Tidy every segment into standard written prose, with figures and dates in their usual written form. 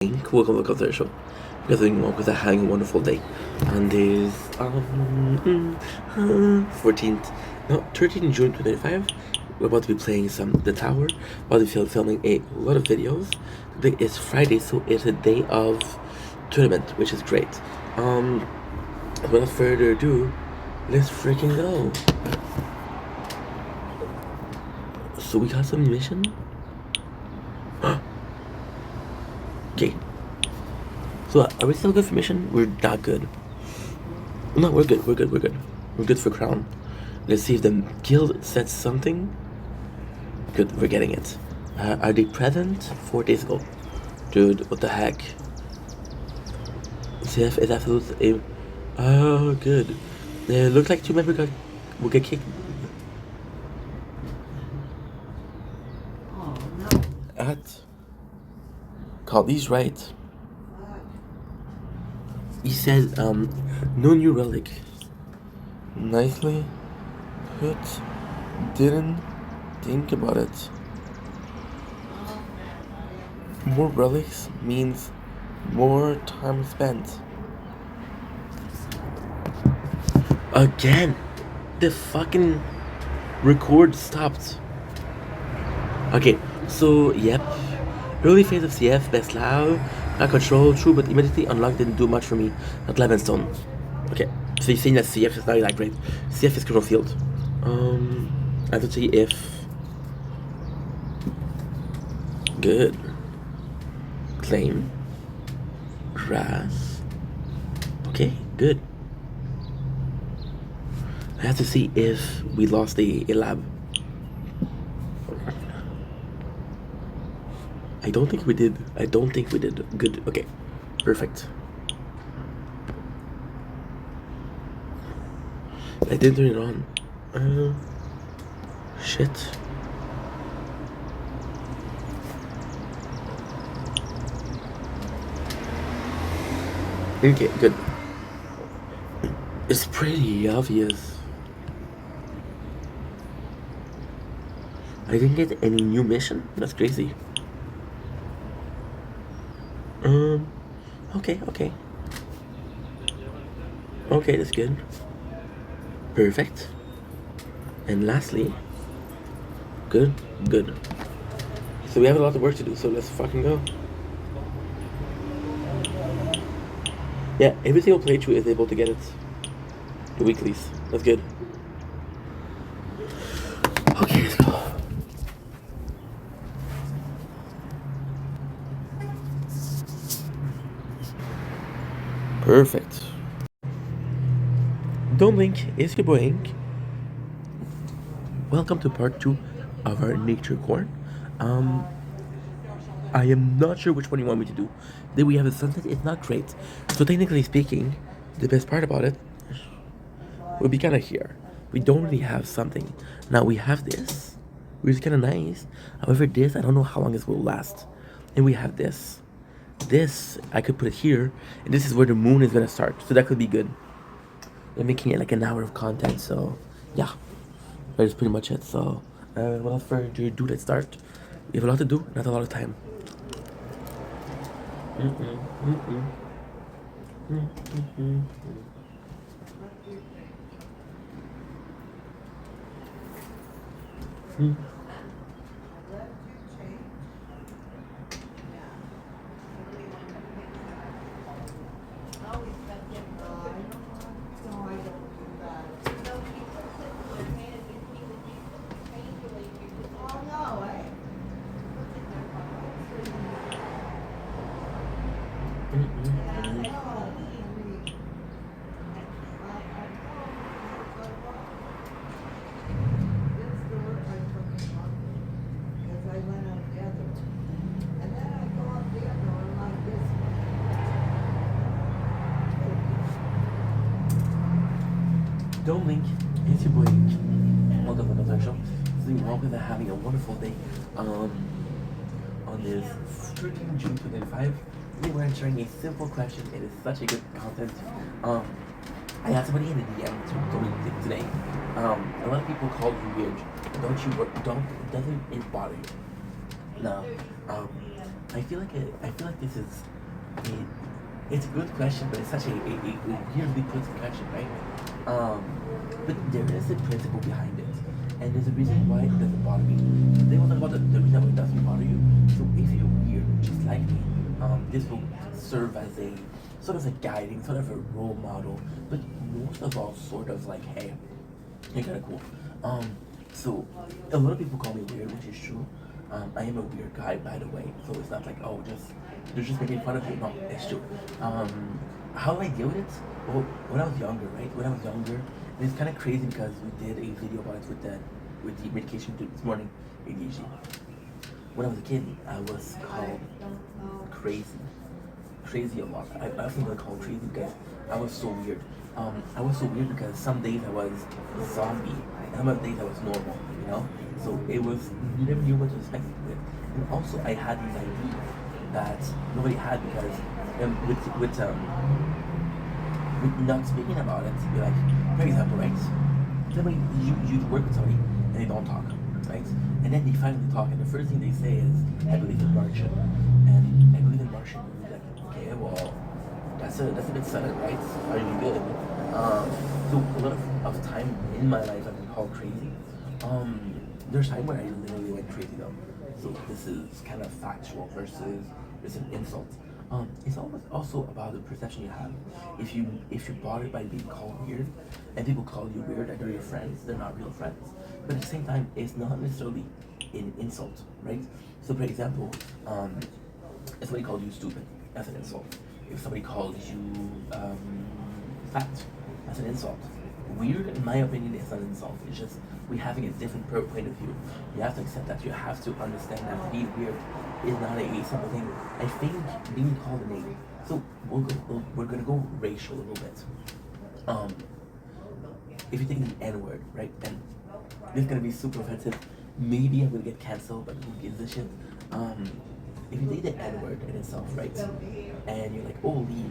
Welcome to the show. Because we're having a wonderful day on this 14th, no 13th June 2025. We're about to be playing The Tower. About to be filming a lot of videos. Today is Friday, so it's a day of tournament, which is great. Without further ado, let's freaking go. So we got some mission. Okay. So are we still good for mission? We're not good. No, we're good. We're good for crown. Let's see if the guild sets something. Good, we're getting it. Are they present? 4 days ago. Dude, what the heck? CF is absolutely. Oh, good. It looks like 2 members will get kicked. At. Caldy's right. He said, no new relic. Nicely put. Didn't think about it. More relics means more time spent. Again, the fucking record stopped. Okay, so yep. Early phase of CF, best Lao, not control, true, but immediately unlocked didn't do much for me. Not Levenstone. Okay, so you're saying that CF is not that great. CF is control field. I have to see if. Good. Claim. Grass. Okay, good. I have to see if we lost a lab. I don't think we did. Good. Okay. Perfect. I didn't turn it on. Shit. Okay, good. It's pretty obvious. I didn't get any new mission? That's crazy. Okay. Okay, that's good. Perfect. And lastly, good. So we have a lot of work to do, so let's fucking go. Yeah, every single playthrough is able to get it. The weeklies. That's good. Okay, let's go. Perfect. Don't blink, it's your boy Ink. Welcome to part 2 of our nature corn. I am not sure which one you want me to do. Then we have the sunset, it's not great. So technically speaking, the best part about it would be kind of here. We don't really have something. Now we have this, which is kind of nice. However, this, I don't know how long this will last. And we have this. This, I could put it here, and this is where the moon is gonna start. So that could be good. They're making it like an hour of content, so yeah. That is pretty much it. So, without further ado, let's start. We have a lot to do, not a lot of time. Don't blink, it's your boy. Welcome to the show. So welcome to having a wonderful day. On this 13th June 2025, we were answering a simple question. It is such a good content. I had somebody in the DM told me today. A lot of people called you weird. Don't you? Don't. Doesn't it bother you? No. I feel like this is a, it's a good question, but it's such a weirdly put question, right? Um, but there is a principle behind it, and there's a reason why it doesn't bother me. They will talk about the reason why it doesn't bother you. So if you're weird, just like me, this will serve as a sort of a guiding, sort of a role model, but most of all, sort of like, hey, you're kind of cool. Um, so a lot of people call me weird, which is true. I am a weird guy, by the way. So it's not like, oh, just they're just making fun of you. No, it's true. How do I deal with it? Well, when I was younger, right? When I was younger, and it's kind of crazy because we did a video about it with the medication this morning, ADHD. When I was a kid, I was called crazy, crazy a lot. I often got called crazy because I was so weird. I was so weird because some days I was a zombie, and other days I was normal. You know, so it was you never knew what to expect with. And also, I had these ideas that nobody had because with not speaking about it, you're like, for example, right? Somebody you work with somebody and they don't talk, right? And then they finally talk, and the first thing they say is, "I believe in Martian," and I believe in Martian. And you're like, okay, well, that's a bit sudden, right? Are you good? So a lot of time in my life I've been called crazy. There's time where I literally went crazy though. So this is kind of factual versus it's an insult. It's always also about the perception you have. If you're bothered by being called weird, and people call you weird and they're your friends, they're not real friends. But at the same time, it's not necessarily an insult, right? So for example, if somebody called you stupid, that's an insult. If somebody called you fat, that's an insult. Weird, in my opinion, is not an insult. It's just we having a different point of view. You have to accept that. You have to understand that being weird is not a simple thing. I think being called a name. So we're gonna go racial a little bit. Um, if you take the N word, right, and this is gonna be super offensive. Maybe I'm gonna get canceled, but who gives a shit? If you take the N word in itself, right, and you're like, oh, Lee,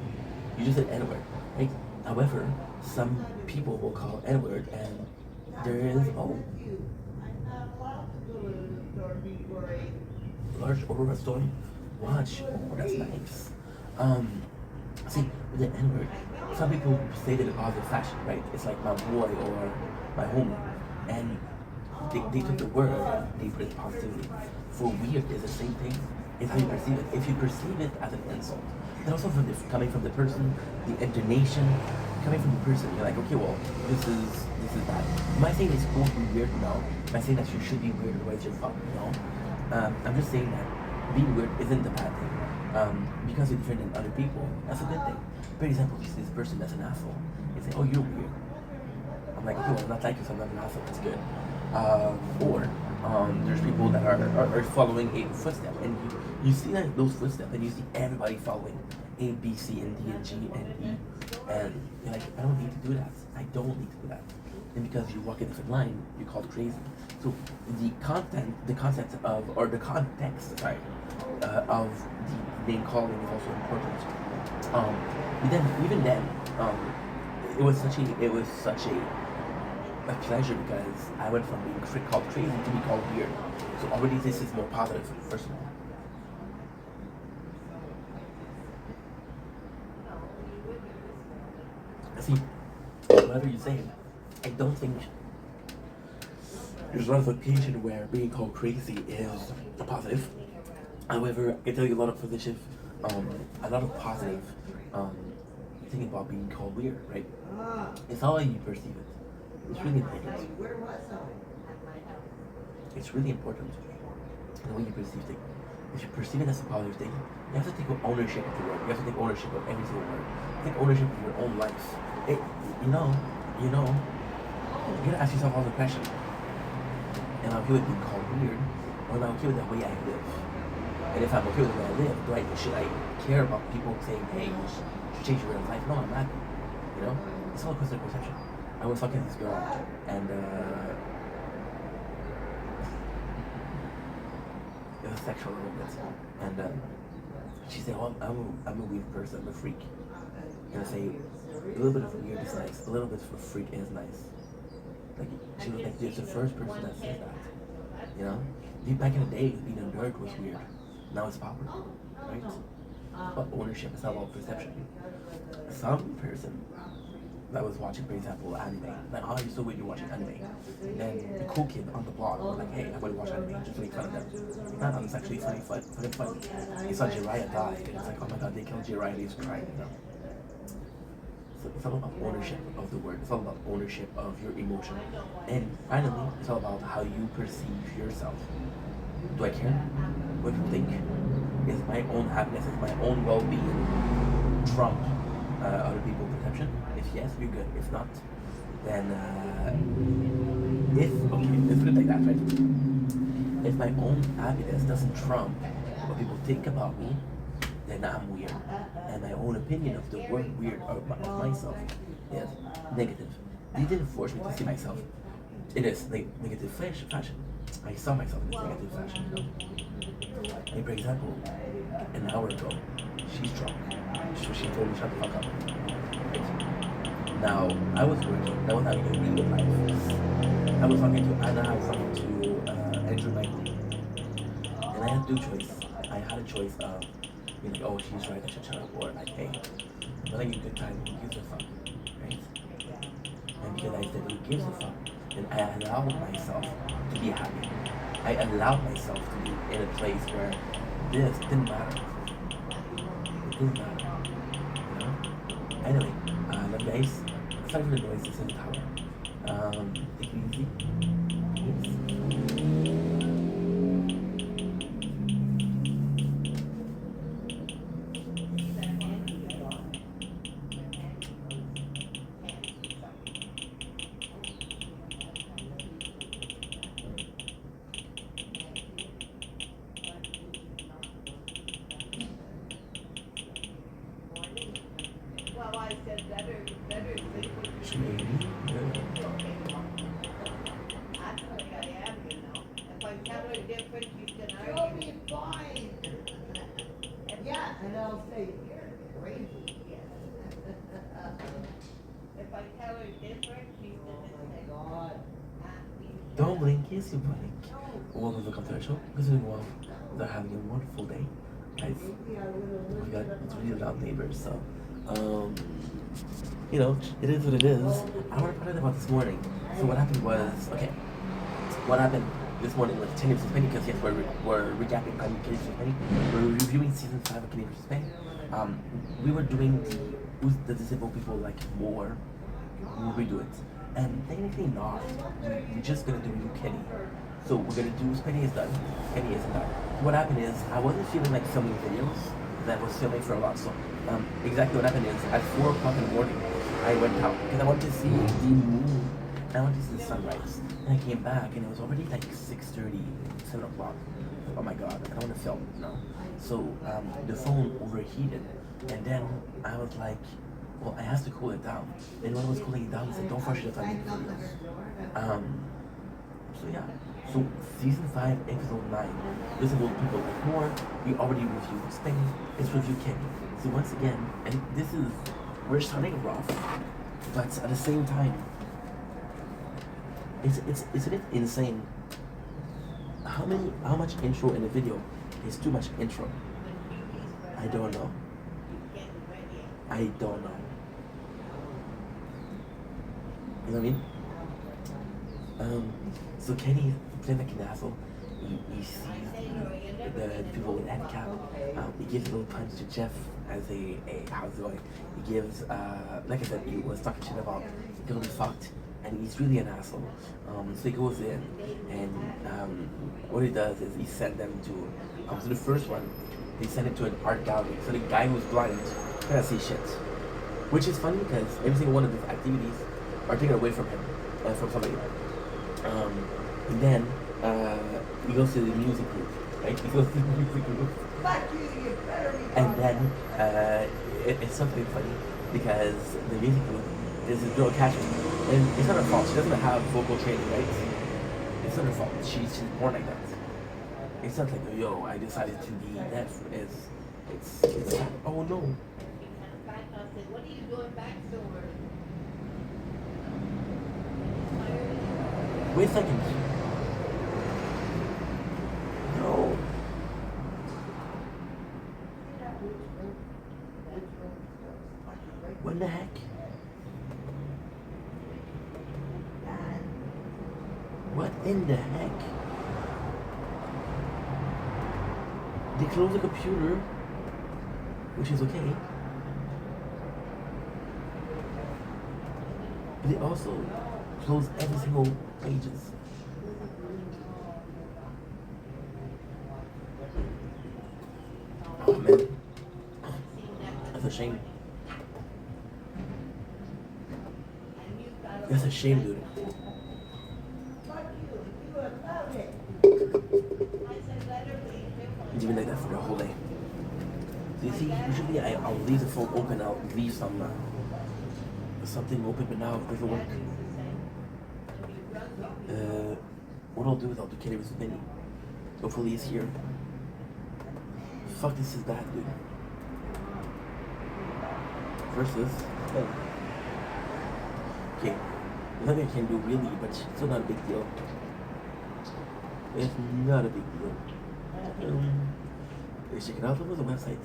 you just said N word, right? However, some people will call N word, and there is large aurora storm. Watch, oh, that's nice. See, with the N word, some people say that in positive fashion, right? It's like my boy or my homie, and they took the word and they put it positively. For weird, it's the same thing. It's how you perceive it. If you perceive it as an insult, and also coming from the person, the intonation, coming from the person, you're like, okay, well, this is bad. Am I saying it's cool to be weird? No. Am I saying that you should be weird otherwise you're fucked? No. I'm just saying that being weird isn't a bad thing. Because you're different than other people, that's a good thing. For example, you see this person that's an asshole, you say, oh, you're weird. I'm like, okay, well, I'm not like you, so I'm not an asshole, that's good. Or there's people that are following a footstep, and you see that those footsteps, and you see everybody following A, B, C, and D, and G, and E, and you're like, I don't need to do that. I don't need to do that. And because you walk a different line, you're called crazy. So the context of the name calling is also important. But then, even then, it was such a pleasure because I went from being called crazy to be called weird. So already this is more positive, first of all. See, whatever you say, I don't think there's a lot of occasion where being called crazy is a positive. However, I can tell you a lot of positive, a lot of positive thing about being called weird, right? It's how you perceive it. It's really important. It's really important the way you perceive things. If you perceive it as a positive thing, you have to take ownership of the word. You have to take ownership of every single word. Take ownership of your own life. You gotta ask yourself all the question. Am I okay with being called weird, or am I okay with the way I live? And if I'm okay with the way I live, should I care about people saying, hey, you should change your way of life? No, I'm not. You know? It's all a question of perception. I was talking to this girl, and it was sexual a little bit, and she said, "Oh, I'm a weird person. I'm a freak." And I say, a little bit of weird is nice. A little bit of freak is nice. Like she was like, "You're the first person that says that." You know, back in the day, being a nerd was weird. Now it's power, right? But ownership is not about perception. Some person that was watching, for example, anime, like, oh, you're so weird, you're watching anime. Then the cool kid on the block was like, hey, I'm going to watch anime, just to make fun of them. Not that it's actually funny, but it's funny. He saw Jiraiya die, and it's like, oh my god, they killed Jiraiya, and he's crying, you know? So it's all about ownership of the word. It's all about ownership of your emotion. And finally, it's all about how you perceive yourself. Do I care what people think? Is my own happiness, is my own well-being trump other people's perception? If yes, you're good. If not, then let's put it like that, right? If my own happiness doesn't trump what people think about me, then I'm weird. And my own opinion of the word weird of myself is negative. They didn't force me to see myself. It is negative fashion. I saw myself in this negative fashion, you know? Like, for example, an hour ago, she's drunk. So she told me shut the fuck up. Right? Now, I was working. I was having a really good life. I was talking to Anna, I was talking to Andrew Knightley. And I had two choices. I had a choice of being like, oh, she's right, I should shut up. Or like, hey, I'm having a good time, who gives a fuck? Right? And because I said, who gives a fuck? And I allowed myself to be happy. I allowed myself to be in a place where this didn't matter. It didn't matter. You know? Anyway, love you guys. Aside from the noises in the tower, take it easy. Peace. Don't blink, yes you blink. Welcome to the controversial. Because doing well. They're having a wonderful day. Guys, we got it's really loud neighbors, so you know, it is what it is. I want to talk about this morning. So what happened was, okay, what happened this morning with Kenny vs. Penny, because yes, we're recapping on Kenny vs. Penny. We're reviewing season 5 of Kenny vs. Penny. We were doing who's the disabled people like more. We'll redo it. And technically not. We're just gonna do new Kenny. So we're gonna do Penny is done. Kenny isn't done. What happened is I wasn't feeling like filming videos that I was filming for a lot. So exactly what happened is at 4 o'clock in the morning I went out because I wanted to see the moon. I wanted to see the sunrise. And I came back and it was already like 6:30, 7 o'clock. Oh my god, I don't want to film, you know. So the phone overheated and then I was like, well, I have to cool it down. And when I was cooling it down, I said, don't force yourself to make videos. So yeah. So season 5, episode 9, Disabled People Like More. We already reviewed Spain. Let's review Kenny. So once again, and this is, we're starting rough, but at the same time, it's a bit insane. How much intro in the video is too much intro? I don't know. I don't know. You know what I mean? So Kenny playing like an asshole. He sees the people with handicap. He gives a little punch to Jeff as a how's it going? He gives, like I said, he was talking shit about gonna be fucked, and he's really an asshole. So he goes in, and what he does is he sent them to, so the first one, they sent him to an art gallery. So the guy who's blind cannot see shit. Which is funny because every single one of these activities are taken away from him, from somebody. And then he goes to the music group, right? He goes to the music group. And then it's something funny because the music group is a girl catching. And it's not her fault. She doesn't have vocal training, right? It's not her fault. She's born like that. It's not like, yo, I decided to be deaf. It's like, oh no. What are you doing backstory? Wait a second. No. in the heck? What in the heck? They close the computer, which is okay. But they also close every single pages. Oh man, that's a shame. That's a shame, dude. It's been like that for the whole day. So you see, usually I'll leave the phone open, I'll leave something open, but now it doesn't work. What I'll do is I'll do Kenny vs. Benny. Hopefully he's here. Fuck, this is bad, dude. Versus. Oh. Okay. Nothing I can do really, but it's still not a big deal. It's not a big deal. Let's check it out. What was the website?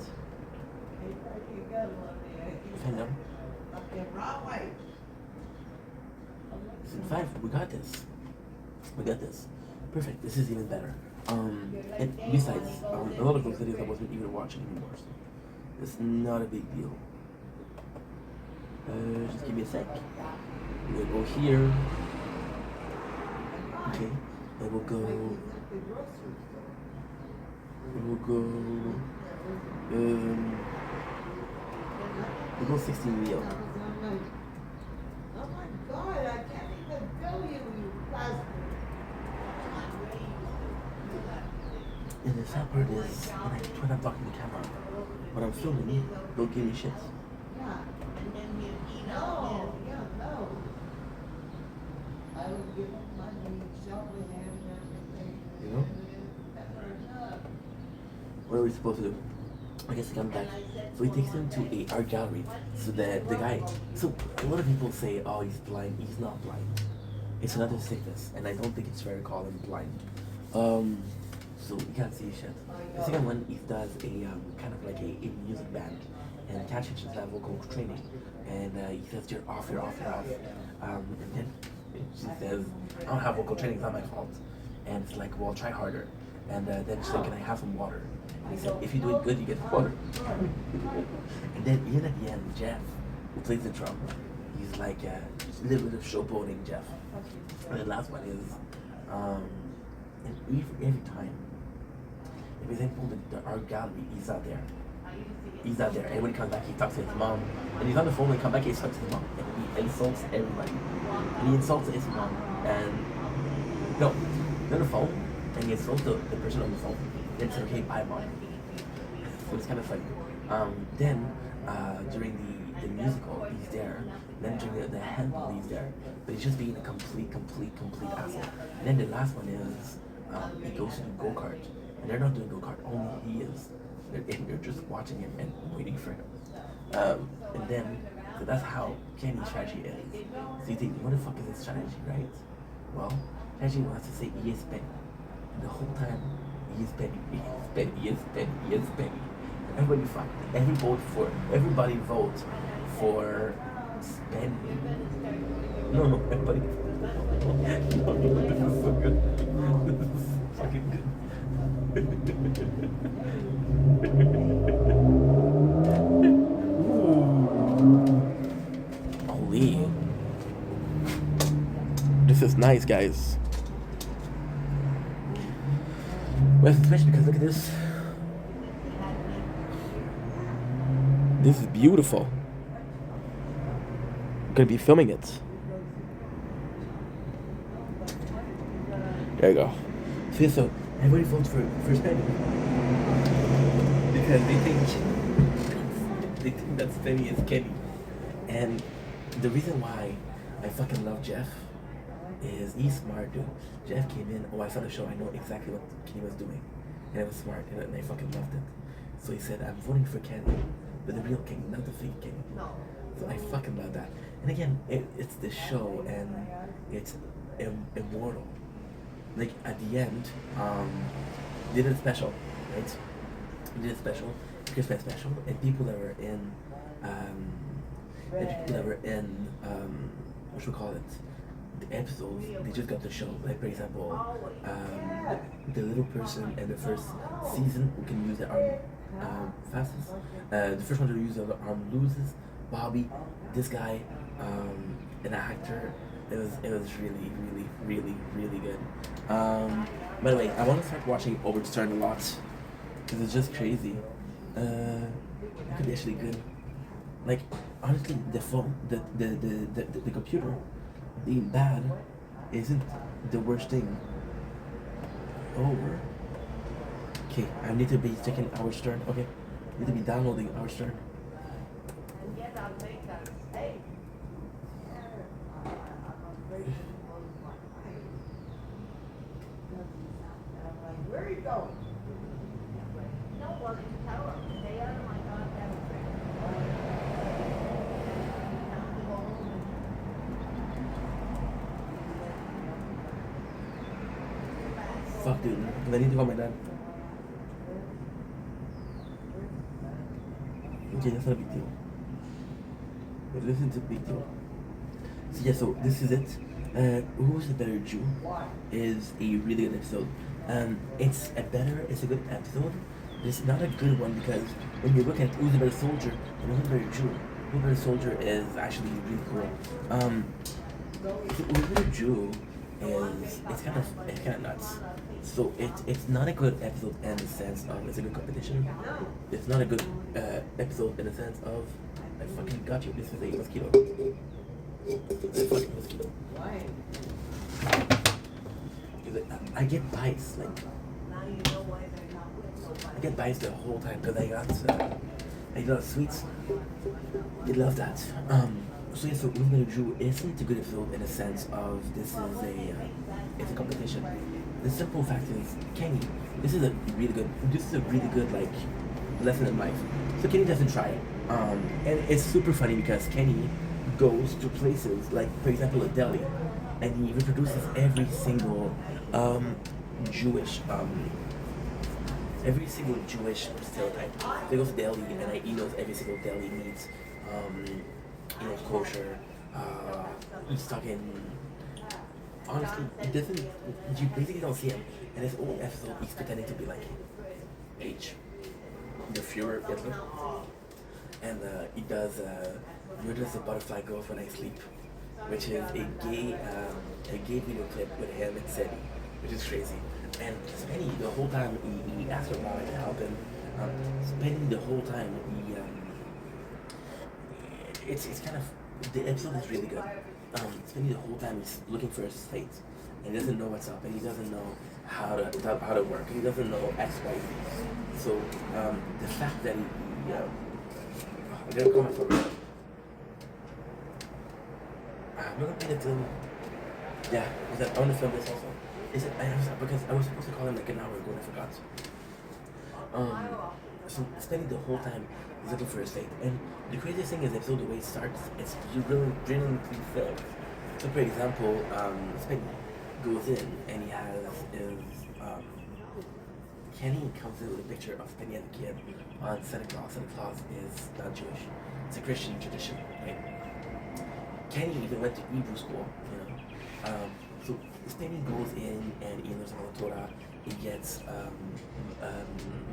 Find them. Season 5. We got this. We got this. Perfect. This is even better. And besides, a lot of those videos I wasn't even watching anymore. So it's not a big deal. Just give me a sec. We'll go here. Okay. And we'll go. We'll go 16 real. Oh my God, I can't even tell you, you bastard. And the sad part is, when I'm talking to the camera, when I'm filming, don't give me shit. Yeah. No, yeah, no. I would give up money, shopping and everything. You know? What are we supposed to do? I guess come back. So he takes him to a art gallery. So that the guy. So a lot of people say, "Oh, he's blind." He's not blind. It's another sickness, and I don't think it's fair to call him blind. So you can't see shit. The second one, he does a kind of like a music band, and Cash just have vocal training, and he says, "You're off, you're off, you're off," and then she says, "I don't have vocal training. It's not my fault." And it's like, "Well, try harder." And then she's like, "Can I have some water?" And he said, "If you do it good, you get water." And then even at the end, Jeff, who plays the drum, he's like a little bit of showboating Jeff. And the last one is, and every time, if he's in the art gallery, he's out there. He's out there. And when he comes back, he talks to his mom. And he's on the phone when he comes back, he talks to his mom. And he insults everybody. And he insults his mom. And no, he's on the phone. And he insults the person on the phone. Then says, "Okay, bye, mom." So it's kind of funny. Then during the musical, he's there. Then during the handball, he's there. But he's just being a complete asshole. And then the last one is he goes to do go-kart. And they're not doing go-kart, only he is. They're just watching him and waiting for him. And then, so that's how Kenny's strategy is. So you think, what the fuck is his strategy, right? Well, strategy wants to say he is Benny. And the whole time, he is Benny, he is Benny, he is Benny, he is Benny. Everybody fuck. Everybody vote for Benny. No, everybody. No, this is so good. This is fucking good. Holy. This is nice, guys. Well, especially because look at this. This is beautiful. I'm gonna be filming it. There you go. See, so everybody votes for Benny because they think that Benny is Kenny. And the reason why I fucking love Jeff is he's smart, dude. Jeff came in. Oh, I saw the show. I know exactly what Kenny was doing, and it was smart, and I fucking loved it. So he said, "I'm voting for Kenny, but the real Kenny, not the fake Kenny." So I fucking love that. And again, it's the show, and it's immortal. Like at the end, they did a special, right? They did a special, Christmas special, and people that were in the people that were in what should we call it, the episodes, they just got the show. Like for example, the little person in the first season who can use their arm fastest. The first one to use their arm loses. Bobby, this guy, an actor. It was really good. By the way, I want to start watching Overturned a lot because it's just crazy. It could be actually good. Like honestly, the phone, the computer being bad isn't the worst thing. Over. Okay, I need to be checking our stern. Okay, I need to be downloading our stern. Where are you going? No, well, you tell them, stay out of my goddamn Fuck, dude. I need to call my dad. Okay, that's not a big deal. But listen to big deal. So yeah, so this is it. Who's the Better Jew is a really good episode. It's a good episode. But it's not a good one because when you look at Who's the Better Soldier and Who's the Better Jew, Who's the Better Soldier is actually really cool. Who's the Better Jew is it's kind of nuts. So it's not a good episode in the sense of it's a good competition. It's not a good episode in the sense of I fucking got you. This is a mosquito. It's a fucking mosquito. Why? I get bites like now you know why they're not with nobody. I get bites the whole time because I got sweets. They love that. So yeah, so Who's Better Jew isn't a good episode in the sense of this is it's a competition. The simple fact is Kenny. This is a really good like lesson in life. So Kenny doesn't try it. And it's super funny because Kenny goes to places like, for example, a deli, and he reproduces every single Jewish stereotype. So he goes to deli and he knows every single deli needs, kosher. He's talking. Honestly, it doesn't. You basically don't see him. In this old episode, he's pretending to be like H, the Fuhrer Hitler, and he does. Where does the butterfly go when I sleep? Which is a gay video clip with him and Seti, which is crazy. And Spenny, the whole time he asks her mom to help him. Spenny, the whole time it's kind of the episode is really good. Spenny the whole time he's looking for his fate, and he doesn't know what's up, and he doesn't know how to work. He doesn't know X, Y, Z. So the fact that I'm gonna call my phone. I'm not gonna pay the film. Yeah, because I want to film this also. Because I was supposed to call him like an hour ago and I forgot. So spending the whole time he's looking for his fate. And the craziest thing is the episode, the way it starts, it's brilliantly filmed. So for example, Spenny goes in and he has his Kenny comes in with a picture of Spenny as a kid on Santa Claus. Santa Claus is not Jewish. It's a Christian tradition, right? Kenny even went to Hebrew school, so Spenny goes in and he learns about the Torah. He gets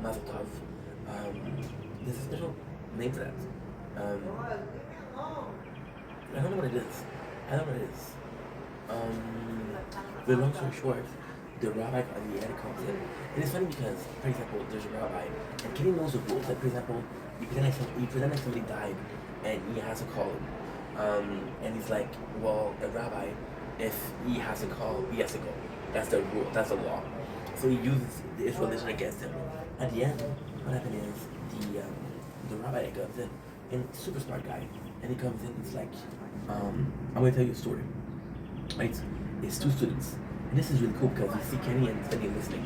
Mazel Tov. There's a special name for that. I don't know what it is. The long story short, the rabbi at the end comes in. And it's funny because, for example, there's a rabbi, and Kenny knows the rules. Like, for example, you pretend like somebody died, and he has to call him. And he's like, well, a rabbi, if he has a call, he has to go. That's the rule. That's the law. So he uses his religion against him. At the end, what happened is the rabbi comes in, and super smart guy, and he comes in. And it's like, I'm gonna tell you a story. Right? It's two students, and this is really cool because you see Kenny and Spenny listening.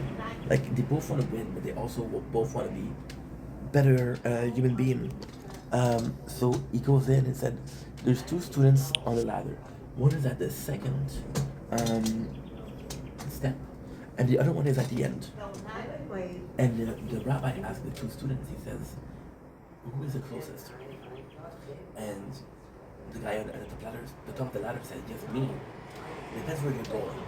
Like they both want to win, but they also both want to be better human being. So he goes in and said, there's two students on the ladder. One is at the second step, and the other one is at the end. And the rabbi asked the two students, he says, who is the closest? And the guy on the top of the ladder said, yes, me. Depends where you're going,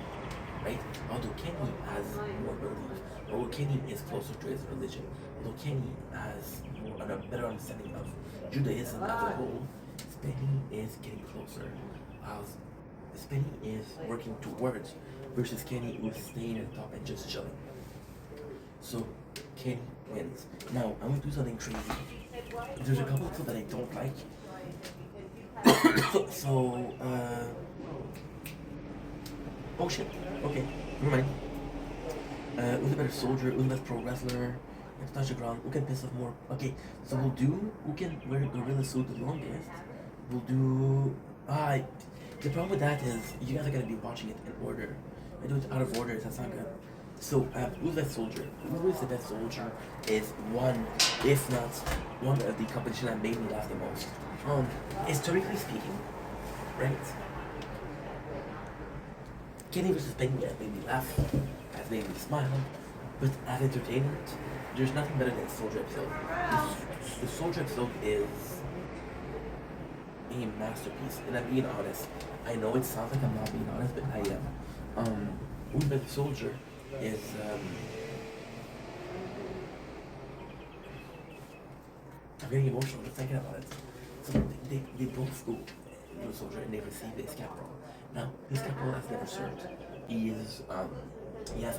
right? Although Kenny has more belief, although Kenny is closer to his religion, although Kenny has a better understanding of Judaism as a whole, Spenny is getting closer. Spenny is working towards versus Kenny who is staying at the top and just chilling. So Kenny wins. Now I'm gonna do something crazy. There's a couple of stuff that I don't like. So oh shit. Okay, never mind. Who's a better soldier? Who's the best pro wrestler? Let's touch the ground. Who can piss off more? Okay, so we'll do who can wear gorilla suit the longest. We'll do. The problem with that is you guys are gonna be watching it in order. I do it out of order. That's not good. So who's the best soldier? Who is the best soldier? Is one, if not one of the competition that made me laugh the most. Historically speaking, right? Kenny versus Penny has made me laugh, has made me smile, but as entertainment, there's nothing better than the Soldier episode. The Soldier episode is a masterpiece, and I'm being honest. I know it sounds like I'm not being honest, but I am. Who's the best soldier is I'm getting emotional just thinking about it. So they both go to a soldier and they receive this caporal. Now, this caporal has never served. He has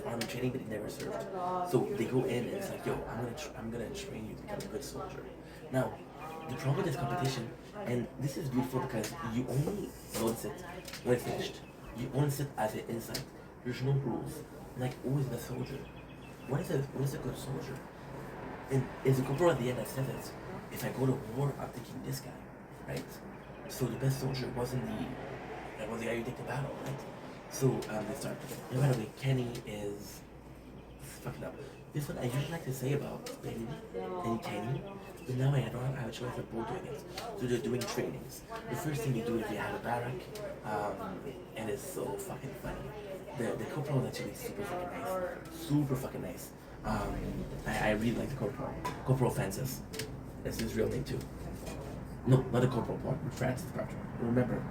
army training, but he never served. So they go in and it's like, yo, I'm gonna train you to become a good soldier. Now, the problem with this competition, and this is beautiful because you only notice it when it's finished. You only see it as an insight. There's no rules. Like, who is the soldier? What is a good soldier? And is the corporal at the end that says it? If I go to war, I'm taking this guy, right? So the best soldier wasn't the guy who take the battle, right? So they start. And by the way, Kenny is fucking up. This one I usually like to say about Benny and Kenny, but now I don't have a choice of both doing it. So they're doing trainings. The first thing you do is you have a barrack, and it's so fucking funny. The corporal is actually super fucking nice. Super fucking nice. I really like the corporal. Corporal Francis. That's his real name too. No, not the corporal part, but Francis part. Remember.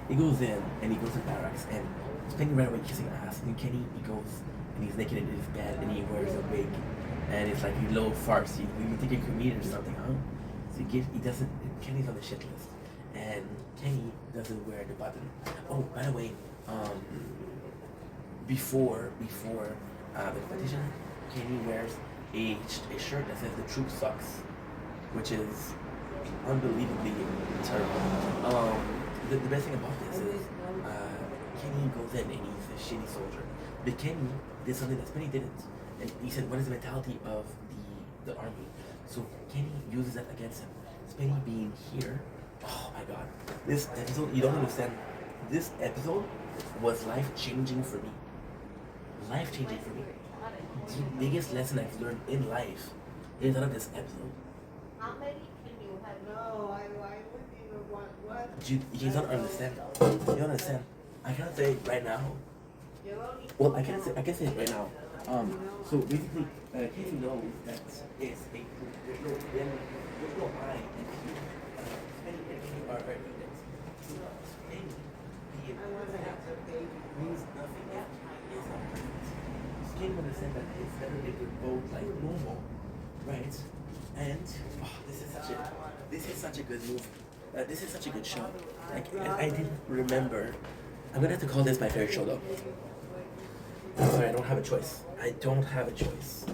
He goes in and he goes to barracks and he's playing right away kissing ass. And Kenny, he goes and he's naked in his bed and he wears a wig. And it's like a low farce. You think you're a comedian or something, huh? So he doesn't, Kenny's on the shit list. And Kenny doesn't wear the button. Oh, by the way, before the competition, Kenny wears a shirt that says "The Troop Sucks," which is unbelievably terrible. The best thing about this is Kenny goes in and he's a shitty soldier. But Kenny did something that Spenny didn't, and he said, "What is the mentality of the army?" So Kenny uses that against him. Spenny being here, oh my god, this episode, you don't understand. This episode was life-changing for me. Life-changing for me. The biggest lesson I've learned in life is out of this episode. How many can you have? No, I wouldn't even want what. You don't understand. You don't understand. I cannot say it right now. Well, I can say it right now. So basically, in case you know that it's a group, there's no I and you. Spenny and you are evidence. Spenny being I want to have a baby. means nothing if he is not pregnant. Skin will understand that it's better if they're both like normal, right? And this is such a good movie. This is such a good show. Like I didn't remember. I'm gonna have to call this my favorite show though. I'm sorry, I don't have a choice. I don't have a choice.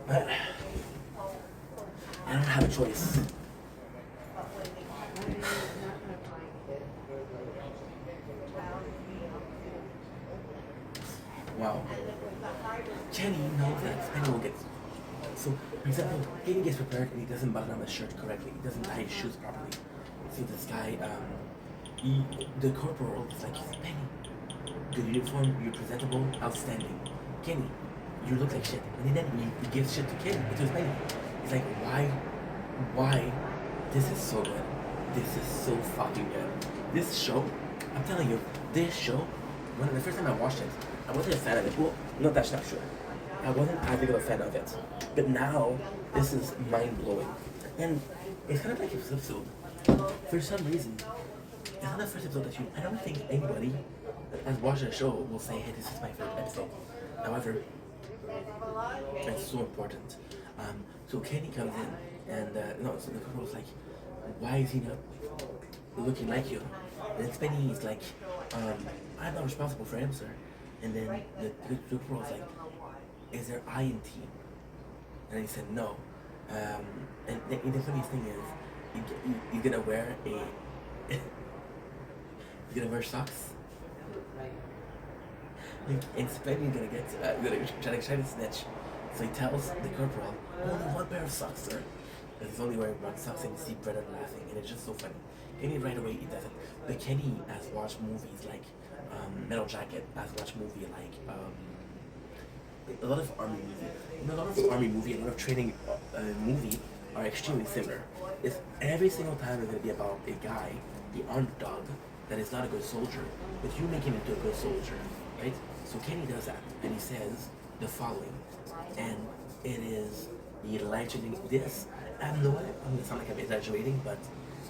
I don't have a choice. Wow. Kenny knows that Spenny will get. So, for example, Kenny gets prepared and he doesn't button on the shirt correctly. He doesn't tie his shoes properly. So this guy, the corporal is like, Spenny, good uniform, you're presentable, outstanding. Kenny, you look like shit. And then he gives shit to Kenny, to Spenny. He's like, why? This is so good. This is so fucking good. This show, I'm telling you, this show, when the first time I watched it, I wasn't a fan of it. Well, no, that's not true. I wasn't as big of a fan of it. But now, this is mind-blowing. And It's kind of like this episode. For some reason, it's not the first episode that you. I don't think anybody that has watched the show will say, "Hey, this is my favorite episode." However, it's so important. So Kenny comes in, and no, so the couple was like, "Why is he not looking like you?" And then Spenny is like, "I'm not responsible for him, sir." And then the couple was like, "Is there I in team?" And he said, "No." And the funniest thing is, you're gonna wear a, you're gonna wear socks. Like, and Spenny's gonna try to snitch. So he tells the corporal, "Only one pair of socks, sir." And he's only wearing one socks, and you see Brennan laughing, and it's just so funny. Kenny right away he does it. But Kenny has watched movies like Metal Jacket, has watched movie like a lot of army movie. You know, a lot of army movie, a lot of training movie are extremely similar. It's every single time it's gonna be about a guy, the underdog, that is not a good soldier, but you make him into a good soldier, right? So Kenny does that, and he says the following, and it is the life-changing. This, I'm gonna sound like I'm exaggerating, but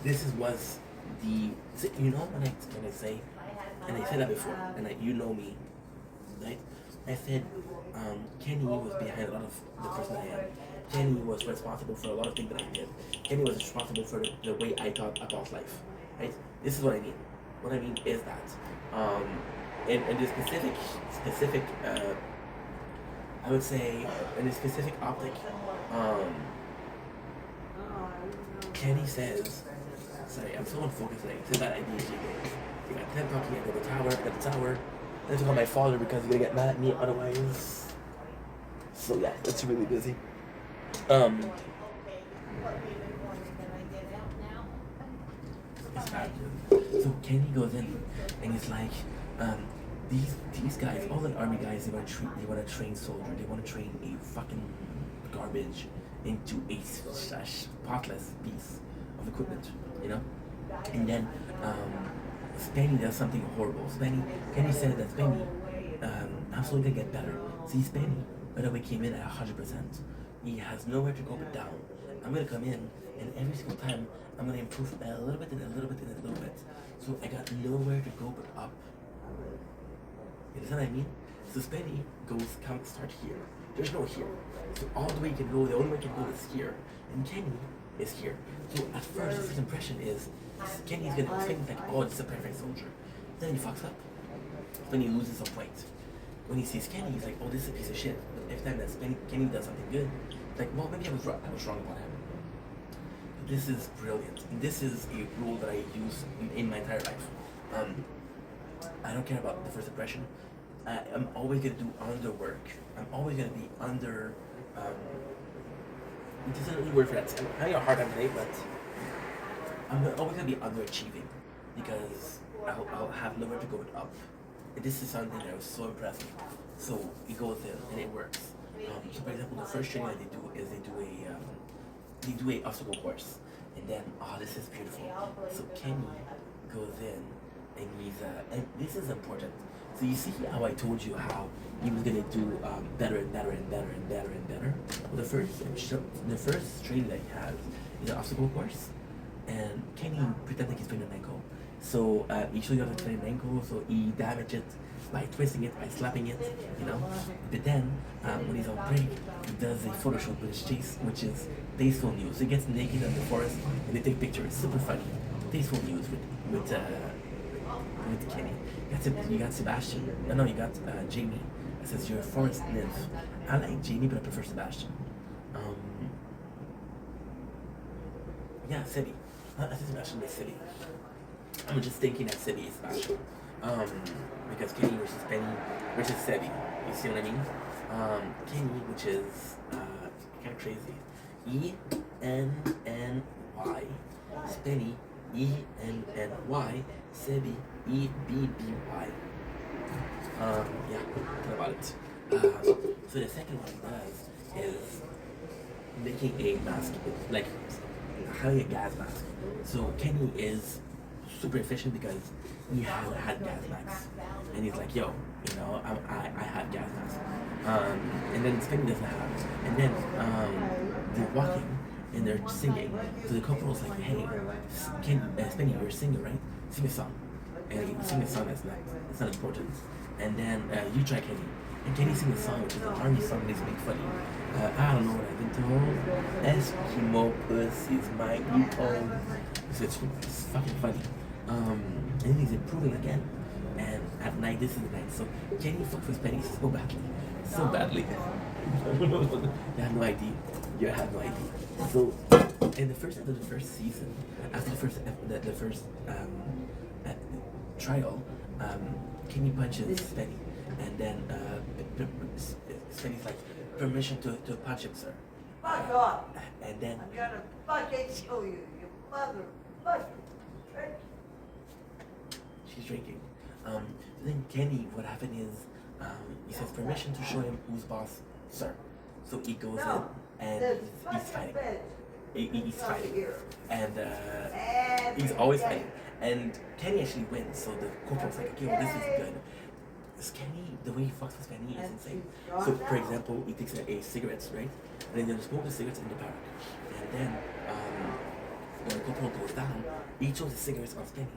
this was the, you know when I say, and I said that before, and you know me, right? I said Kenny was behind a lot of the person I am. Kenny was responsible for a lot of things that I did. Kenny was responsible for the way I thought about life, right? This is what I mean. What I mean is that, in the specific, I would say, in a specific optic, Kenny says, sorry, I'm so unfocused today. It's that ADHD game. You got them talking, I go to the tower, I got the tower. I have to call my father because he's gonna get mad at me otherwise. So yeah, that's really busy. It's bad. So Kenny goes in and he's like, these guys, all the army guys, they wanna train soldier, they wanna train a fucking garbage into a spotless piece of equipment, you know? And then Spenny does something horrible. Kenny said that Spenny absolutely gonna get better. See, Spenny, by the way, came in at 100%. He has nowhere to go but down. I'm gonna come in, and every single time, I'm gonna improve a little bit and a little bit and a little bit. So I got nowhere to go but up. You understand what I mean? So Spenny start here. There's no here. So all the way you can go, the only way you can go is here. And Kenny is here. So at first, his impression is Kenny's gonna think like, oh, this is a perfect soldier. Then he fucks up. Then he loses some weight. When he sees Kenny, he's like, oh, this is a piece of shit. But every time that Kenny does something good, it's like, well, maybe I was wrong about him. But this is brilliant. And this is a rule that I use in my entire life. I don't care about the first impression. I'm always gonna do under work. I'm always gonna be under. There's another word for that. I'm having a hard time today, but I'm always gonna be underachieving because I'll have nowhere to go but up. And this is something that was so impressive. So it goes in and it works. So for example, the first training that they do is they do a obstacle course, and then this is beautiful. So Kenny goes in and he's and this is important. So you see how I told you how he was gonna do better and better and better and better and better. Well, the first training that he has is an obstacle course, and Kenny pretends like he's doing an ankle. So he shows you how to train an ankle, so he damages it by twisting it, by slapping it, you know. But then when he's on break, he does a photo shoot with his chase, which is Tasteful News. So he gets naked in the forest and they take pictures. Super funny. Tasteful News with Kenny. You got Sebastian. No, you got Jamie. It says you're a forest nymph. I like Jamie, but I prefer Sebastian. Yeah, City. I think Sebastian is City. I'm just thinking that City is Sebastian. Because Kenny versus Penny versus Sebi. You see what I mean? Kenny, which is kind of crazy. E-N-N-Y. Spenny, E-N-N-Y. Sebi, E-B-B-Y. Yeah, think about it. So the second one he does is making a mask, like having a gas mask. So Kenny is super efficient because he has had gas masks, and he's like, yo, you know, I have gas masks. And then Spenny doesn't have, and then they're walking, and they're singing. So the corporal's like, hey, Spenny, you're a singer, right? Sing a song. And he sing a song that's not, it's not important. And then you try Kenny. And Kenny sing a song, which is an army song that is make funny. I don't know what I've been told. Eskimo pussy's my new home. So it's fucking funny. And then he's improving again. And at night, this is the night. So Kenny fucks with Penny so badly. So badly. You have no idea. You have no idea. So in the first end of the first season, after the first trial, Kenny punches Penny. And then Penny's like, permission to punch him, sir. Fuck off. And then I'm gonna fucking kill you, you motherfucker. she's drinking. Then Kenny, what happened is, he says permission to show him who's boss, sir. So he goes No, in and this he's fucking fighting. bitch. He's fighting. Here. And And he's always yeah. fighting. And Kenny actually wins, so the corporal's like, okay, well, this is good. This Kenny, the way he fucks with Penny is insane. So, for example, he takes a cigarettes, right? And then he'll smoke the cigarettes in the barrack. And then, when the corporal goes down, he throws the cigarettes on Penny.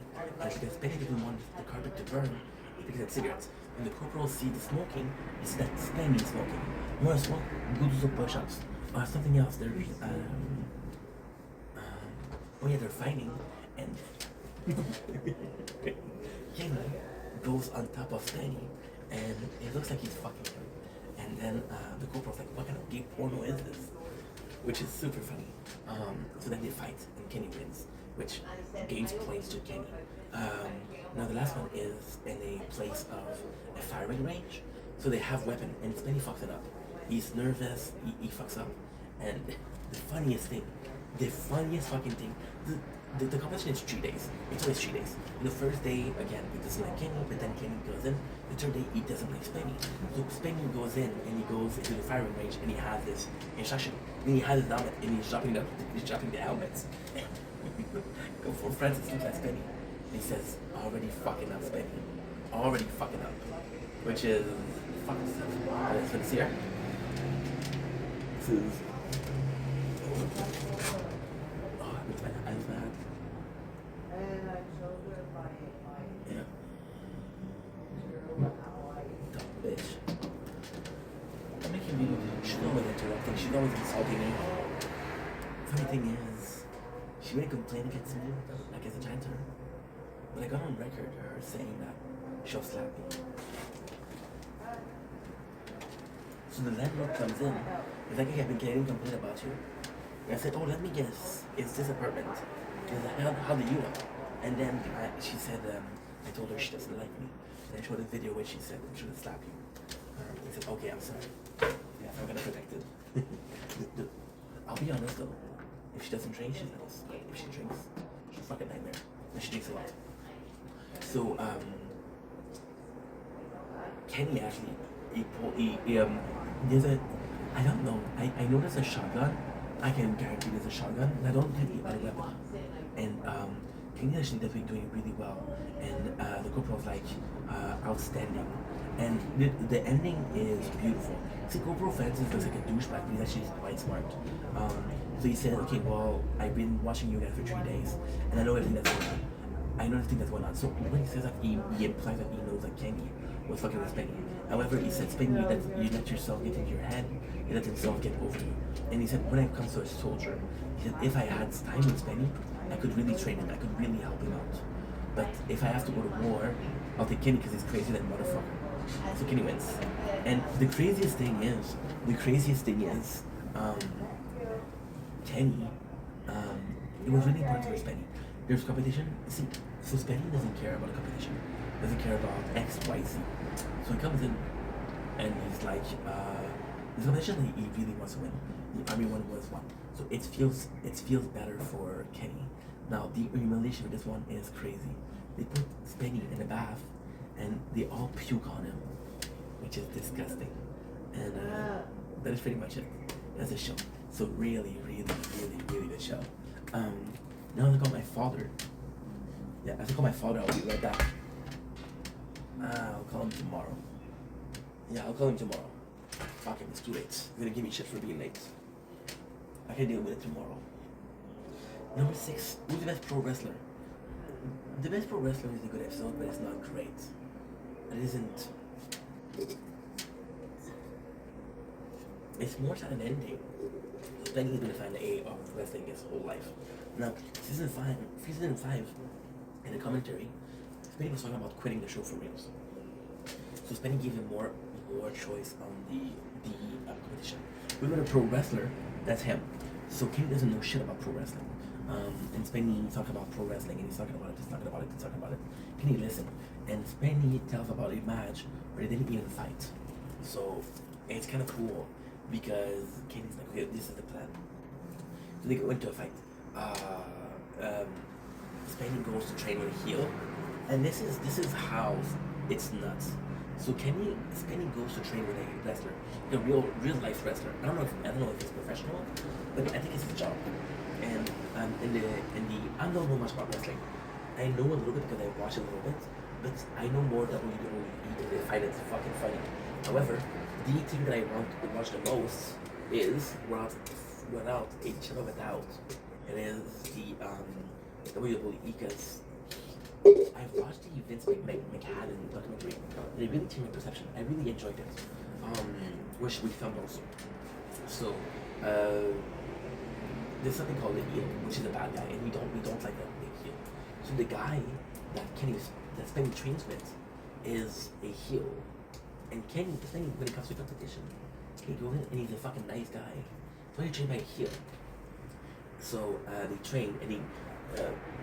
And because Penny doesn't want the carpet to burn, he takes that cigarettes. When the corporal sees the smoking, he sees that Penny is smoking. You want to smoke? Go do some push-ups. Or something else. There's, oh yeah, they're fighting. And Kenny goes on top of Penny, and it looks like he's fucking her. And then the corporal's like, what kind of gay porno is this? Which is super funny. So then they fight, and Kenny wins, which gains points to Kenny. Now the last one is in a place of a firing range. So they have weapon, and Penny fucks it up. He's nervous, he fucks up. And the funniest fucking thing, the competition is 3 days. It's always 3 days. The first day, again, he doesn't like Kenny, but then Kenny goes in. The third day, he doesn't like Spenny. So Spenny goes in, and he goes into the firing range, and he has this instruction. And he has his helmet, and he's dropping the helmets. Go for Francis looks at Spenny. And he says, already fucking up, Spenny. Already fucking up. Which is, fuck this. Let's finish here. This is, oh, I looked my eyes bad. And I showed her my Yeah. how I Dumb bitch. I'm making me she's always interrupting, she's always insulting me. Funny thing is, she made a complaint against me, against the janitor. But I got on record her saying that she'll slap me. So the landlord comes in, he's like, hey, I've been getting a complaint about you. And I said, oh, let me guess, it's this apartment. He's like, how do you know? And then she said, I told her she doesn't like me. And I showed a video where she said she would slap you. He said, okay, I'm sorry. Yeah, I'm gonna protect it. I'll be honest though, if she doesn't drink, she's nice. If she drinks, she's a fucking nightmare. And she drinks a lot. So, Kenny actually, there's a, I don't know, I know there's a shotgun. I can guarantee there's a shotgun. And I don't think the other weapon. And Kenny actually definitely doing really well. And the corporal's like, outstanding. And the ending is beautiful. See, Corporal Francis looks like a douchebag, but he's actually quite smart. So he said, okay, well, I've been watching you guys for 3 days, and I know everything that's going on. I know everything that's going on. So when he says that, he implies that he knows that Kenny was fucking with Spenny. However, he said, Spenny, you let yourself get into your head, you let yourself get over you. And he said, when it comes to a soldier, he said, if I had time with Spenny, I could really train him, I could really help him out. But if I have to go to war, I'll take Kenny because he's crazy, that motherfucker. So Kenny wins. And the craziest thing is, Kenny, it was really important for Spenny. There's competition. See, so Spenny doesn't care about the competition. Doesn't care about X, Y, Z. So he comes in and he's like, the competition that he really wants to win. The army one was one. So it feels better for Kenny. Now the humiliation of this one is crazy. They put Spenny in a bath and they all puke on him, which is disgusting. And that is pretty much it. That's a show. So really good show. Now I call my father. Yeah, I have to call my father. I'll be right back. I'll call him tomorrow. Yeah, I'll call him tomorrow. Fuck him, it's too late. He's gonna give me shit for being late. I can deal with it tomorrow. Number 6, who's the best pro wrestler? The best pro wrestler is a good episode, but it's not great. It isn't. It's more sad an ending. Spenny has been a fan of wrestling his whole life. Now, season 5, in the commentary, Spenny was talking about quitting the show for reals. So Spenny gave him more choice on the competition. We got a pro wrestler, that's him. So Kenny doesn't know shit about pro wrestling. And Spenny talks about pro wrestling, and he's talking about it. Kenny listened, and Spenny tells about a match where they didn't even fight. So it's kind of cool because Kenny's like, okay, this is the plan. So they go into a fight. Spenny goes to train with a heel, and this is how it's nuts. So Spenny goes to train with a wrestler, a real life wrestler. I don't know if it's professional, but I think it's his job. And I don't know much about wrestling. I know a little bit because I watch a little bit, but I know more WWE because they fight it's fucking funny. However, the thing that I want to watch the most is without a shadow of a doubt, it is the WWE because I've watched the Vince McMahon documentary, and it really changed my perception. I really enjoyed it, which we filmed also. So, there's something called the heel, which is a bad guy, and we don't like that big heel. So the guy that Spenny trains with is a heel, and Spenny, when it comes to competition, he goes in and he's a fucking nice guy. So he trained by a heel. So they train, and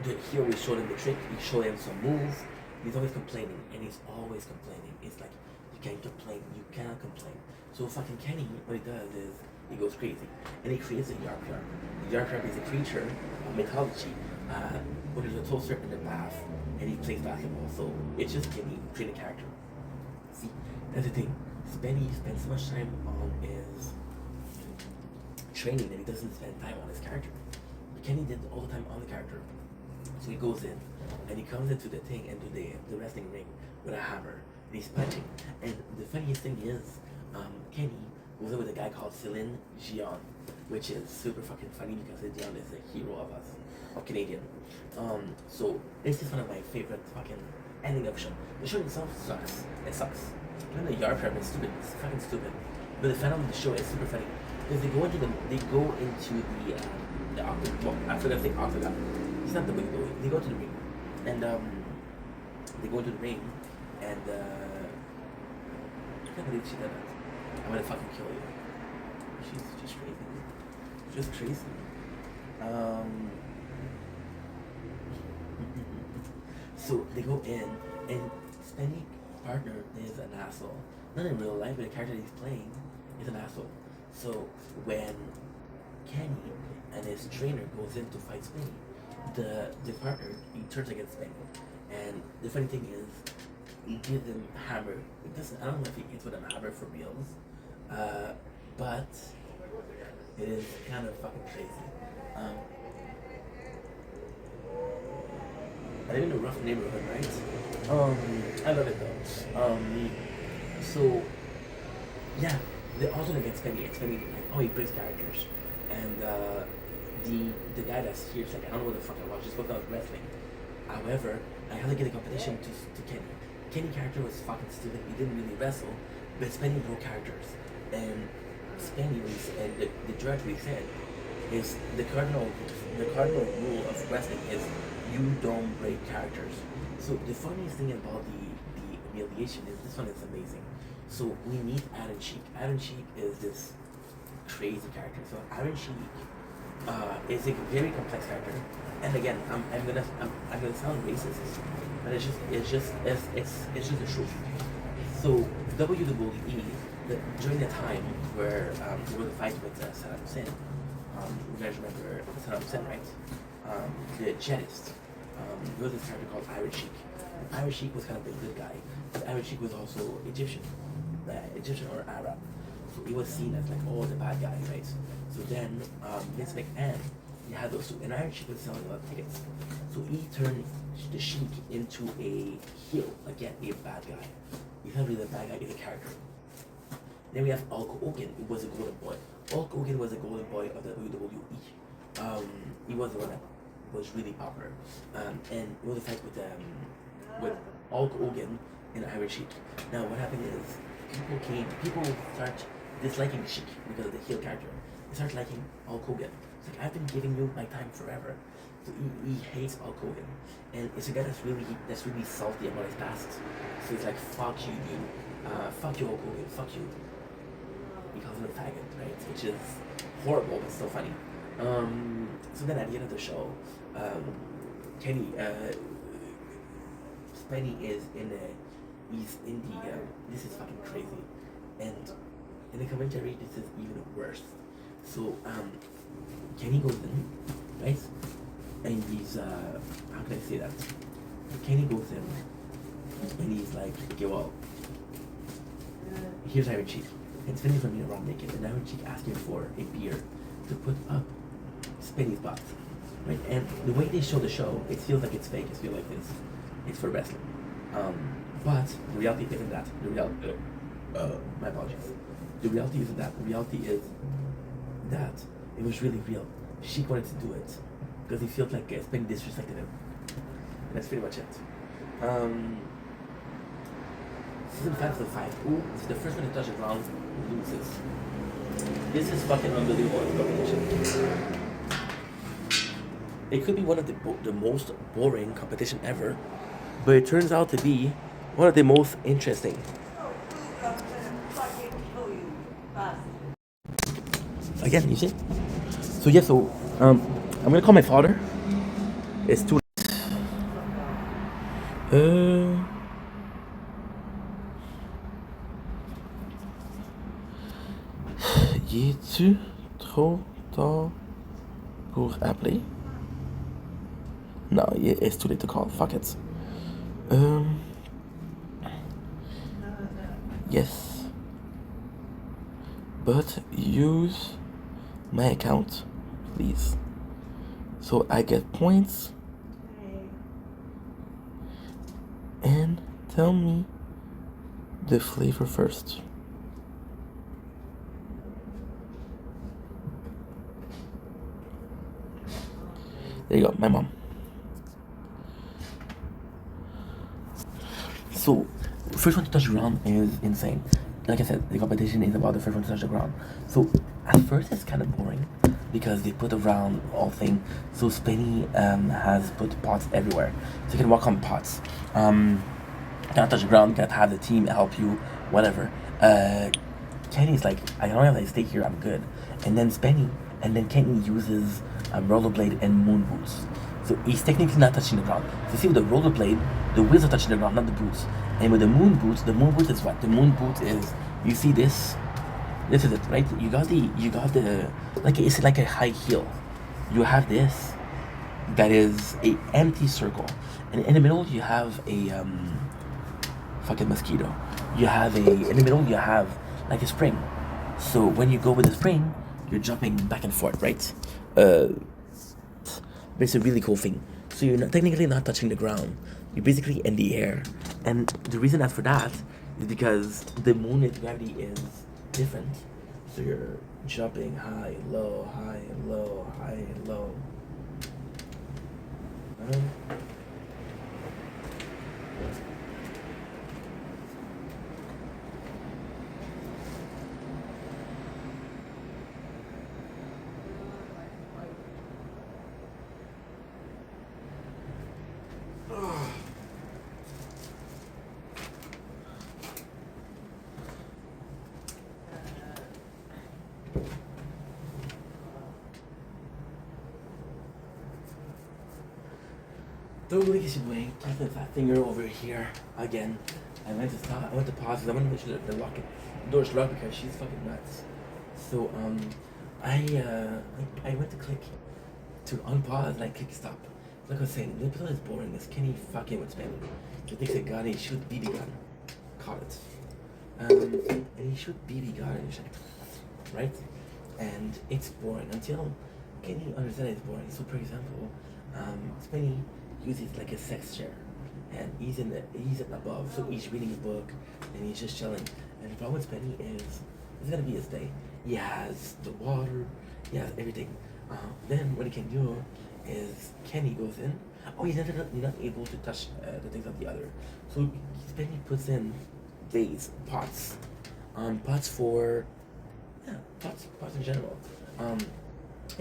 the heel we showed him the trick. He showed him some moves. He's always complaining, and he's always complaining. It's like you can't complain, you cannot complain. So fucking Kenny, what he does is he goes crazy, and he creates a Yarp Yarp. The Yarp Yarp is a creature of mythology, where there's a toaster in the bath, and he plays basketball. So it's just Kenny creating a character. See, that's the thing. Spenny spends so much time on his training that he doesn't spend time on his character. But Kenny did all the time on the character. So he goes in, and he comes into the thing and to the wrestling ring with a hammer, and he's punching. And the funniest thing is, Kenny goes in with a guy called Celine Dion, which is super fucking funny because Dion is a hero of us, of Canadian. So this is one of my favorite fucking ending of the show. The show itself sucks. It sucks. Even the Yarp Yarp is stupid. It's fucking stupid. But the final of the show is super funny because they go into the octagon. Well, I forgot to say octagon. It's not the way they go to the ring, and they go into the ring, and I can't believe she did that. I'm gonna fucking kill you. She's just crazy. She's just crazy. So they go in, and Spenny's partner is an asshole. Not in real life, but the character he's playing is an asshole. So when Kenny and his trainer goes in to fight Spenny, the partner, he turns against Spenny. And the funny thing is, he gives him a hammer. I don't know if he hits with a hammer for reals, but it is kind of fucking crazy. I live in a rough neighborhood, right? I love it though. So yeah, they're also against Spenny. And Spenny, like, oh, he breaks characters, and the guy that's here is like, I don't know what the fuck I watch. Just look out wrestling. However, I had to get a competition to Kenny. Kenny character was fucking stupid. He didn't really wrestle, but Spenny broke characters, and Spenny and the judge we said is the cardinal rule of wrestling is you don't break characters. So the funniest thing about the humiliation is this one is amazing. So we meet Iron Sheik. Iron Sheik is this crazy character. So Iron Sheik is a very complex character. And again, I'm gonna sound racist, but it's just the truth. So WWE, during the time where there was a fight with Saddam Hussein, you guys remember Saddam Hussein, right? The jihadist. There was this character called Iron Sheik. Iron Sheik was kind of a good guy, but Iron Sheik was also Egyptian or Arab. So he was seen as like, oh, the bad guy, right? So then Vince McMahon, he had those two, and Iron Sheik was selling a lot of tickets. So he turned the Sheik into a heel, again, a bad guy. He's not really the bad guy, he's a character. Then we have Hulk Hogan, who was a golden boy. Hulk Hogan was the golden boy of the WWE. He was the one that was really popular. And it was a fight with Hulk Hogan and Iron Sheik. Now what happened is people start disliking Sheik because of the heel character. They start liking Hulk Hogan. It's like, I've been giving you my time forever. So he hates Hulk Hogan, and it's a guy that's really salty about his past. So he's like, fuck you, dude. Fuck you, Hulk Hogan. Fuck you. He calls him a faggot, right? Which is horrible, but still funny. So then at the end of the show, Kenny, Spenny is he's in the, this is fucking crazy. And in the commentary, this is even worse. So, Kenny goes in, right? And he's, how can I say that? Kenny goes in, and he's like, okay, well, here's Iron Sheik. And Spenny's running around naked, and Iron Sheik asking for a beer to put up Spenny's butt, right? And the way they show the show, it feels like it's fake. It feels like it's for wrestling. But the reality isn't that. My apologies. The reality isn't that. The reality is that it was really real. Sheik wanted to do it because he felt like Spenny disrespected him. And that's pretty much it. Season 5 of the 5. Who is the first one to touch the ground loses. This is fucking unbelievable competition. It could be one of the most boring competition ever, but it turns out to be one of the most interesting. Again, you see? So yeah, I'm gonna call my father. It's too late. Y est-tu trop tard pour appeler? No, it's too late to call. Fuck it. Yes. But use my account, please. So I get points. And tell me the flavor first. There you go, my mom. So, first one to touch the ground is insane. Like I said, the competition is about the first one to touch the ground. So, at first it's kind of boring because they put around all thing. So, Spenny has put pots everywhere. So, you can walk on pots. Can't touch the ground, can't have the team help you, whatever. Kenny's like, I don't have to stay here, I'm good. And then Kenny uses rollerblade and moon boots. So he's technically not touching the ground. So you see with the rollerblade, the wheels are touching the ground, not the boots. And with the moon boots is what? The moon boot is, you see this? This is it, right? You got the, like it's like a high heel. You have this, that is a empty circle. And in the middle you have a, fucking mosquito. In the middle you have like a spring. So when you go with the spring, you're jumping back and forth, right? But it's a really cool thing. So you're technically not touching the ground. You're basically in the air. And the reason that's for that is because the moon's gravity is different. So you're jumping high, low, high, and low, high, and low. Totally keeping that finger over here again. I went to stop. I went to pause because I want to make sure that the door's locked because she's fucking nuts. So I went to click to unpause and I click stop. Like I was saying, the episode is boring. This Kenny fucking with Spenny. He thinks a gun. He shoot BB gun. Caught it. And he shoot BB gun and shit, right? And it's boring until Kenny understands it's boring. So for example, Spenny uses like a sex chair, and he's above, so he's reading a book, and he's just chilling. And the problem with Spenny is, it's gonna be his day. he has the water, he has everything. Then what he can do is Kenny goes in. Oh, he's not able to touch the things of the other. So Penny puts in vase, pots, pots for, yeah, pots in general, and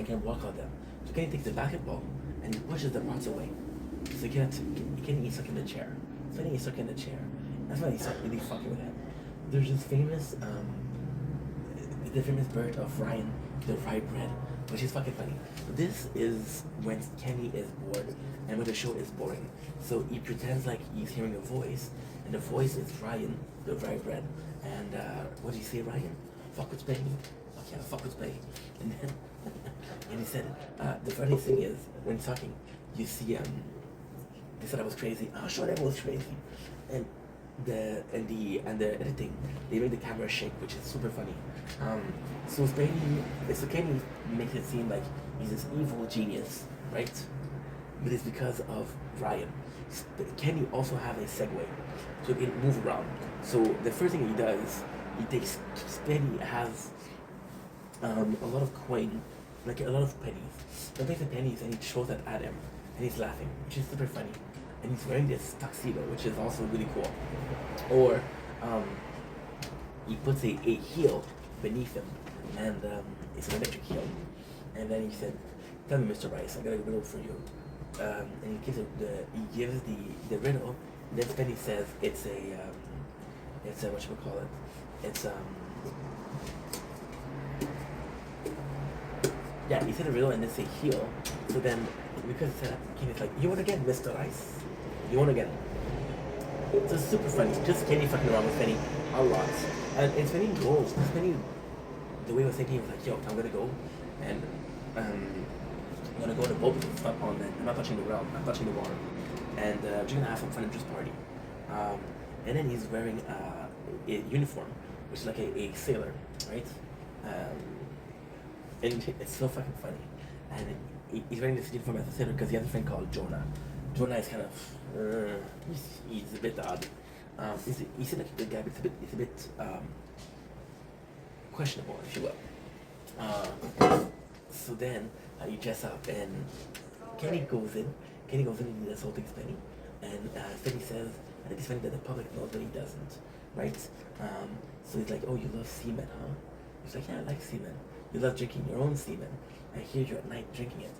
can walk on them. So Kenny takes the basketball and he pushes the pots away. So Kenny is stuck in the chair. So Penny is stuck in the chair. That's why he's not really fucking with him. There's this famous, the famous bird of Ryan, the rye bread, which is fucking funny. This is when Kenny is bored and when the show is boring. So he pretends like he's hearing a voice, and the voice is Ryan, the rye bread. And what did he say, Ryan? Fuck with Penny. Okay, fuck with Penny. And then, and he said, the funny thing is, when he's talking, you see, they said I was crazy. Oh, sure, that was crazy. And the editing, they made the camera shake, which is super funny. So Kenny makes it seem like he's this evil genius, right? But it's because of Ryan. Kenny also have a Segway, so it can move around. So the first thing he does, he takes Penny has a lot of coin, like a lot of pennies. He takes the pennies and he throws that at him, and he's laughing, which is super funny. And he's wearing this tuxedo, which is also really cool. Or he puts a heel beneath him, and it's an electric heel. And then he said, "Tell me, Mr. Rice, I got a riddle for you." And he gives the riddle. And then Penny says it's a what you call it? It's yeah, he said a riddle and then say heel. So then because he said that, Kenny's like, "You want again, Mr. Rice? You want again?" So it's super funny. Just Kenny fucking around with Penny a lot. And it's Penny goes. Penny, the way he was thinking, he was like, "Yo, I'm gonna go and I'm gonna go on a boat with the stuff on it. I'm not touching the ground. I'm touching the water. And we're just gonna have some fun and just party." And then he's wearing a uniform, which is like a sailor, right? And it's so fucking funny. And he's wearing this uniform as a sailor because he has a friend called Jonah. Jonah is kind of he's a bit odd. He's like a good guy, but it's a bit questionable, if you will. So then you dress up and Kenny goes in. Kenny goes in and he assaults Penny, and Penny says, "I think it's funny that the public knows, but he doesn't, right?" So he's like, "Oh, you love semen, huh?" He's like, "Yeah, I like semen. You love drinking your own semen. I hear you at night drinking it,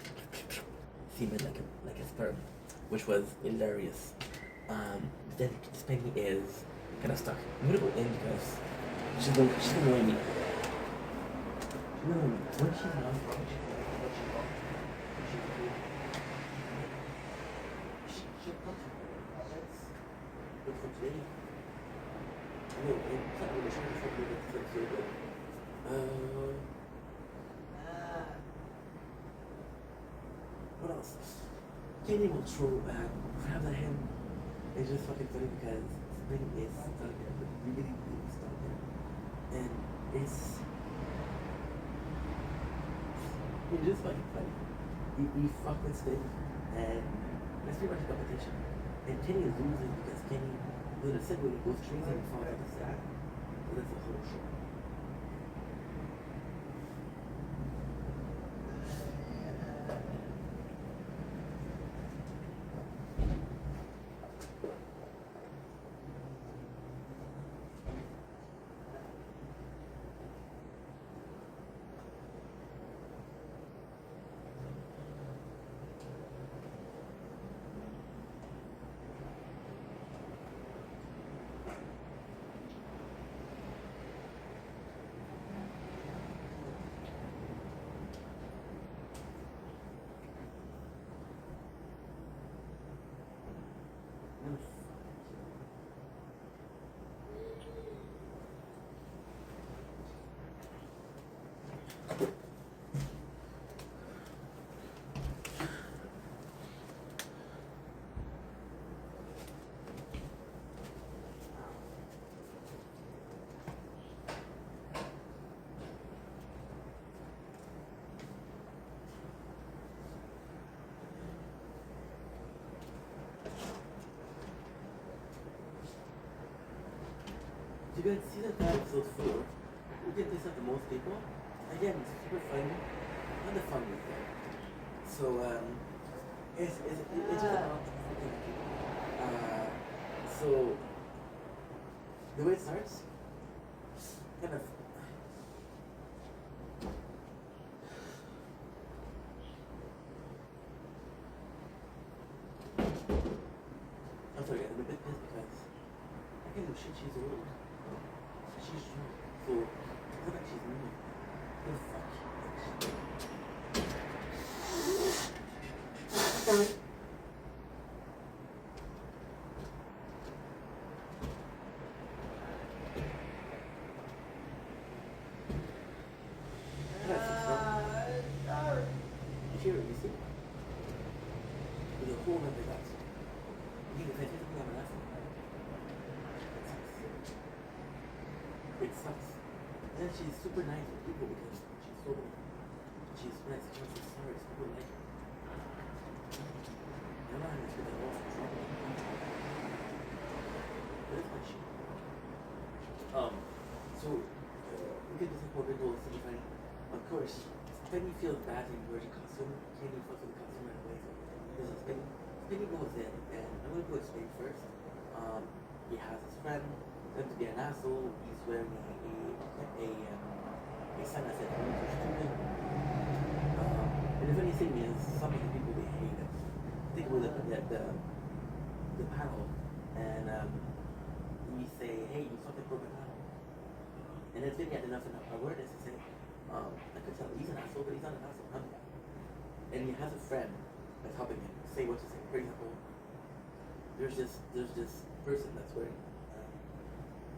semen like a sperm," which was hilarious. Then Penny is kind of stuck. I'm gonna go in because she's gonna annoy me. No, when she's not, she'll come to me. That's good for today. No, it's not really sure for me to feel good. What else? Kenny will throw back, grab the hand. It's just fucking funny because Penny is stuck there, but really, really stuck there. And it's just fucking funny. He fucked with Spin, and that's pretty much the competition. And Kenny loses because Kenny, with a Segway, goes crazy and falls on the side. So that's the whole show. You guys see that episode 4? we can piss off the most people. Again, it's super funny. Not the funniest thing. So it's just about fucking people. So the way it starts, kind of. I'm sorry, I'm a bit pissed because I can't do shit. She's old. She's drunk. So it's not like she's mean. The fuck. Sorry. You hear it, you see? With a whole other guts. You think if I take something I'm an asshole? It sucks. And then she's super nice with people because she's nice. She's sorry. People like her. I'm not having to spend a lot of trouble. But it's my shit. So we get this whole big old city fighting. Of course, Penny feels bad in wearing a costume. Kenny fucks with the costume right away. So Penny goes in, and I'm gonna go explain first. He has his friend, them to be an asshole. He's wearing a sign that said "Don't be stupid." And the funny thing is, some of the people they hate it. Think about the panel, and we say, "Hey, you fucking broke the panel." And then Vinny had enough awareness to say, I could tell he's an asshole, but he's not an asshole. I'm the guy. And he has a friend that's helping him say what to say. For example, there's this person that's wearing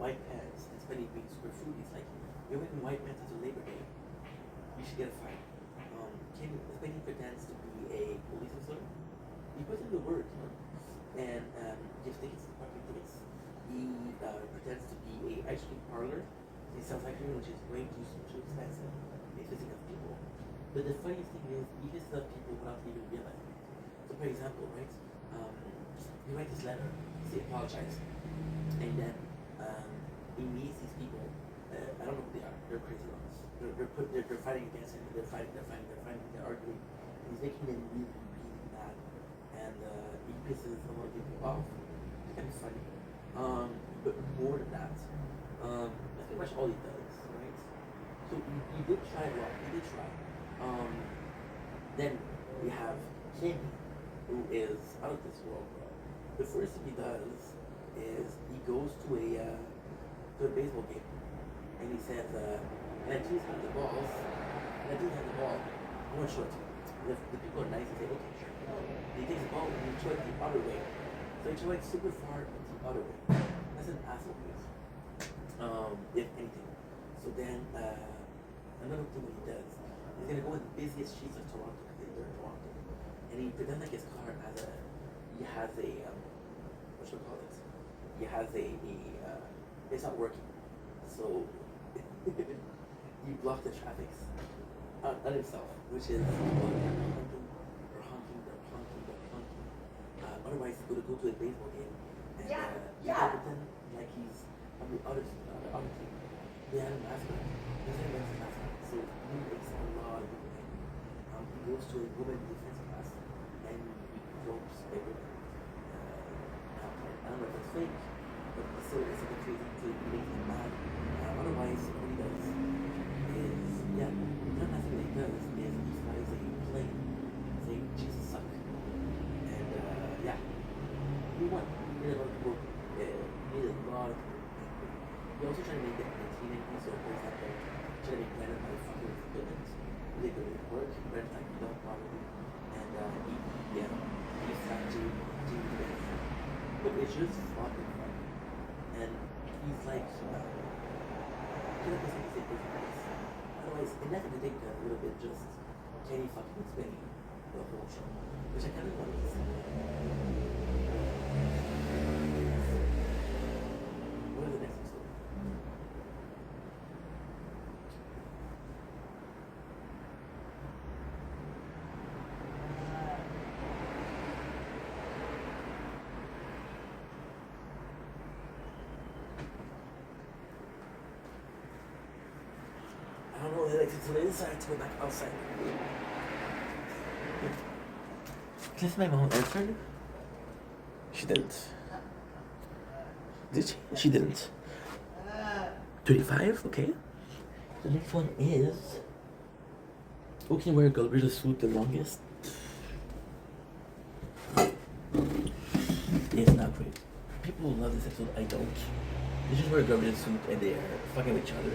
white pants. It's Penny being super fruity. It's like, you're wearing white pants until Labor Day. You should get a fine. Penny pretends to be a police officer. He puts in the work, you know, and gives tickets to parking tickets. He pretends to be a ice cream parlor. He sells ice cream, which is way too expensive. He's pissing off people. But the funniest thing is, he pisses off people without even realizing it. So, for example, right, he writes this letter, he apologizes, and then he meets these people. I don't know who they are. They're crazy ones. They're fighting against him. They're fighting. They're arguing. And he's making them really, really mad. And he pisses a lot of people off. It's kind of funny. But more than that, that's pretty much all he does, right? So he did try a lot. He did try. Then we have Kenny, who is out of this world, bro. The first thing he does is he goes to a baseball game, and he says, "And I just have the balls. And I just have the ball. I want to show it to you." The people are nice and say, "Okay, sure." He takes the ball and he throws it the other way. So he throws it super far the other way. That's an asshole move, if anything. So then another thing that he does, he's gonna go in the busiest streets of Toronto because they're in Toronto, and he pretends like his car has a what should I call it? He has it's not working. So he blocked the traffic on himself, which is honking. Otherwise, he's going to go to a baseball game and he's gonna pretend like he's on the other team. They had a mascot. There's an event mascot. So he makes a lot of people angry. He goes to a women defense class and he ropes a woman. I don't know if it's fake, but it's still something crazy to make him mad. Otherwise, what he does is, not nothing that he does is he flies a plane saying, "Jesus suck." And he won. He made a lot of people, he made a lot of people angry. He also tried to make it entertaining. So, for example, trying to make Brandon by fucking with equipment. They could work, Brandon's like, "You don't bother me." And he started to but it's just fucking fun. And he's like, otherwise, it never did take a little bit just Kenny fucking explaining the whole show, which I kind of wanted to see. What is the next episode? the electric to the inside to go back outside. Just my mom answered. She didn't. Did she? She didn't. 35, okay. The next one is who can wear a gorilla suit the longest? It's not great. People love this episode, I don't. They just wear a gorilla suit and they're fucking with each other.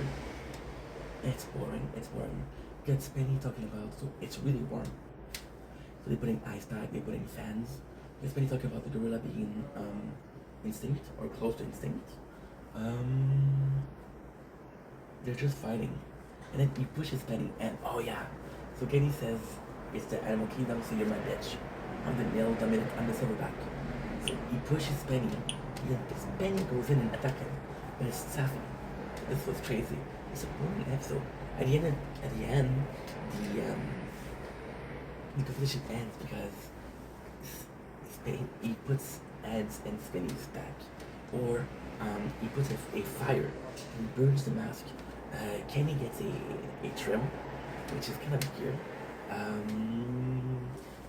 It's boring, it's boring. Gets Penny talking about, so it's really warm. So they're putting ice pack, they're putting fans. Gets Penny talking about the gorilla being instinct or close to instinct. They're just fighting. And then he pushes Penny and oh yeah. So Kenny says it's the animal kingdom, so you're my bitch. I'm the male dominant, I'm the silverback. So he pushes Penny. Then Penny goes in and attacks him. But it's Safi. This was crazy. It's a boring episode. At the end, the competition ends because he puts ads in Spinny's back, or he puts a fire and burns the mask. Kenny gets a trim, which is kind of weird.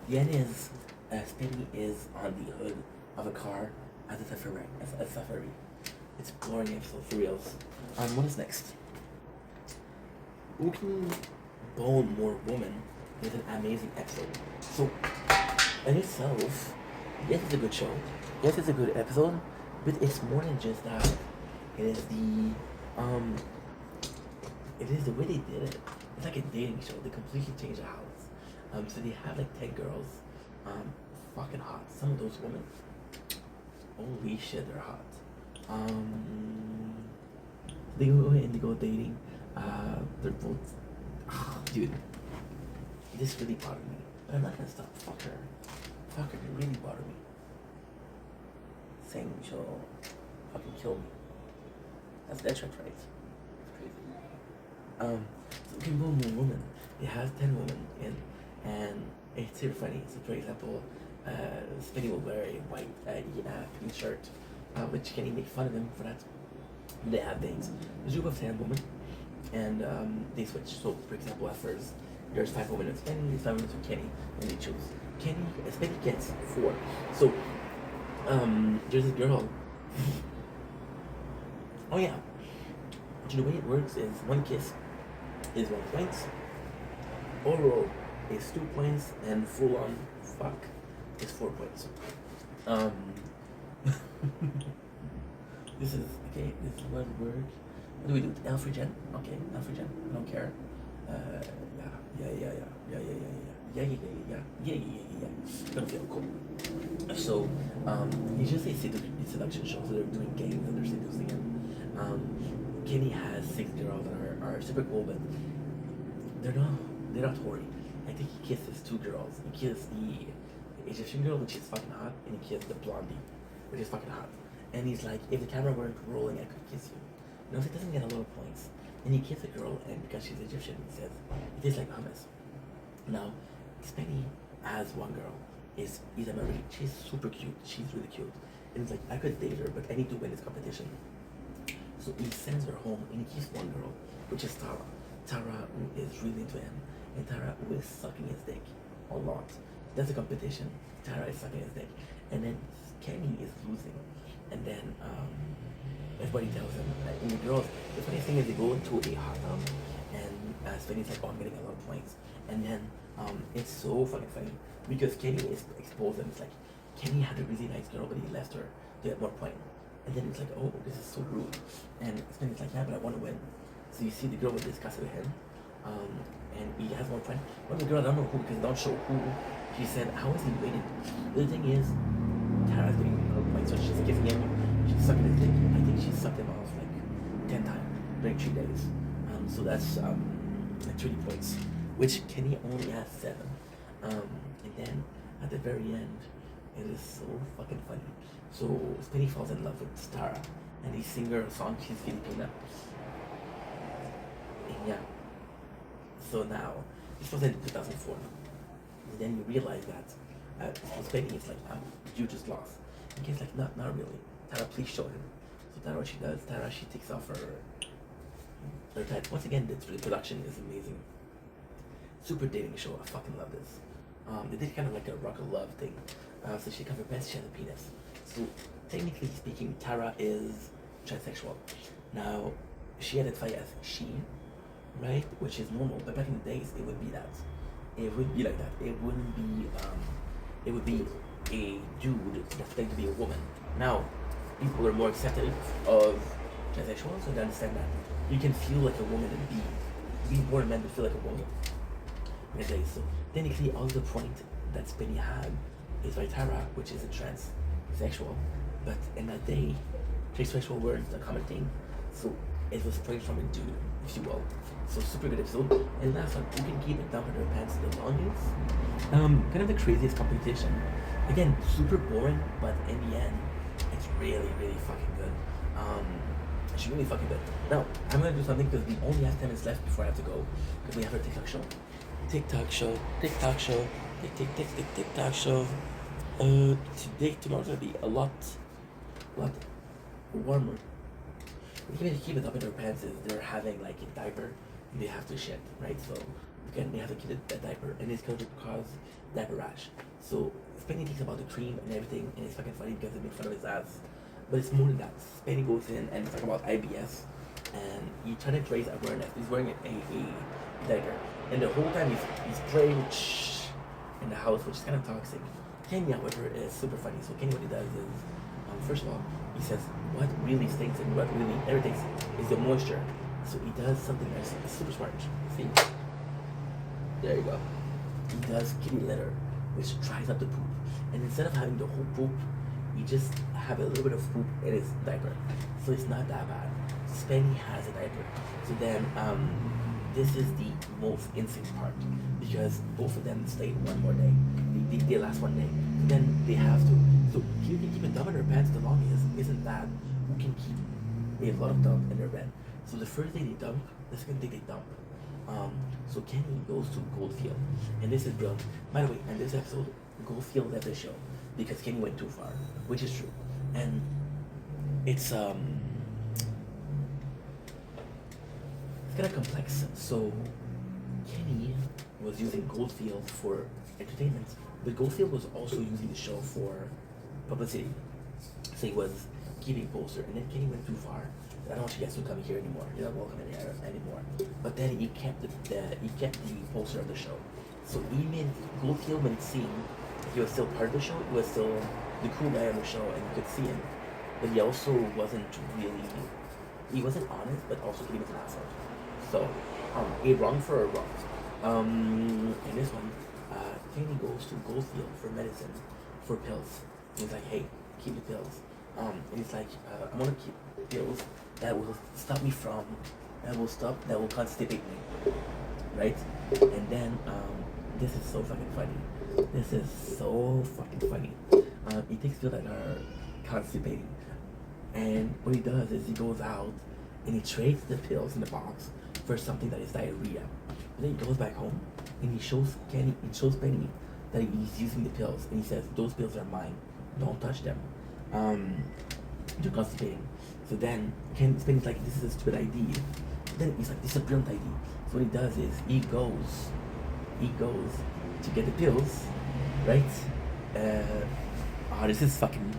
The end is Spinny is on the hood of a car as a safari. It's a boring episode for reals. What is next? Who can bone more woman is an amazing episode. So, in itself, yes, it's a good show. Yes, it's a good episode, but it's more than just that. It is the way they did it. It's like a dating show. They completely changed the house. So they have like 10 girls, fucking hot. Some of those women, holy shit, they're hot. They go and they go dating. They're both, dude. This really bothered me, but I'm not gonna stop. Fuck her, it really bothered me. Saying she'll fucking kill me. That's Deadshot, right? It's crazy. So Kimbo woman, it has 10 women in, and it's super funny. So for example, Spinny will wear a white pink shirt, which Kenny make fun of him for that. They have dates. There's a group of 10 women, and they switch. So for example, at first there's 5 women with Spinny, there's 5 women with Kenny, and they choose. Spinny gets 4. So there's this girl. Oh yeah. The way it works is 1 kiss is 1 point, oral is 2 points, and full on fuck is 4 points. This is okay. This is what it works. What do we do? Alfregen? Okay, Alfregen. I don't care. Yeah. Gonna feel cool. So, it's just a seduction show. So they're doing games and they're seducing him. Kenny has 6 girls that are super cool, but they're not horny. I think he kisses 2 girls. He kissed the Egyptian girl, which is fucking hot, and he kissed the blondie, which is fucking hot. And he's like, if the camera weren't rolling, I could kiss you. You know, so he doesn't get a lot of points. And he kisses a girl, and because she's Egyptian, he says, it tastes like hummus. Now, Spinny has 1 girl. Is Ida Marie. She's super cute. She's really cute. And it's like, I could date her, but I need to win this competition. So he sends her home, and he keeps 1 girl, which is Tara. Tara, who is really into him, and Tara, who is sucking his dick a lot. That's a competition. Tara is sucking his dick, and then Kenny is losing. And then everybody tells him, and the girls, the funny thing is they go into a hot tub, and Spinny's like, oh, I'm getting a lot of points. And then it's so fucking funny, because Kenny is exposed, and it's like, Kenny had a really nice girl, but he left her to get more points. And then it's like, oh, this is so rude. And Spinny's like, yeah, but I want to win. So you see the girl will discuss with him, and he has one friend. One of the girls, I don't know who, because they don't show who. She said, how is he waiting? The other thing is, Tara's getting her points, so she's kissing him, she's sucking his dick. I think she sucked him off like 10 times during 3 days. So that's like 30 points, which Kenny only has 7. And then at the very end, it is so fucking funny. So Spinny falls in love with Tara, and they sing her a song. She's Filipina. And yeah. So now, this was in 2004. And then you realize that Spinny is like, you just lost. And he's like, not really. Tara, please show him. So Tara, what she does, she takes off her they're tight. Once again, the production is amazing. Super dating show. I fucking love this. They did kind of like a rock of love thing. So she covered best. She has a penis. So technically speaking, Tara is transsexual. Now she identifies as she, right? Which is normal. But back in the days, it would be that. It would be like that. It wouldn't be. It would be a dude that's pretending to be a woman. Now, people are more accepting of transsexuals, so they understand that you can feel like a woman and be born men to feel like a woman. Okay, so technically, all the point that Spinny had is by Tara, which is a transsexual, but in that day, transsexual weren't a common thing, so it was from a dude, if you will. So super good episode. And last one, who can keep it down in their pants the longest? Kind of the craziest competition. Again, super boring, but in the end, it's really, really fucking good. It's really fucking good. Now, I'm gonna do something because we only have 10 minutes left before I have to go. Because we have our TikTok show. TikTok show. TikTok show. TikTok show. Tomorrow's gonna be a lot warmer. The way to keep it up in their pants is they're having like a diaper and they have to shit, right? So again, they have to keep a diaper and it's going to cause diaper rash. So Spenny thinks about the cream and everything, and it's fucking funny because they make fun of his ass. But it's more than that. Spenny goes in and talks about IBS and he trying to raise awareness. He's wearing a diaper, and the whole time he's praying in the house, which is kind of toxic. Kenny, however, is super funny. So Kenny, what he does is, first of all, he says what really stinks and what really irritates is the moisture. So he does something that's super smart. See? There you go. He does kitty litter, which dries up the poop. And instead of having the whole poop, you just have a little bit of poop in his diaper. So it's not that bad. Spenny has a diaper. So then, this is the most insane part because both of them stay one more day. They last one day. So then they have to. So you can keep a dump in their pants the longest isn't that who can keep a lot of dump in their bed. So the first day they dump, the second day they dump. So Kenny goes to Goldfield, and this is brilliant. By the way, in this episode, Goldfield left the show because Kenny went too far, which is true, and it's kind of complex. So Kenny was using Goldfield for entertainment, but Goldfield was also using the show for publicity. So he was keeping poster, and then Kenny went too far. I don't want you guys to come here anymore. You're not welcome in here anymore. But then he kept the poster of the show. So he made Goldfield made it seem he was still part of the show. He was still the cool guy on the show, and you could see him. But he also wasn't really. He wasn't honest, but also he was an asshole. So, a wrong for a wrong. In this one, Kenny goes to Goldfield for medicine, for pills. He's like, hey, keep the pills. And he's like, I want to keep pills that will stop me from, that will constipate me, right? And then, this is so fucking funny. This is so fucking funny. He takes pills that are constipating. And what he does is he goes out and he trades the pills in the box for something that is diarrhea. And then he goes back home and he shows Penny that he's using the pills, and he says, those pills are mine. Don't touch them. They're constipating. So then Penny's like, this is a stupid idea. Then he's like, this is a brilliant idea. So what he does is he goes to get the pills, right? This is fucking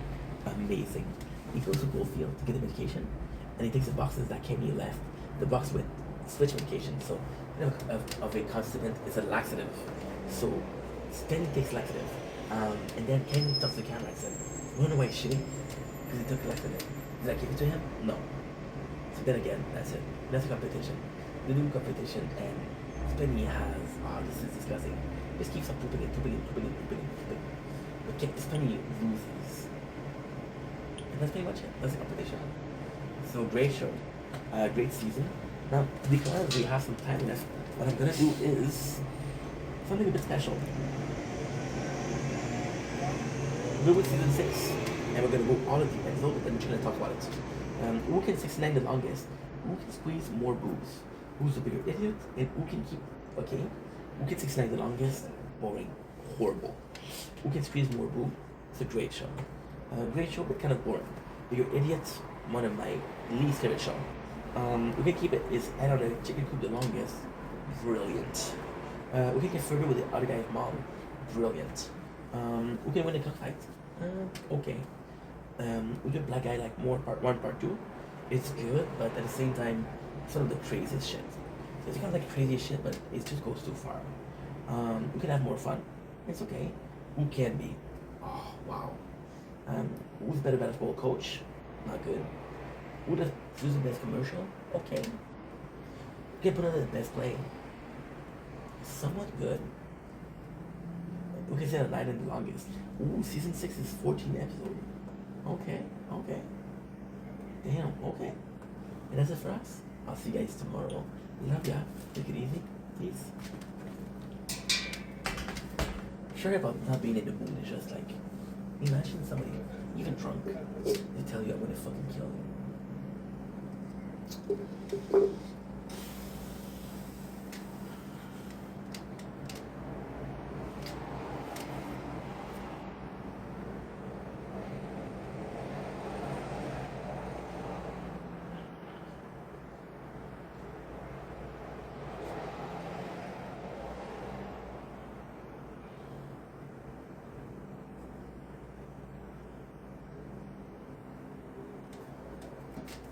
amazing. He goes to Goldfield to get the medication, and he takes the boxes that Kenny left, the box with switch medication. So of a constipant, it's a laxative. So Penny takes laxative, and then Kenny stops the camera and said, "You wanna know why he's shitting? Because he took laxative. Did I give it to him? No." So then again, that's it. That's a competition. They do competition, and Penny has, this is disgusting. Just keeps on pooping it. But Penny loses. And that's pretty much it. That's the competition. So great show. Great season. Now, because we have some time left, what I'm gonna do is something a bit special. We're with season 6, and we're gonna go all of the episodes, and we're gonna talk about it. Who can 69 the longest? Who can squeeze more boobs? Who's the bigger idiot? And who can keep, okay? Who can 69 the longest? Boring. Horrible. Who can squeeze more boob? It's a great show. Great show, but kind of boring. Bigger Idiot, one of my least favorite show. We can keep it. Is I don't know. Chicken coop the longest. Brilliant. We can get further with the other guy's mom. Brilliant. We can win the cockfight. Okay. We get black guy like more part one, part two. It's good, but at the same time, some of the craziest shit. So it's kind of like crazy shit, but it just goes too far. We can have more fun. It's okay. Who can be? Oh wow. Who's the better basketball coach? Not good. Who's the best commercial? Okay. We can put on the best play. Somewhat good. We can say a 9 and the longest. Ooh, season 6 is 14 episodes. Okay, okay. Damn, okay. And that's it for us. I'll see you guys tomorrow. Love ya. Take it easy. Peace. Sorry about not being in the mood. It's just like, imagine somebody, even drunk, they tell you I'm gonna fucking kill you.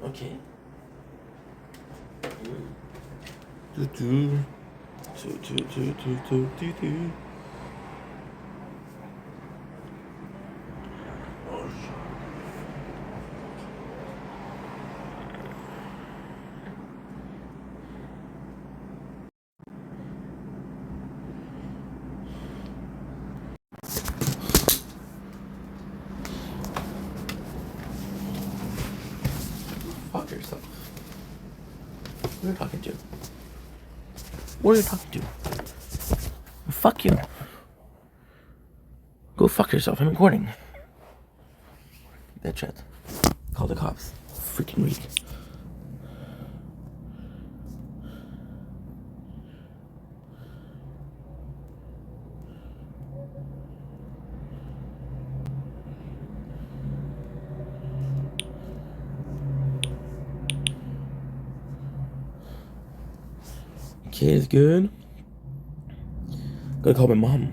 Okay. Do do do do do do do do. Oh shit. Fuck yourself. Who are you talking to? What are you talking to? Fuck you. Go fuck yourself. I'm recording. That shit. Call the cops. Freaking weak. Okay, it's good. Gotta call my mom.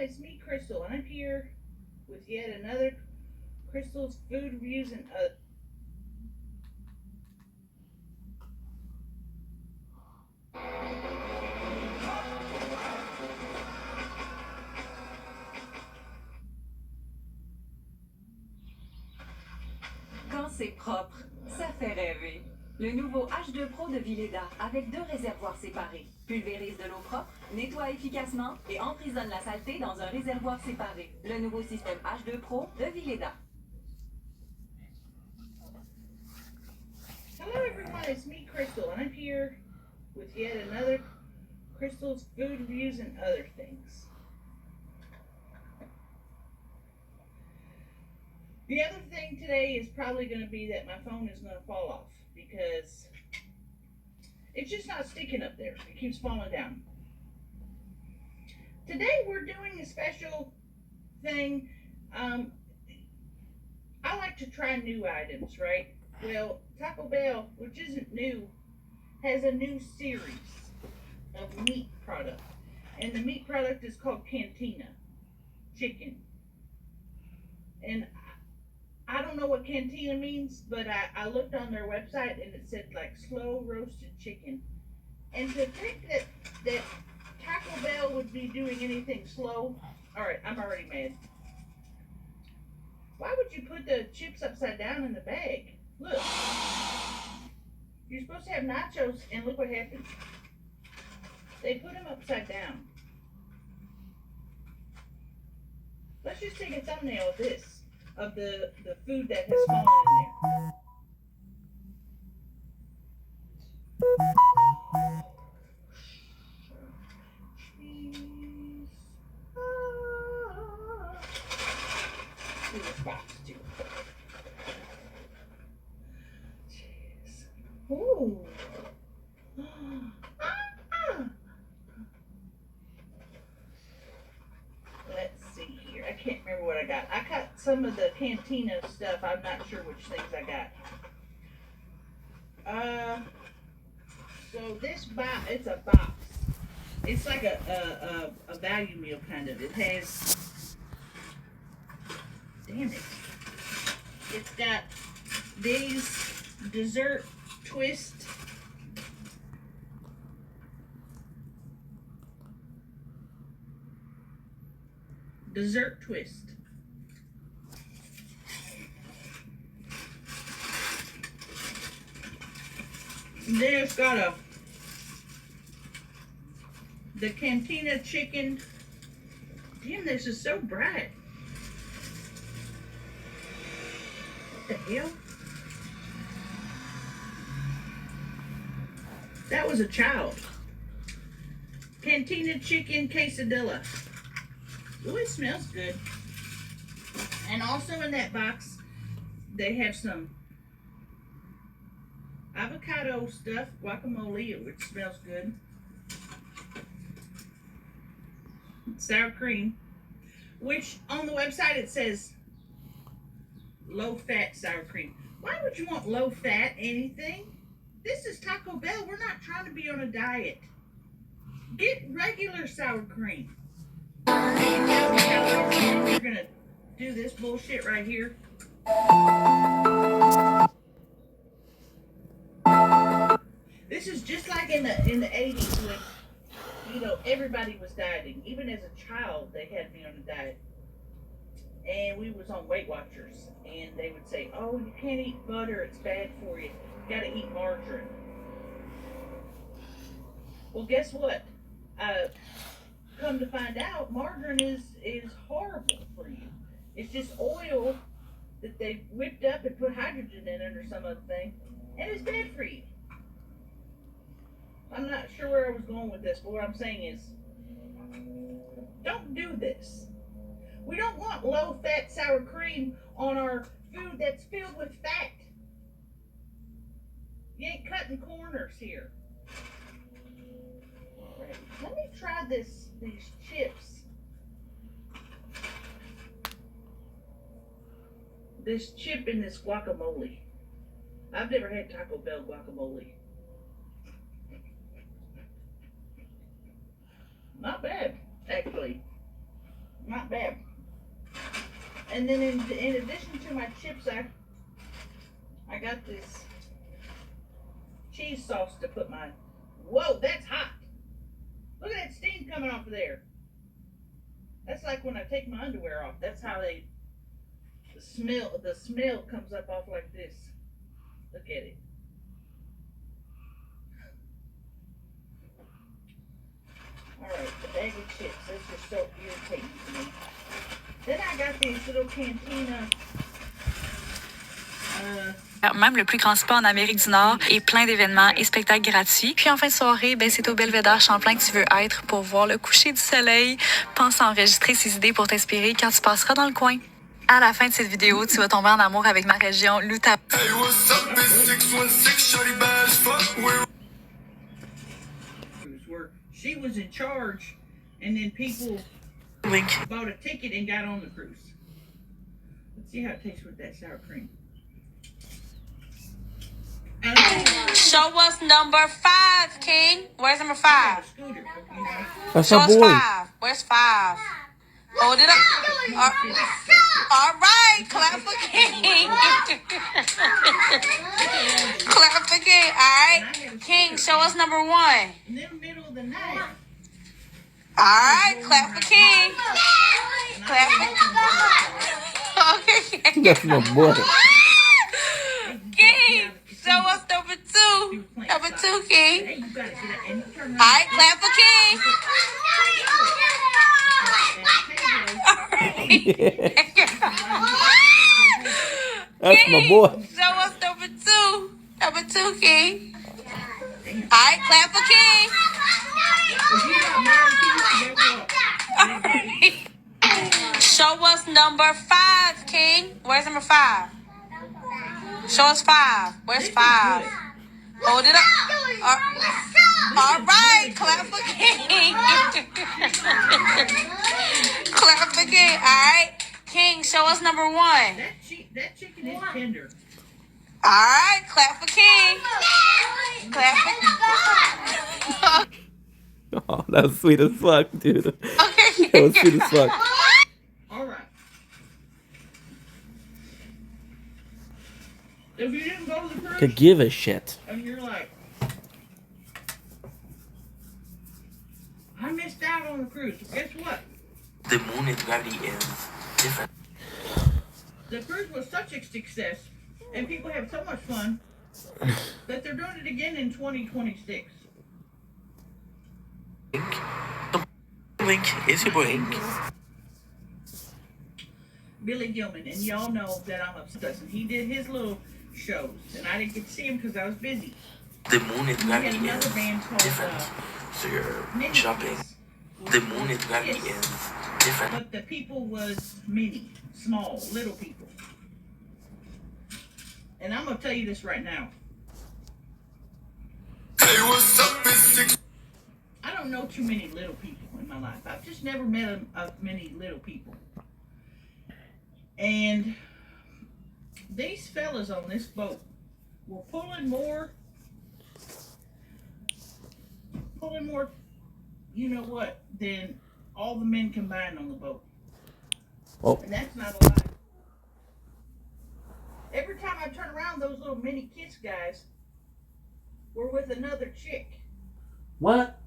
it's me, Crystal, and I'm here with yet another Crystal's Food Reviews and Quand c'est propre, ça fait rêver. Le nouveau H2 Pro de Vileda, avec 2 réservoirs séparés, pulvérise de l'eau propre, nettoie efficacement et emprisonne la saleté dans un réservoir séparé. Le nouveau système H2 Pro de Vileda. Hello everyone, it's me, Crystal, and I'm here with yet another Crystal's Food Reviews and other things. The other thing today is probably going to be that my phone is going to fall off because it's just not sticking up there. It keeps falling down. Today we're doing a special thing. I like to try new items, right? Well, Taco Bell, which isn't new, has a new series of meat product. And the meat product is called Cantina Chicken. And I don't know what Cantina means, but I looked on their website and it said like slow roasted chicken. And to think that Taco Bell would be doing anything slow, alright, I'm already mad. Why would you put the chips upside down in the bag? Look. You're supposed to have nachos and look what happens. They put them upside down. Let's just take a thumbnail of this, of the food that has fallen in there. Cheese. See this box too. Cheese. Ooh. Let's see here. I can't remember what I got. I got some of the Cantina stuff. I'm not sure which things I got. So this box, it's a box. It's like a value meal kind of. It has, damn it. It's got these dessert twist. Dessert twist. Then it's got the Cantina chicken. Damn, this is so bright. What the hell? That was a child. Cantina chicken quesadilla. Ooh, it smells good. And also in that box, they have some avocado stuffed guacamole, which smells good. Sour cream, which on the website it says low fat sour cream. Why would you want low fat anything? This is Taco Bell. We're not trying to be on a diet. Get regular sour cream. You're gonna do this bullshit right here. This is just like in the 80s when, you know, everybody was dieting. Even as a child, they had me on a diet. And we was on Weight Watchers. And they would say, oh, you can't eat butter. It's bad for you. You gotta eat margarine. Well, guess what? Come to find out, margarine is horrible for you. It's just oil that they whipped up and put hydrogen in it or some other thing. And it's bad for you. I'm not sure where I was going with this, but what I'm saying is, don't do this. We don't want low-fat sour cream on our food that's filled with fat. You ain't cutting corners here. Right. Let me try these chips. This chip and this guacamole. I've never had Taco Bell guacamole. Not bad, actually. not bad. And then in addition to my chips, I got this cheese sauce to put my. Whoa, that's hot! Look at that steam coming off of there. That's like when I take my underwear off. That's how the smell comes up off like this. Look at it. Alright, the bag of chips. That's just so irritating to me. Then I got these little cantina. Même le plus grand spa en Amérique du Nord et plein d'événements et spectacles gratuits. Puis en fin de soirée, ben, c'est au Belvédère Champlain que tu veux être pour voir le coucher du soleil. Pense à enregistrer ces idées pour t'inspirer quand tu passeras dans le coin. À la fin de cette vidéo, tu vas tomber en amour avec ma région, l'Utah. Hey, what's up? It's 616, shawty bad as fuck. Where she was in charge, and then people bought a ticket and got on the cruise. Let's see how it tastes with that sour cream. Show us number 5, King. Where's number 5? Scooter, you know. That's Show my us boy. 5. Where's 5? Hold it up. All right, clap for King. Clap for King. All right, King, show us number 1. In the middle of the night. All right, clap for King. Clap for Okay. That's my boy. King, show us number 2. Number 2, King. Hey, you got it. And you turn All right, clap for King. That's my boy. Show us number 2. Number 2, King. All right, clap for King. Show us number 5, King. Where's number 5? Show us 5. Where's 5? Hold it up. All right, clap for King. Clap for King. All right, King, show us number 1. That chicken is tender. All right, clap for King. Clap for Oh, that was sweet as fuck, dude. Okay. That was sweet as fuck. All right. If you didn't go to the cruise, Could give a shit. and you're like, I missed out on the cruise. Guess what? The moon and gravity is different. The cruise was such a success, and people have so much fun that they're doing it again in 2026. Link is your boy Link. Billy Gilman, and y'all know that I'm obsessed. And he did his little shows, and I didn't get to see him because I was busy. The moon and We had gravity another is band called different. So you're Mini jumping. Kids. The moon and gravity Yes. is different. But the people was mini, small, little people. And I'm gonna tell you this right now. Hey, what's up? It's 6. I don't know too many little people in my life. I've just never met many little people. And these fellas on this boat were pulling more, you know what, than all the men combined on the boat. Oh. And that's not a lie. Every time I turn around, those little mini kiss guys were with another chick. What?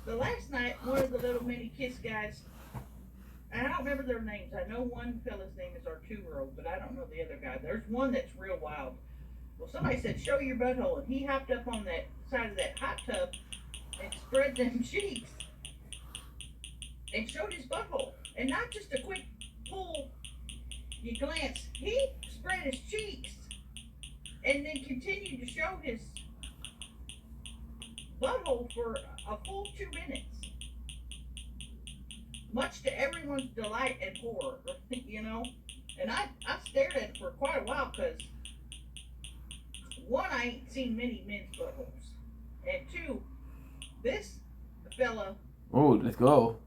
The last night, one of the little mini kiss guys, and I don't remember their names. I know one fella's name is Arturo, but I don't know the other guy. There's one that's real wild. Well, somebody said, show your butthole, and he hopped up on that side of that hot tub and spread them cheeks and showed his butthole. And not just a quick pull, you glance. He spread his cheeks and then continued to show his butthole for a full 2 minutes. Much to everyone's delight and horror, you know. And I stared at it for quite a while because, one, I ain't seen many men's buttholes. And two, this fella Oh, let's go.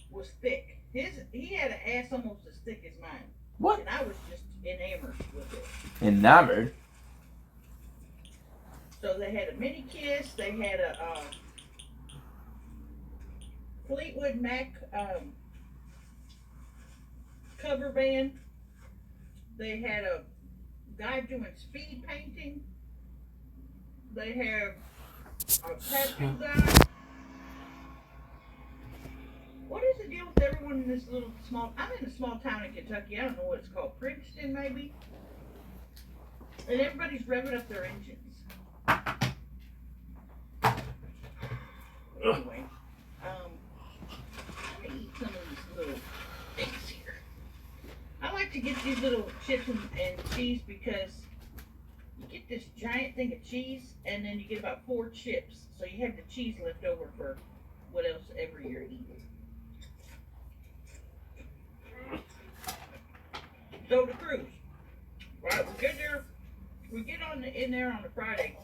was thick. He had an ass almost as thick as mine. What? And I was just enamored with it. Enamored. So they had a mini kiss, they had a Fleetwood Mac cover band. They had a guy doing speed painting. They have a tattoo guy. What is the deal with everyone in this little small? I'm in a small town in Kentucky. I don't know what it's called. Princeton, maybe. And everybody's revving up their engines. Anyway, let me eat some of these little things here. I like to get these little chips and cheese because you get this giant thing of cheese and then you get about 4 chips. So you have the cheese left over for what else ever you're eating. So the cruise. Right, we get in there on a Friday.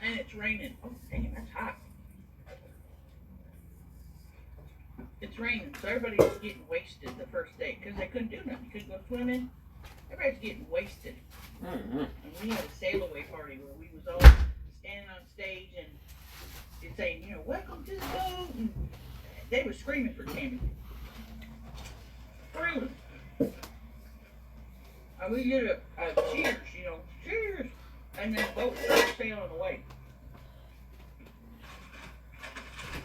And it's raining. Oh, dang, that's hot. It's raining, so everybody's getting wasted the first day because they couldn't do nothing. You couldn't go swimming. Everybody's getting wasted. Mm-hmm. And we had a sail away party where we was all standing on stage and saying, you know, welcome to the boat. And they were screaming for Tammy. Screaming. And we did a cheers, you know, cheers. And then the boat started sailing away.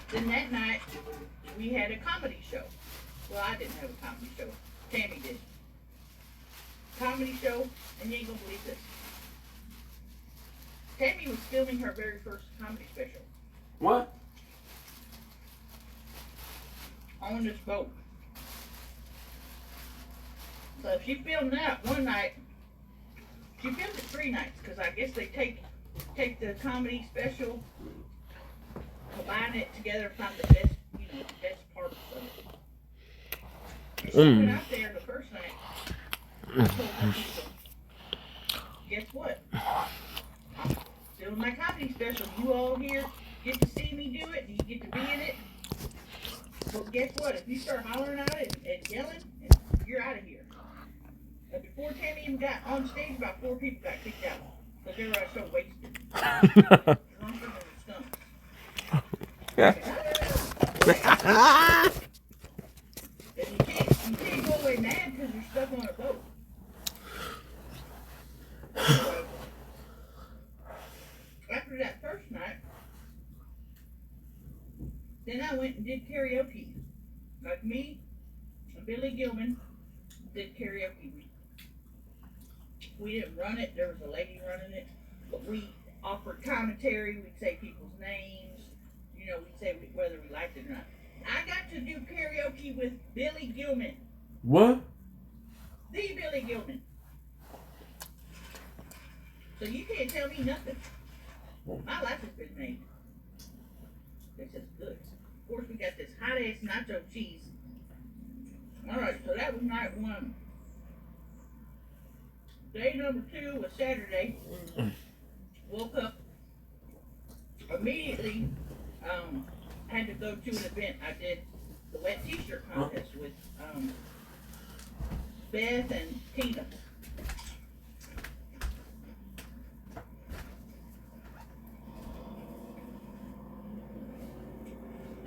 Then that night, we had a comedy show. Well, I didn't have a comedy show. Tammy did. Comedy show, and you ain't gonna believe this. Tammy was filming her very first comedy special. What? On this boat. So she filmed that one night. She filmed it 3 nights, because I guess they take the comedy special, combine it together, find the best, you know, the best parts of it. And she went out there the first night. I told her people, guess what? Doing my comedy special. You all here get to see me do it, and you get to be in it. But guess what? If you start hollering out and yelling, you're out of here. But before Tammy even got on stage, about 4 people got kicked out. Because they were so wasted. Drunker than a skunk. And you can't go away mad because you're stuck on a boat. So, after that first night, then I went and did karaoke. Like me and Billy Gilman did karaoke. We didn't run it, there was a lady running it, but we offered commentary, we'd say people's names, you know, we'd say whether we liked it or not. I got to do karaoke with Billy Gilman. What? The Billy Gilman. So you can't tell me nothing. My life has been made. This is good. Of course, we got this hot ass nacho cheese. Alright, so that was night 1. Day number 2 was Saturday. Woke up immediately. Had to go to an event. I did the wet t-shirt contest with Beth and Tina.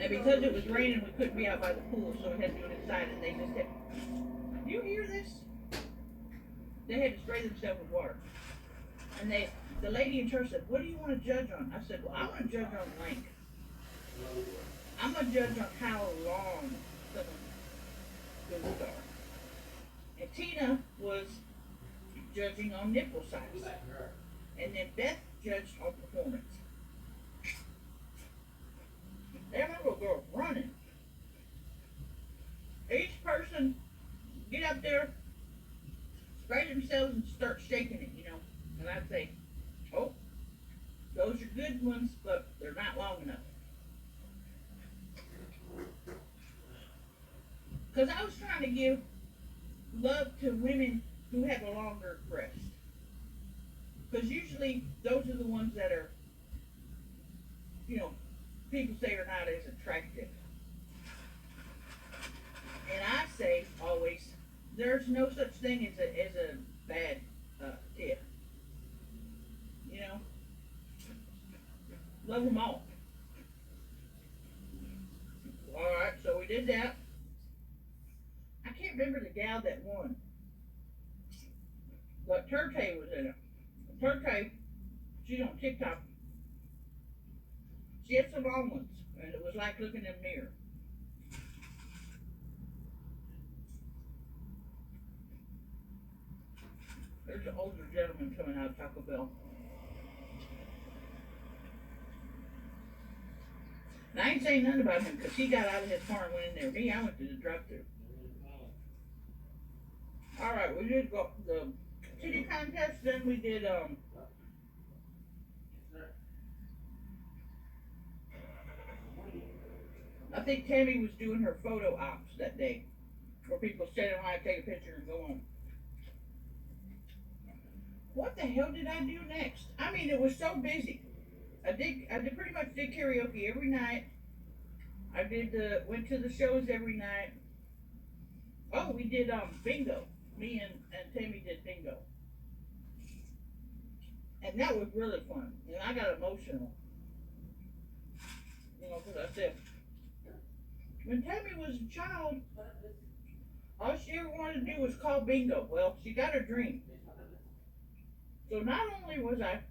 And because it was raining, we couldn't be out by the pool, so we had to do it inside. And they just had, you hear this? They had to spray themselves with water. And the lady in church said, what do you want to judge on? I said, well, I want to judge on length. I'm going to judge on how long someone's boobs are. And Tina was judging on nipple size. And then Beth judged on performance. That little girl running. Each person get up there, spray themselves and start shaking it, you know. And I'd say, oh, those are good ones, but they're not long enough. Because I was trying to give love to women who have a longer breast. Because usually those are the ones that are, you know, people say are not as attractive. And I say always, there's no such thing as a bad tip. You know? Love them all. Alright, so we did that. I can't remember the gal that won. But Turkey was in it. Turkey, she's on TikTok. She had some long ones, and it was like looking in a mirror. There's an older gentleman coming out of Taco Bell. And I ain't saying nothing about him because he got out of his car and went in there. Me, I went to the drive-thru. Alright, we did go the titty contest, then we did I think Tammy was doing her photo ops that day, where people stand in line, take a picture, and go on. What the hell did I do next? I mean, it was so busy. I pretty much did karaoke every night. I went to the shows every night. Oh, we did bingo. Me and Tammy did bingo. And that was really fun. And I got emotional. You know, because I said, when Tammy was a child, all she ever wanted to do was call bingo. Well, she got her dream. So not only was I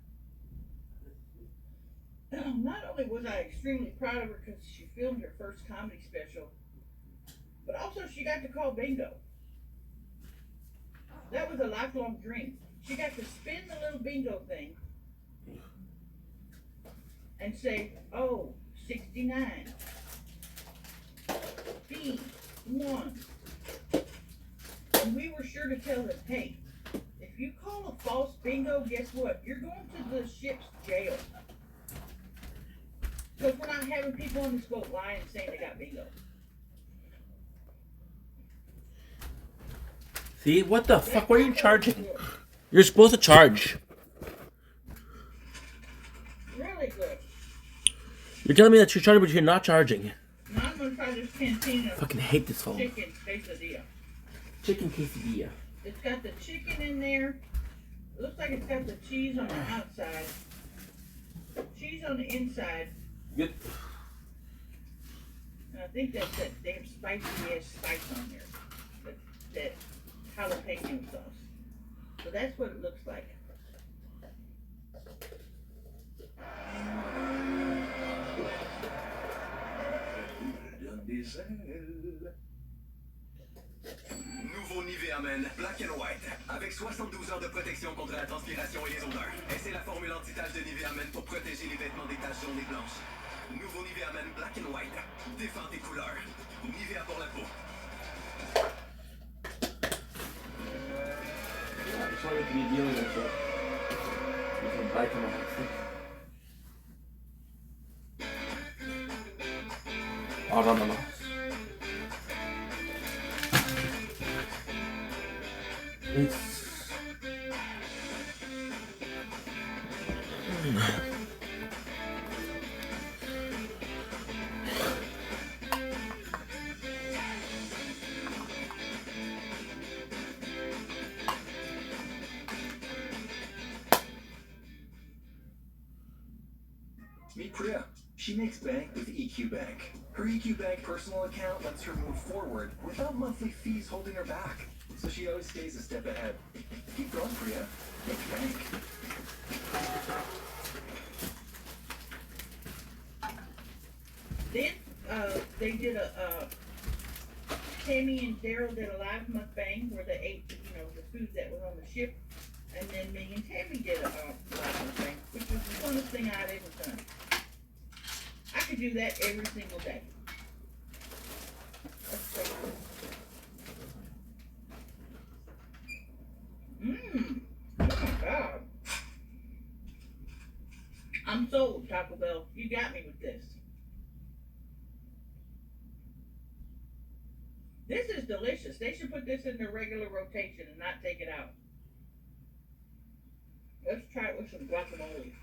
extremely proud of her because she filmed her first comedy special, but also she got to call bingo. That was a lifelong dream. She got to spin the little bingo thing and say, oh, 69. B1. And we were sure to tell them, hey, if you call a false bingo, guess what? You're going to the ship's jail. Because we're not having people on this boat lying and saying they got bingo. See, what the fuck? What are you charging? You're supposed to charge. Really good. You're telling me that you're charging, but you're not charging. Now I'm gonna try this cantina. I fucking hate this phone. Chicken quesadilla. Chicken quesadilla. It's got the chicken in there. It looks like it's got the cheese on the outside. Cheese on the inside. Yep. And I think that's that damn spicy ass spice on there. That jalapeno sauce. So that's what it looks like. Nouveau Nivea Men Black and White, avec 72 heures de protection contre la transpiration et les odeurs. Et c'est la formule anti-tache de Nivea Men pour protéger les vêtements des taches jaunes et blanches. Nouveau Nivea Men Black and White, défend tes couleurs. Nivea pour la peau. I'm sorry to be dealing with it. You can buy them on Oh, no. It's... Meet Priya. She makes bank with EQ Bank. Her EQ Bank personal account lets her move forward without monthly fees holding her back. So she always stays a step ahead. Keep going, Priya. Make bank. Then they did Tammy and Daryl did a live mukbang where they ate, the food that was on the ship, and then me and Tammy did a live mukbang, which was the funnest thing I'd ever done. I could do that every single day. That's so cool. Oh my God. I'm sold, Taco Bell. You got me with this. This is delicious. They should put this in their regular rotation and not take it out. Let's try it with some guacamole.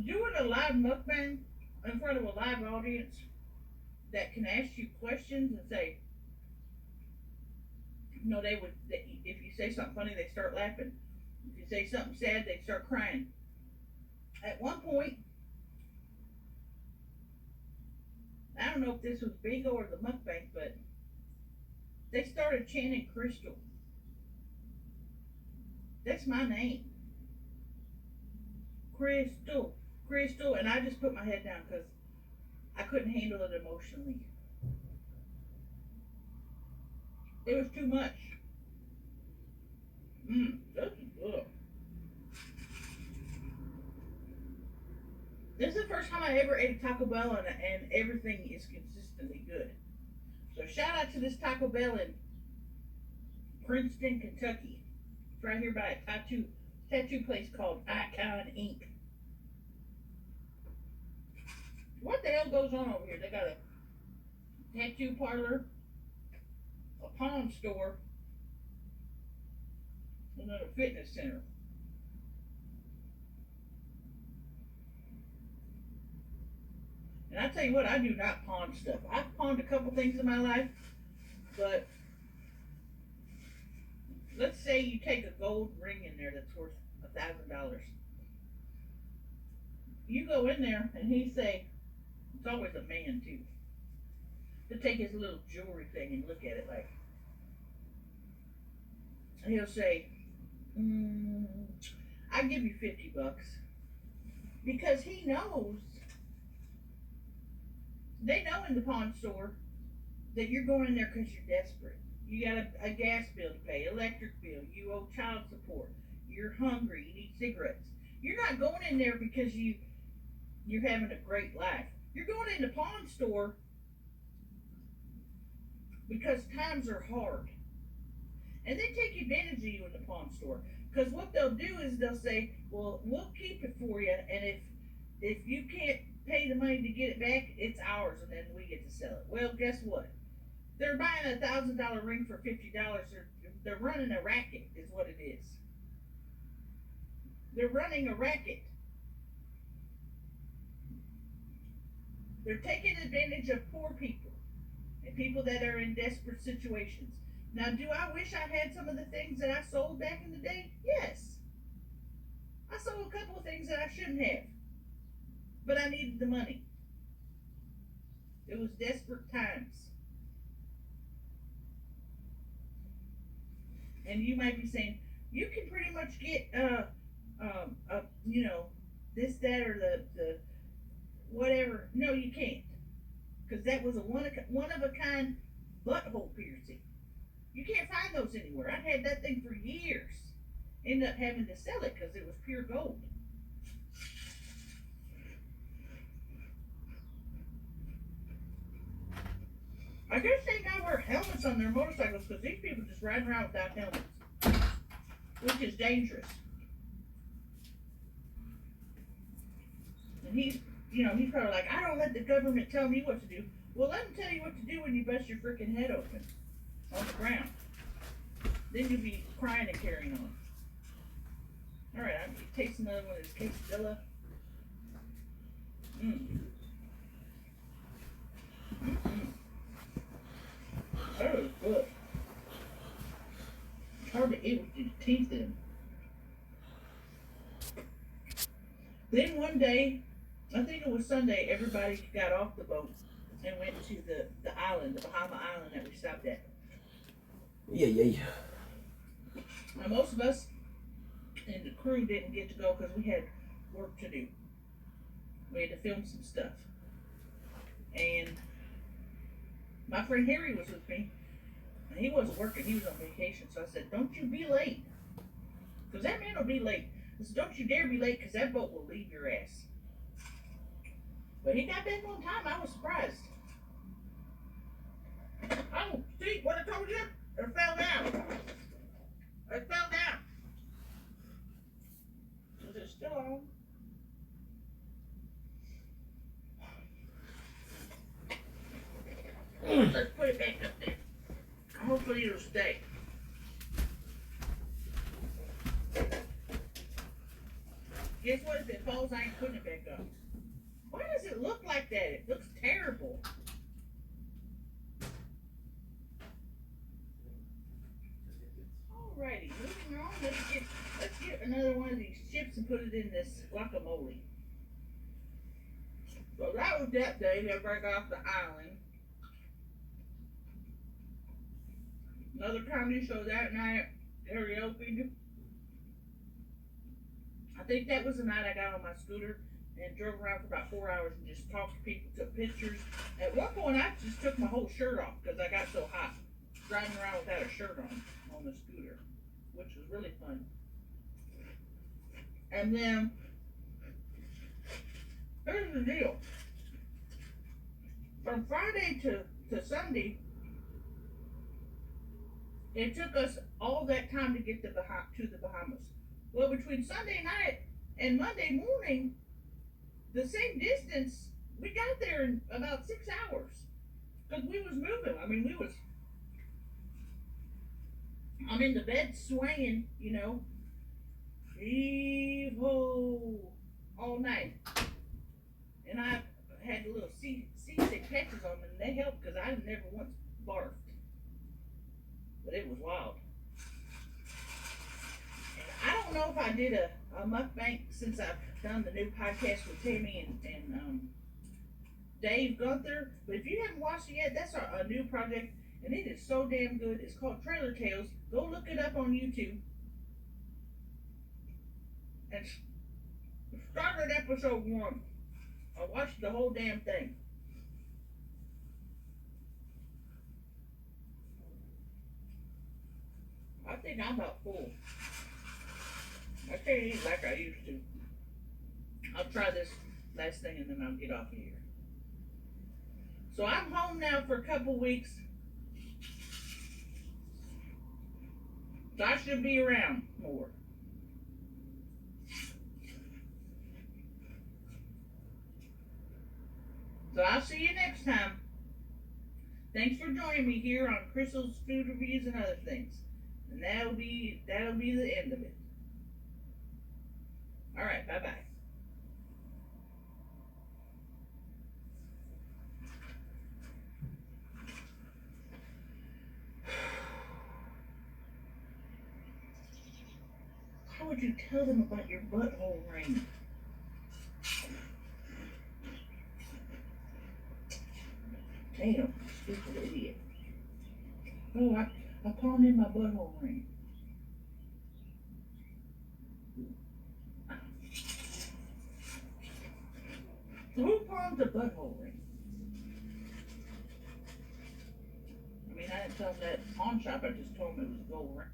Doing a live mukbang in front of a live audience that can ask you questions and say, if you say something funny, they start laughing. If you say something sad, they start crying. At one point, I don't know if this was Bingo or the mukbang, but they started chanting Crystal. That's my name. Crystal. Crystal. And I just put my head down because I couldn't handle it emotionally. It was too much. That's good. This is the first time I ever ate a Taco Bell, and everything is consistently good. So shout out to this Taco Bell in Princeton, Kentucky. It's right here by a tattoo place called Icon Inc. What the hell goes on over here? They got a tattoo parlor, a pawn store, and then a fitness center. And I tell you what, I do not pawn stuff. I've pawned a couple things in my life, but let's say you take a gold ring in there that's worth $1,000. You go in there and he say, it's always a man too, to take his little jewelry thing and look at it like, he'll say, I'll give you $50. Because he knows, they know in the pawn store that you're going in there because you're desperate. You got a gas bill to pay, electric bill, you owe child support, you're hungry, you need cigarettes. You're not going in there because you're having a great life. You're going in the pawn store because times are hard. And they take advantage of you in the pawn store. Because what they'll do is they'll say, well, we'll keep it for you, and if you can't pay the money to get it back, it's ours, and then we get to sell it. Well, guess what? They're buying a $1,000 ring for $50. They're running a racket, is what it is. They're running a racket. They're taking advantage of poor people and people that are in desperate situations. Now, do I wish I had some of the things that I sold back in the day? Yes. I sold a couple of things that I shouldn't have, but I needed the money. It was desperate times. And you might be saying, you can pretty much get, this, that, or the whatever. No, you can't. Because that was a one of a kind butthole piercing. You can't find those anywhere. I've had that thing for years. Ended up having to sell it because it was pure gold. I guess they now wear helmets on their motorcycles because these people just ride around without helmets, which is dangerous. And he's probably like, I don't let the government tell me what to do. Well, let them tell you what to do when you bust your freaking head open on the ground. Then you'll be crying and carrying on. All right, I'm gonna taste another one of this quesadilla. That was good. It's hard to eat with your teeth in. Then one day, I think it was Sunday, everybody got off the boat and went to the island, the Bahama Island that we stopped at. Yeah. Now, most of us and the crew didn't get to go because we had work to do. We had to film some stuff. And my friend Harry was with me, and he wasn't working, he was on vacation. So I said, don't you be late, because that man will be late. I said, don't you dare be late, because that boat will leave your ass. But he got back on time. I was surprised. Oh, see what I told you? It fell down. It fell down. Is it still on? Let's put it back up there. Hopefully it'll stay. Guess what? If it falls, I ain't putting it back up. Why does it look like that? It looks terrible. Alrighty, moving on. Let's get another one of these chips and put it in this guacamole. So that was that day. Everybody got off the island. Another comedy show that night. Karaoke. I think that was the night I got on my scooter and drove around for about 4 hours and just talked to people, took pictures. At one point, I just took my whole shirt off because I got so hot driving around without a shirt on the scooter, which was really fun. And then, here's the deal. From Friday to Sunday, it took us all that time to get to the Bahamas. Well, between Sunday night and Monday morning, the same distance, we got there in about 6 hours. Because we was moving. I mean, I'm in the bed swaying, you know, heave-ho, all night. And I had little seasick patches on them, and they helped because I never once barfed. But it was wild. I don't know if I did a mukbang since I've done the new podcast with Tammy and Dave Gunther. But if you haven't watched it yet, that's a new project, and it is so damn good. It's called Trailer Tales. Go look it up on YouTube. And started episode 1. I watched the whole damn thing. I think I'm about full. I can't eat like I used to. I'll try this last thing and then I'll get off of here. So I'm home now for a couple weeks. So I should be around more. So I'll see you next time. Thanks for joining me here on Crystal's Food Reviews and Other Things. And that'll be the end of it. All right, bye-bye. How would you tell them about your butthole ring? Damn, stupid idiot. Oh, I pawned in my butthole ring. Who pawns a butthole ring? I mean, I didn't tell them that pawn shop, I just told them it was a gold ring.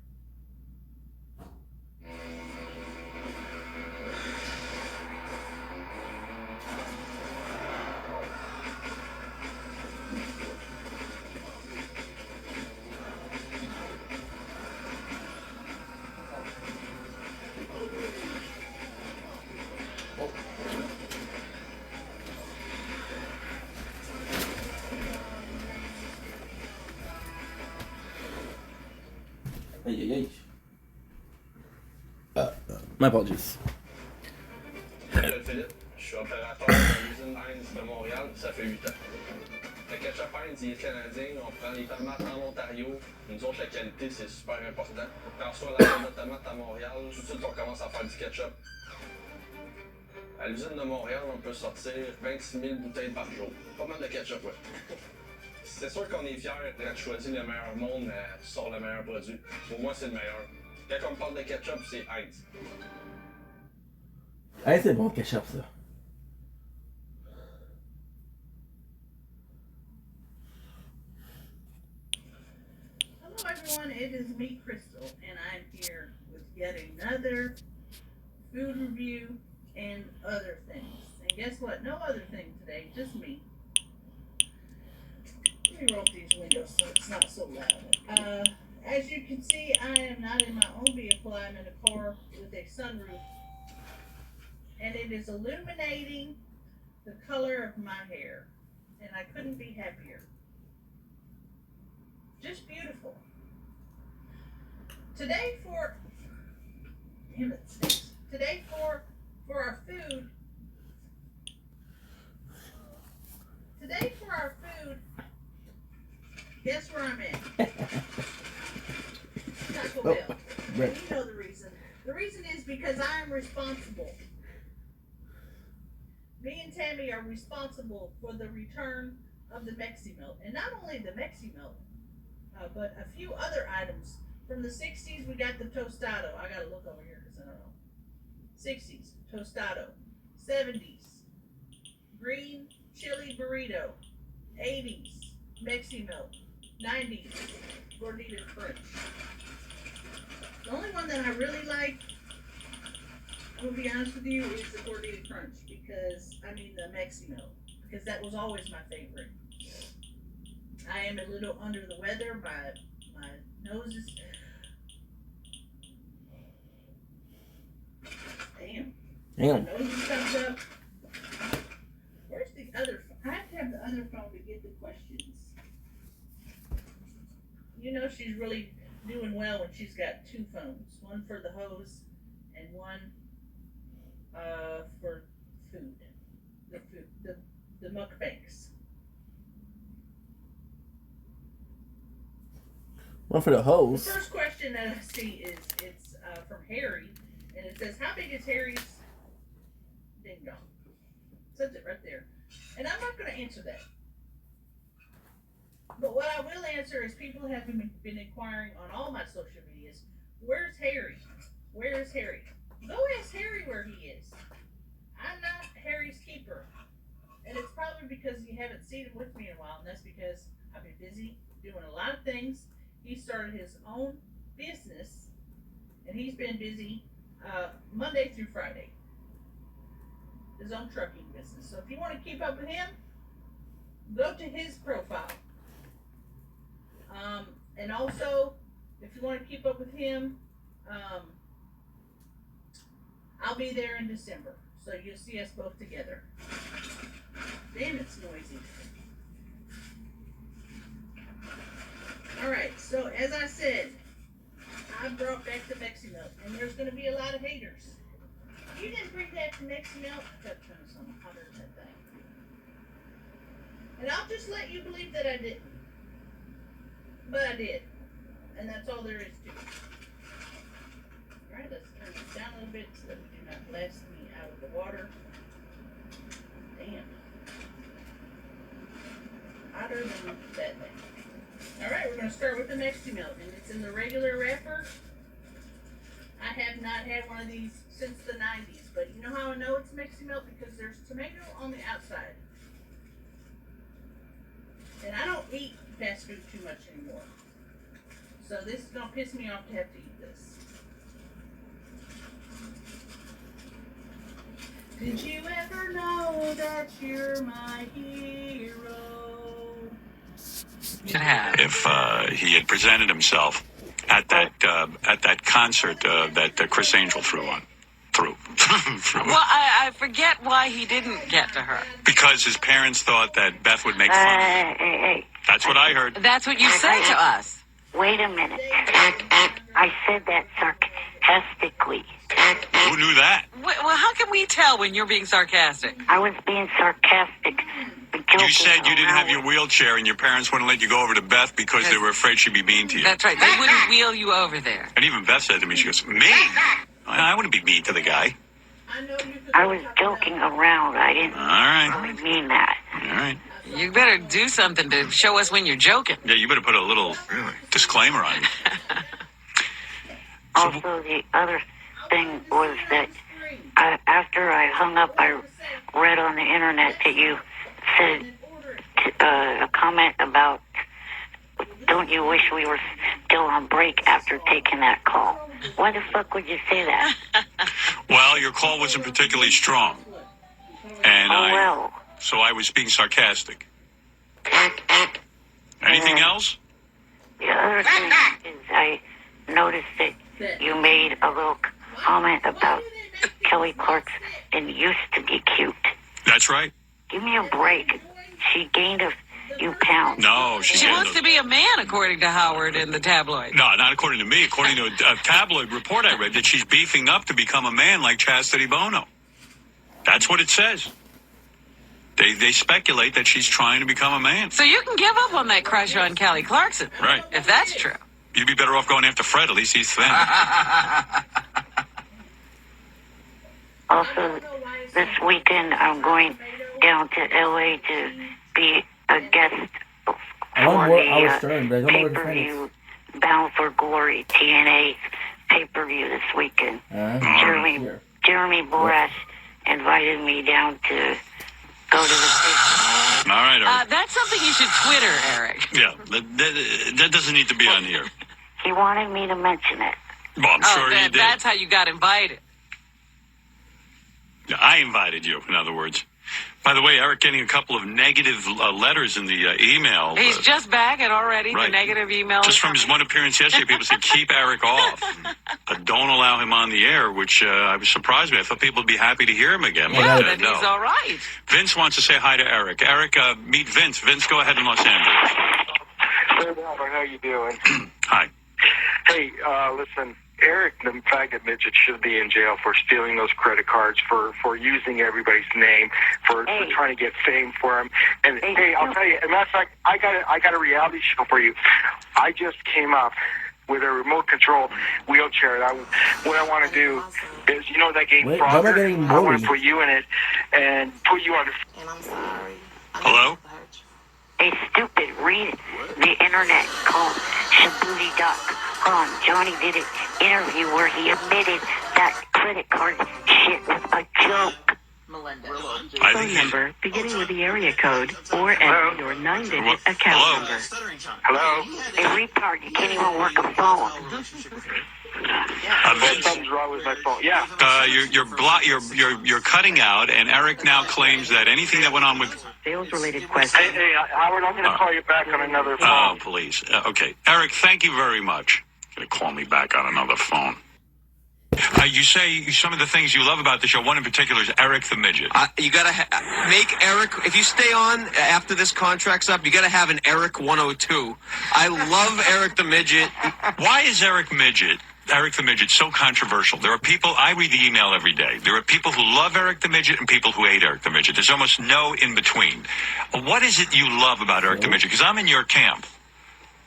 My apologies. Je m'appelle Philippe, je suis opérateur de l'usine Heinz de Montréal, ça fait 8 ans. Le ketchup Heinz, il est canadien, on prend les tomates en Ontario. Nous autres, la qualité, c'est super important. Quand on reçoit la pomme de tomate à Montréal, tout de suite, on commence à faire du ketchup. À l'usine de Montréal, on peut sortir 26 000 bouteilles par jour. Pas mal de ketchup, ouais. C'est sûr qu'on est fiers d'être choisi le meilleur monde sur le meilleur produit. Pour moi, c'est le meilleur. Quand on parle de ketchup, c'est Heinz. Hey, c'est bon, ketchup, ça. Hello everyone, it is me, Crystal, and I'm here with yet another food review and other things. And guess what? No other thing today, just me. Let me roll up these windows so it's not so loud. As you can see, I am not in my own vehicle. I'm in a car with a sunroof. And it is illuminating the color of my hair. And I couldn't be happier. Just beautiful. Today for our food. Today for our food, guess where I'm at? Taco Bell. Right. And you know the reason. The reason is because I am responsible me and Tammy are responsible for the return of the Mexi Melt, and not only the Mexi Melt, but a few other items from the '60s. We got the Tostado. I gotta look over here because I don't know. '60s Tostado, '70s green chili burrito, '80s Mexi Melt, '90s Gordita Crunch. The only one that I really like, I'm gonna be honest with you, is the Gordita Crunch the Mexi Melt, because that was always my favorite. I am a little under the weather. My nose is. Damn. My nose is stuffed up. Where's the other phone? I have to have the other phone to get the questions. You know she's really doing well when she's got two phones. One for the hose and one for food. The mukbangs. One for the hose. The first question that I see is it's from Harry, and it says, "How big is Harry's ding dong?" It says it right there, and I'm not going to answer that. But what I will answer is people have been inquiring on all my social medias, "Where's Harry? Where is Harry?" Go ask Harry where he is. I'm not Harry's keeper, and it's probably because you haven't seen him with me in a while, and that's because I've been busy doing a lot of things. He started his own business, and he's been busy Monday through Friday. His own trucking business. So if you want to keep up with him, go to his profile. And also, if you want to keep up with him, I'll be there in December. So you'll see us both together. Damn, it's noisy. Alright, so as I said, I brought back the Mexi Melt, and there's going to be a lot of haters. You didn't bring back the Mexi Melt? I got to turn something hotter than that thing. And I'll just let you believe that I didn't. But I did. And that's all there is to it. Alright, let's turn this down a little bit so that we do not blast me out of the water. Damn. Hotter than that thing. Alright, we're going to start with the Mexi Melt, and it's in the regular wrapper. I have not had one of these since the 90s, but you know how I know it's Mexi Melt? Because there's tomato on the outside. And I don't eat fast food too much anymore. So this is going to piss me off to have to eat this. Did you ever know that you're my hero? If he had presented himself at that concert that Chris Angel threw. Well, I forget why he didn't get to her. Because his parents thought that Beth would make fun of him. Hey. That's what I heard. That's what you said to us. Wait a minute. I said that sarcastically. Who knew that? Well, how can we tell when you're being sarcastic? I was being sarcastic. You said you didn't have your wheelchair and your parents wouldn't let you go over to Beth because they were afraid she'd be mean to you. That's right. They wouldn't wheel you over there. And even Beth said to me, she goes, "Mean? I wouldn't be mean to the guy." I was joking around. I didn't really mean that. All right. You better do something to show us when you're joking. Yeah, you better put a little disclaimer on it. Also, the other thing was that after I hung up, I read on the internet that you said a comment about, "Don't you wish we were still on break after taking that call?" Why the fuck would you say that? Well, your call wasn't particularly strong. And so I was being sarcastic. Anything else? The other thing is I noticed that you made a little comment about Kelly Clarkson used to be cute. That's right. Give me a break. She gained a few pounds. No, she wants to be a man, according to Howard in the tabloid. No, not according to me. According to a tabloid report I read, that she's beefing up to become a man like Chastity Bono. That's what it says. They speculate that she's trying to become a man. So you can give up on that crush on Kelly Clarkson. Right. If that's true. You'd be better off going after Fred. At least he's thin. Also, this weekend I'm going down to LA to be a guest I want for more the Howard Stern, but I don't know where to find pay-per-view Bound for Glory TNA pay-per-view this weekend. it. Jeremy Borash invited me down to go to the pay-per-view. All right, Eric. That's something you should Twitter, Eric. Yeah, that doesn't need to be on here. He wanted me to mention it. Well, I'm sure you did. That's how you got invited. Yeah, I invited you, in other words. By the way, Eric getting a couple of negative letters in the email. He's just back and already right. the negative email. Just from his one appearance yesterday, people said, keep Eric off. Don't allow him on the air, which I was surprised by. I thought people would be happy to hear him again. Yeah, but, then no. he's all right. Vince wants to say hi to Eric. Eric, meet Vince. Vince, go ahead in Los Angeles. Hey, Albert, how you doing? Hi. Hey, listen, Eric, the faggot midget, should be in jail for stealing those credit cards, for using everybody's name, for trying to get fame for him. And hey, I'll tell you, and that's like, I got a reality show for you. I just came up with a remote control wheelchair. What I want to do is, you know that game Wait, why am I Frogger? getting I want Maury? to put you in it and put you on the... And I'm sorry. Hello? A stupid read the internet called Shabuti.com. Johnny did an interview where he admitted that credit card shit was a joke. Melinda. Phone number beginning with the area code or enter your 9-digit account number. Hello? A retard, you can't even work a phone. Something's wrong with my phone. Yeah. You're cutting out, and Eric now claims that anything that went on with... Sales-related questions. Hey, Howard, I'm going to call you back on another phone. Oh, please. Okay. Eric, thank you very much. Going to call me back on another phone. You say some of the things you love about the show. One in particular is Eric the Midget. You got to make Eric, if you stay on after this contract's up, you got to have an Eric 102. I love Eric the Midget. Why is Eric the Midget so controversial? There are people, I read the email every day. There are people who love Eric the Midget and people who hate Eric the Midget. There's almost no in between. What is it you love about Eric the Midget? Because I'm in your camp.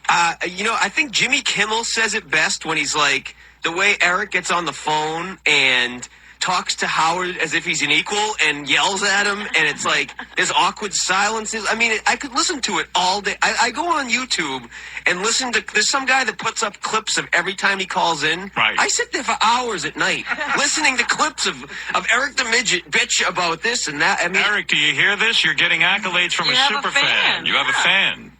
I think Jimmy Kimmel says it best when he's like, the way Eric gets on the phone and talks to Howard as if he's an equal and yells at him, and it's like there's awkward silences. I mean, I could listen to it all day. I go on YouTube and listen to, there's some guy that puts up clips of every time he calls in. Right. I sit there for hours at night listening to clips of Eric the Midget bitch about this and that. I mean, Eric, do you hear this? You're getting accolades from You a have a super fan. You have a fan.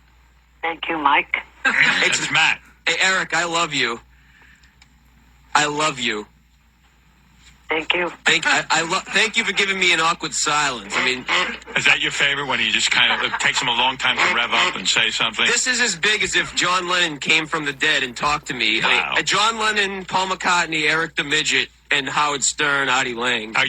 Thank you, Mike. It's Matt. Hey, Eric, I love you. I love you. Thank you. Thank you for giving me an awkward silence. I mean, is that your favorite when you just kind of, it takes him a long time to rev up and say something? This is as big as if John Lennon came from the dead and talked to me. Wow. John Lennon, Paul McCartney, Eric the Midget, and Howard Stern, Artie Lang. Were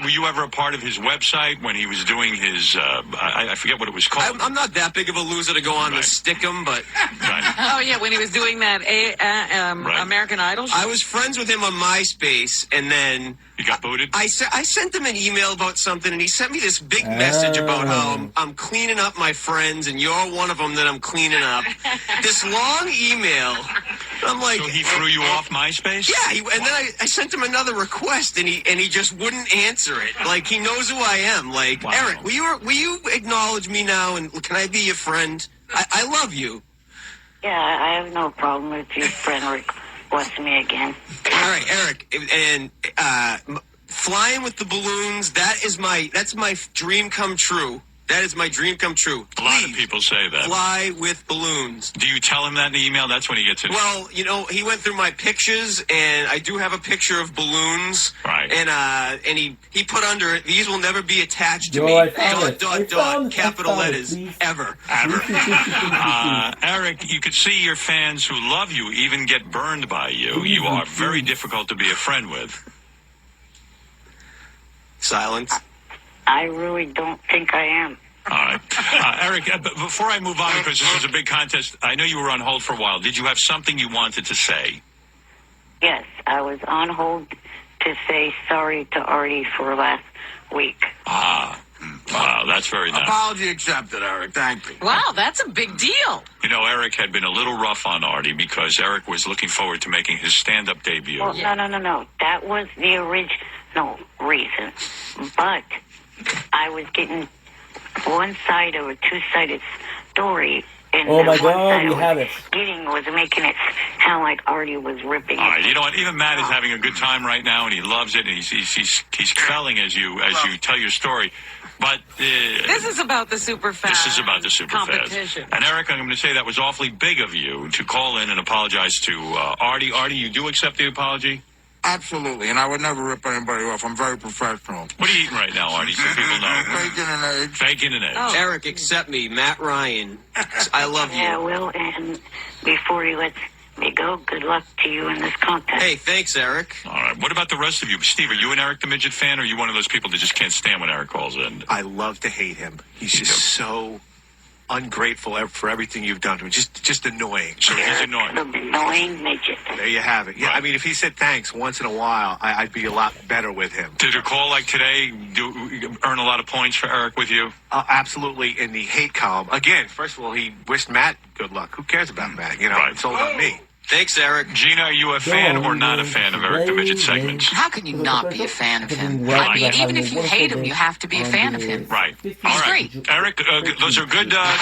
you ever a part of his website when he was doing his? I forget what it was called. I'm not that big of a loser to go on the Stickum, but Oh yeah, when he was doing that American Idol show. I was friends with him on MySpace, and then you got booted. I sent him an email about something, and he sent me this big message about how I'm cleaning up my friends, and you're one of them that I'm cleaning up. This long email. I'm like, so he threw you off MySpace? Yeah, and then I sent him another request, and he just wouldn't answer it. Like, he knows who I am. Like, wow. Eric, will you acknowledge me now, and can I be your friend? I love you. Yeah, I have no problem if your friend requests me again. All right, Eric, and flying with the balloons, that's my dream come true. That is my dream come true. Please, a lot of people say that. Fly with balloons. Do you tell him that in the email? That's when he gets it. Well, he went through my pictures, and I do have a picture of balloons. Right. And he put under it, these will never be attached to me. Capital letters, ever. Eric, you could see your fans who love you even get burned by you. You are very difficult to be a friend with. Silence. I really don't think I am. All right. Eric, before I move on, because this is a big contest, I know you were on hold for a while. Did you have something you wanted to say? Yes, I was on hold to say sorry to Artie for last week. Wow, that's very nice. Apology accepted, Eric. Thank you. Wow, that's a big deal. Eric had been a little rough on Artie because Eric was looking forward to making his stand-up debut. Well, no. That was the no reason. But I was getting one side of a two-sided story. And Oh the my one God, side we I have was it. getting was making it sound like Artie was ripping All right, it. you know what? Even Matt is having a good time right now, and he loves it, and he's felling as you tell your story. But This is about the super fast. this is about the super fast. competition. And Eric, I'm going to say that was awfully big of you to call in and apologize to Artie. Artie, you do accept the apology? Absolutely, and I would never rip anybody off. I'm very professional. What are you eating right now, Artie, so people know? Bacon and eggs. Bacon and eggs. Eric, accept me, Matt Ryan. I love you. Yeah, well, and before he lets me go, good luck to you in this contest. Hey, thanks, Eric. All right. What about the rest of you? Steve, are you an Eric the Midget fan, or are you one of those people that just can't stand when Eric calls in? I love to hate him. He's just so ungrateful for everything you've done to him. Just annoying. So he's annoying. The annoying midget. There you have it. Yeah, I mean, if he said thanks once in a while, I'd be a lot better with him. Did a call like today earn a lot of points for Eric with you? Absolutely, in the hate column. Again, first of all, he wished Matt good luck. Who cares about Matt? You know, it's all about me. Thanks, Eric. Gina, are you a fan or not a fan of Eric the Midget segments? How can you not be a fan of him? Right. I mean, even if you hate him, you have to be a fan of him. Right. He's All right. great. Eric, those are good reactions.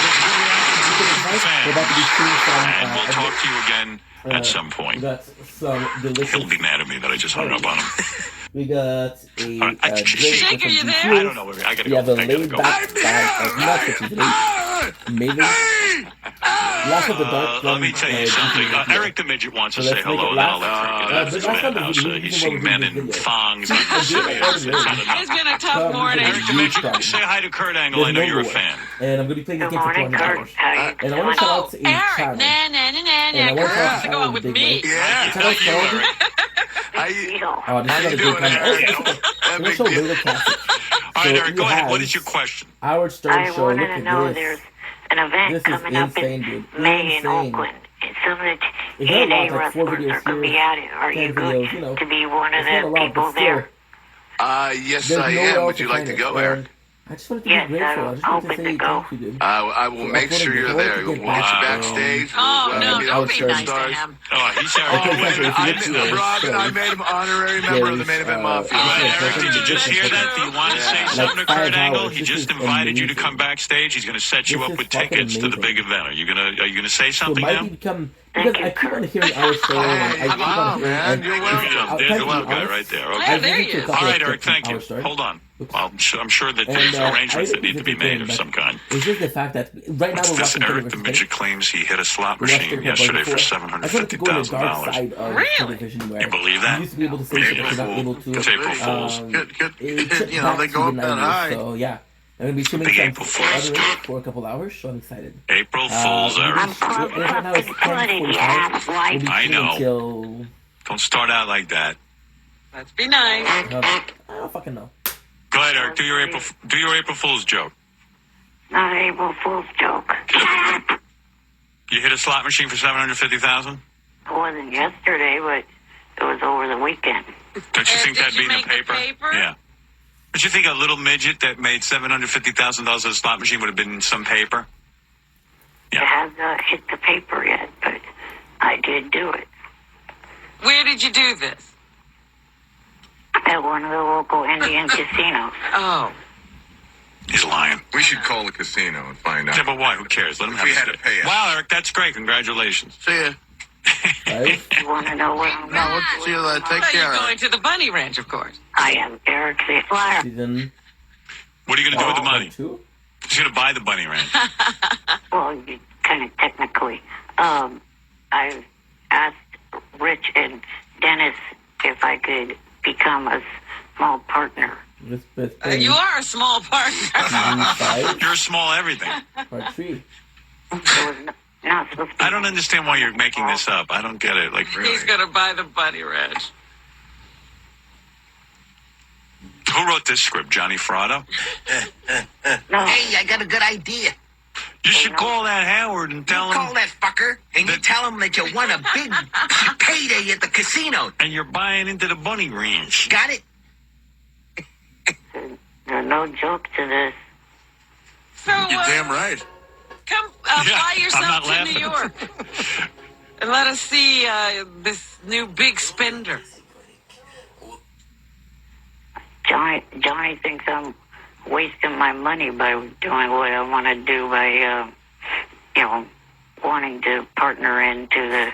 And we'll talk to you again at some point. We got some delicious. He'll be mad at me that I just hung up on him. We got a Shake, drink are you with there? some I don't know. I gotta We have go. a laid back bag of nuts, which is amazing. Last of the dark. Let me tell you something. Eric the Midget wants to say hello, and then I'll let you get out of this madhouse. He's seen men in thongs. It's been a tough morning. Eric the Midget, say hi to Kurt Angle. I know you're a fan. And I'm going to be playing this game for 200 hours. And I want to shout out to Eric, Channel. nah, Kurt, to go out with me. Yeah. How you doing, Eric? Oh, this is a good comment. I'm going to show Little Classic. All right, Eric, go ahead. What is your question? Howard Stern I show. wanted Look to at know this. there's an event This is coming up insane, in dude. May in Insane. Oakland. And some of the It's not a lot, TNA like 4 wrestlers videos are going to be here, at it. Are 10 you good videos, you know. to be one of It's not a the lot, people but still. there? Yes, There's I nowhere am. else Would you like to find go, it. Eric? I just wanted to Yes, be grateful. I I'm just wanted to hoping say to go. thank you, dude. I will make sure you're there. We'll get you backstage. Oh, no, We'll don't get be all the nice to stars. him. Oh, he's I made him honorary member of the Main Event Mafia. Eric, did you just hear that? Do you want to say something to Kurt Angle? He just invited you to come backstage. He's going to set you up with tickets to the big event. Are you gonna say So something might now? he become because I keep on hearing Howard Stern and I keep on hearing There's the loud guy right there. Okay. there he is. All right, Eric, thank you. Hold on. Well, I'm sure that there's arrangements that need to be made of some kind. It's just the fact that right now What's we're this? watching Eric the television. Midget claims he hit a slot We watched machine it yesterday before. for I wanted to go on the dark side of $750,000. television where You believe that? you used to be able to say shit, but you're not able to. It's April Fools. It You know, they go up that high. So yeah, I'm gonna be streaming Big some April Fools. for a couple hours, so I'm excited. April Fools, Eric. Right now it's 10:45. We'll be I know. Until Don't start out like that. Let's be nice. I don't fucking know. Go ahead, Eric. Do your April Fool's joke. Not an April Fool's joke. You hit a slot machine for $750,000. It wasn't yesterday, but it was over the weekend. Don't you think did that'd you be in make the paper? Yeah. Don't you think a little midget that made $750,000 at a slot machine would have been in some paper? It has not hit the paper yet, but I did do it. Where did you do this? At one of the local Indian casinos. Oh. He's lying. We should call the casino and find out. Yeah, but why? Who cares? Let him If have we his had to pay it. Wow, Eric, that's great. Congratulations. See ya. You want to know where I'm going? See you later. Take Well, care. you're going to the bunny ranch, of course. I am Eric the Flyer. Season What are you going to do with the money? 2. He's going to buy the bunny ranch. Well, kind of technically. I asked Rich and Dennis if I could become a small partner. You are a small partner. You're a small everything. Part 3. Not supposed to be. I don't understand why you're making this up. I don't get it. Like, really. He's going to buy the bunny ranch. Who wrote this script? Johnny Fratto? Hey, I got a good idea. You should call that Howard and tell him. Call that fucker, and you tell him that you won a big payday at the casino. And you're buying into the bunny ranch. Got it? There's no joke to this. So, You're damn right. come Yeah, fly I'm yourself not to laughing. New York. And let us see this new big spender. Johnny thinks I'm wasting my money by doing what I want to do by, wanting to partner into the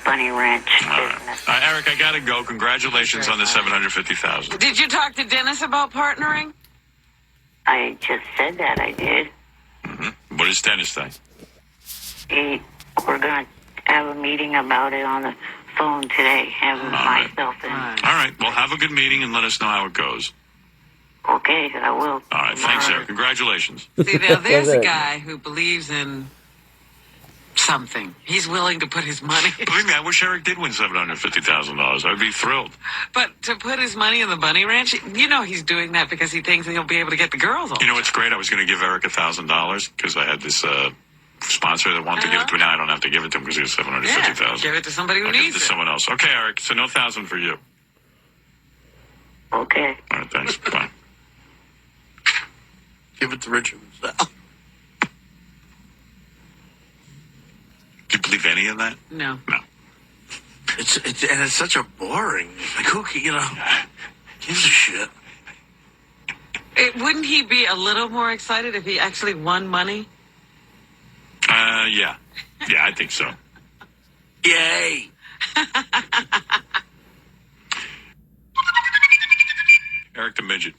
bunny ranch business. Eric, I gotta go. Congratulations on the $750,000. Did you talk to Dennis about partnering? I just said that I did. Mm-hmm. What does Dennis think? We're going to have a meeting about it on the phone today. Myself and... All right. Well, have a good meeting and let us know how it goes. Okay, I will. All right. Thanks, Eric. Congratulations. See, now there's a guy who believes in something. He's willing to put his money. Believe me, I wish Eric did win $750,000. I'd be thrilled. But to put his money in the bunny ranch, he's doing that because he thinks he'll be able to get the girls all. You know what's great? I was going to give Eric $1,000 because I had this sponsor that wanted to give it to me. Now I don't have to give it to him because he has $750,000. Give it to somebody who I'll needs give it to someone else. Okay, Eric. So no $1,000 for you. Okay. All right. Thanks. Bye. Give it to Richard. Do you believe any of that? No. No. It's such a boring. Like who gives a shit? Wouldn't he be a little more excited if he actually won money? Yeah. Yeah, I think so. Yay! Eric the Midget.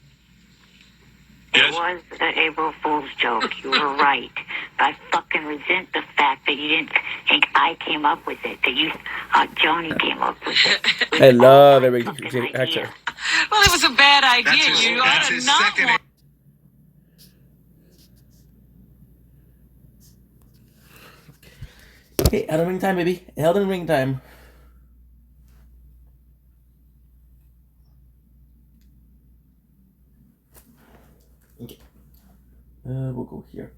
It was an April Fool's joke. You were right. I fucking resent the fact that you didn't think I came up with it. That Johnny came up with it. I love every actor. Well, it was a bad idea. You ought to not want... Okay, Elden Ring time, baby. Elden Ring time. Okay. We'll go here.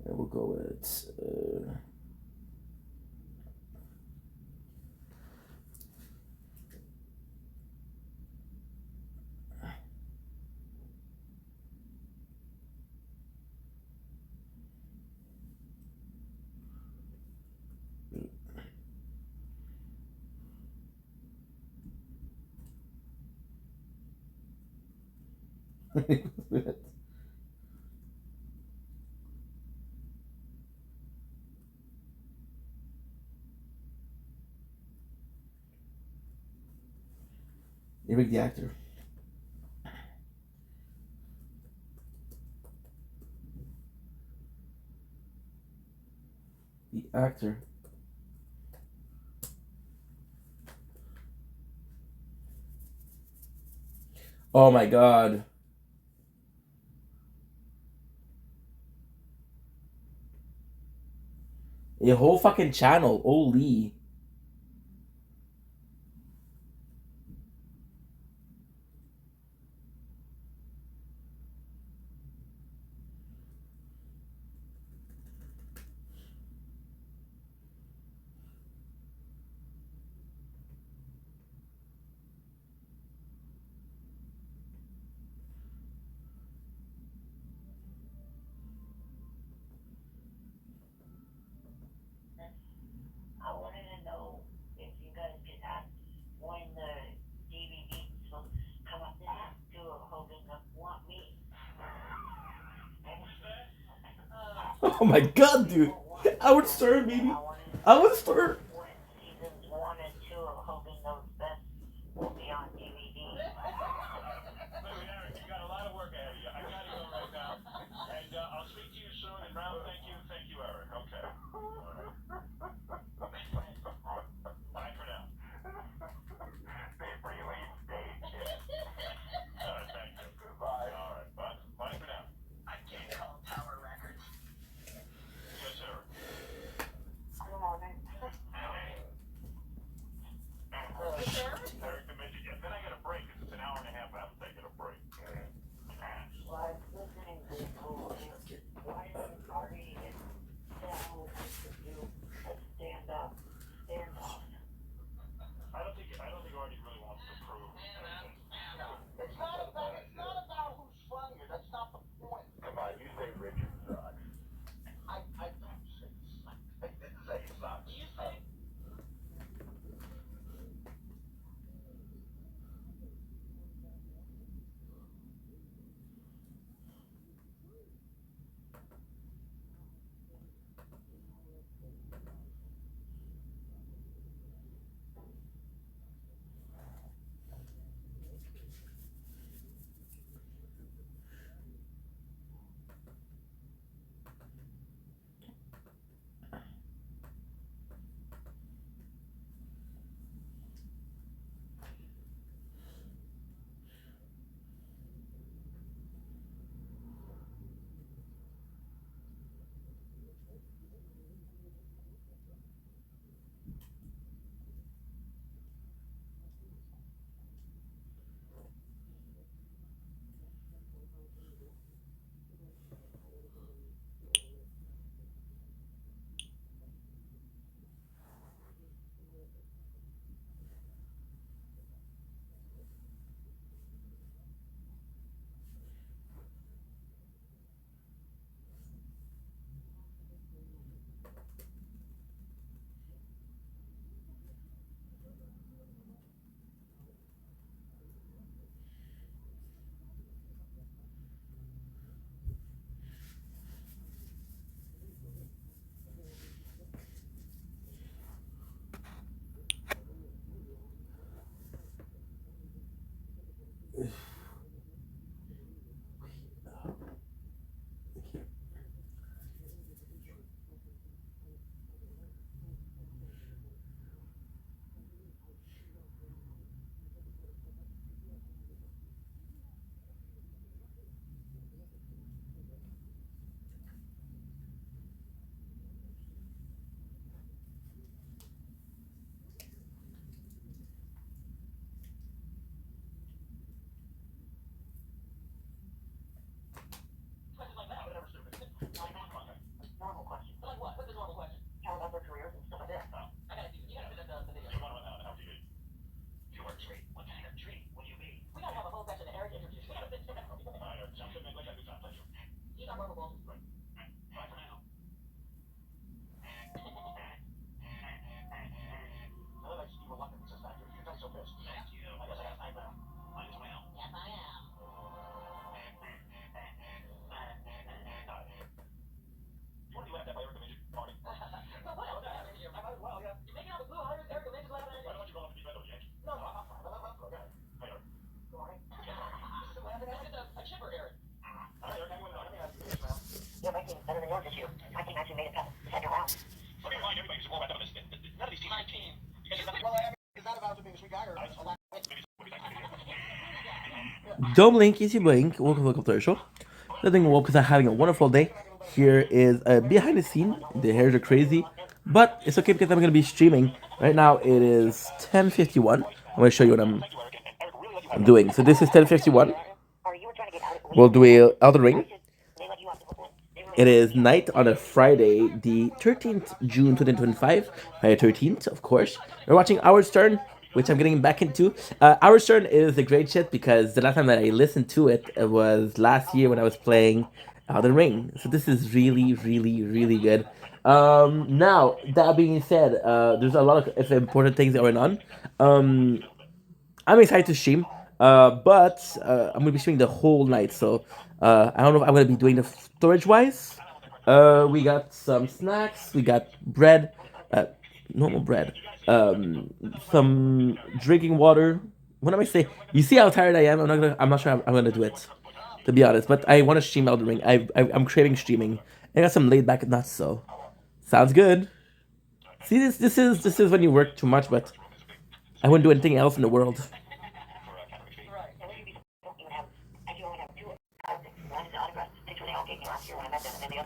We'll go with... Eric the actor. The actor. Oh my god. A whole fucking channel. Holy. I wanted to know if you guys could ask when the DVDs will come up to Hogan Up Want Me. Oh my god, dude. I would start, baby. I would start. Seasons 1 and 2 of Hogan Knows Best will be on DVD. Eric, you got a lot of work ahead of you. I gotta go right now. And I'll speak to you soon. And Ralph, thank you, Eric. Okay. Bye for now. Before you leave stage. All right, thank you. Goodbye. All right, bye for now. I can't call Tower Records. Yes, sir. Good morning. Don't blink, easy blink. Welcome to our show. Nothing well because I'm having a wonderful day. Here is a behind the scene. The hairs are crazy, but it's okay because I'm gonna be streaming. Right now it is 10:51. I'm gonna show you what I'm doing. So this is 10:51. We'll do a Elden Ring. It is night on a Friday, the 13th June 2025. Friday 13th, of course. We're watching Howard Stern, which I'm getting back into. Howard Stern is a great shit because the last time that I listened to it was last year when I was playing Elden Ring. So this is really, really, really good. Now, that being said, there's a lot of important things going on. I'm excited to stream, but I'm going to be streaming the whole night. So I don't know if I'm going to be doing the storage-wise. We got some snacks. We got bread, normal bread. Some drinking water. What am I saying? You see how tired I am? I'm not sure I'm gonna do it, to be honest. But I want to stream Elden Ring. I'm craving streaming. I got some laid back nuts, so sounds good. See, this is when you work too much, but I wouldn't do anything else in the world.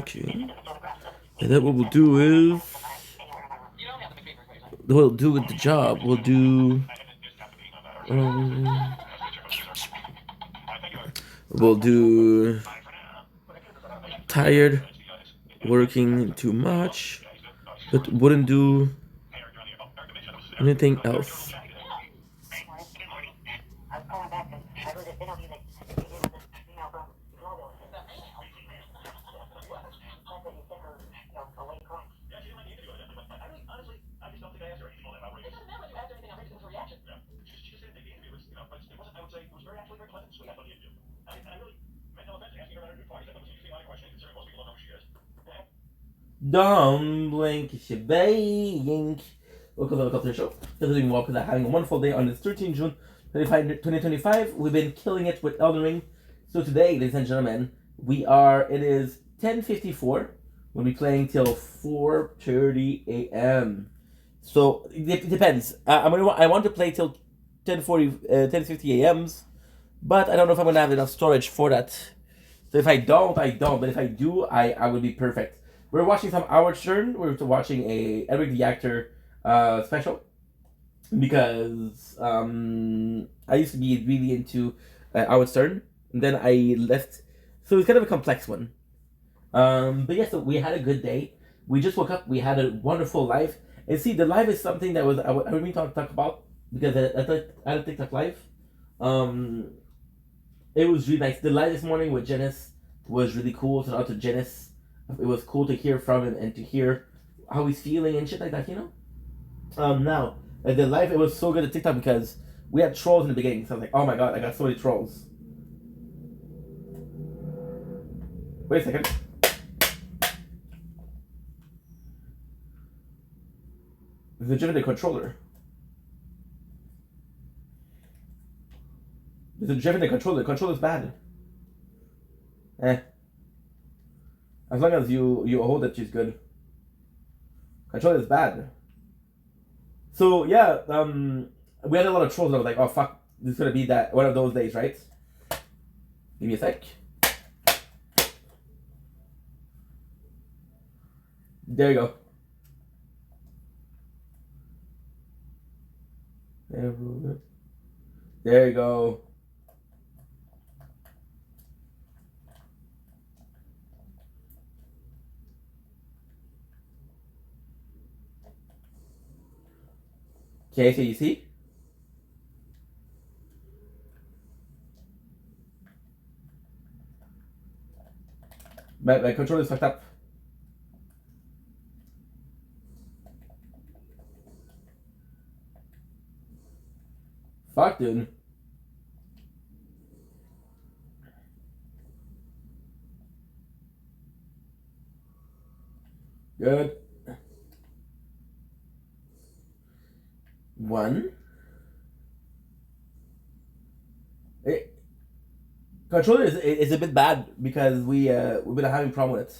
Okay. And then what we'll do is we'll do with the job. We'll do. We'll do tired, working too much, but wouldn't do anything else. Don't blink, shebang. Welcome to the show. Doing well because I'm having a wonderful day on this 13th June 2025. We've been killing it with Elden Ring. So today, ladies and gentlemen, it is 10:54. We'll be playing till 4:30 a.m. So it depends. I want to play till 10:50 a.m.s, but I don't know if I'm gonna have enough storage for that. So if I don't, I don't. But if I do, I will be perfect. We're watching some Howard Stern. We're watching a Edward the Actor special because I used to be really into Howard Stern, and then I left. So it's kind of a complex one. But yeah, so we had a good day. We just woke up. We had a wonderful life. And see, the live is something that I really talk about because I had a TikTok live. It was really nice. The live this morning with Janice was really cool. So out to Janice. It was cool to hear from him and to hear how he's feeling and shit like that, you know? Now, the live, it was so good at TikTok because we had trolls in the beginning. So I was like, oh my god, I got so many trolls. Wait a second. The Jimmy controller. The Jimmy controller. The controller's bad. As long as you hold it, she's good. Control is bad. So yeah, we had a lot of trolls and I was like, oh fuck, this is gonna be that one of those days, right? Give me a sec. There you go. There you go. Okay, so you see? My controller is fucked up. Fuck, dude. Good. One. Controller is a bit bad because we've been having a problem with it,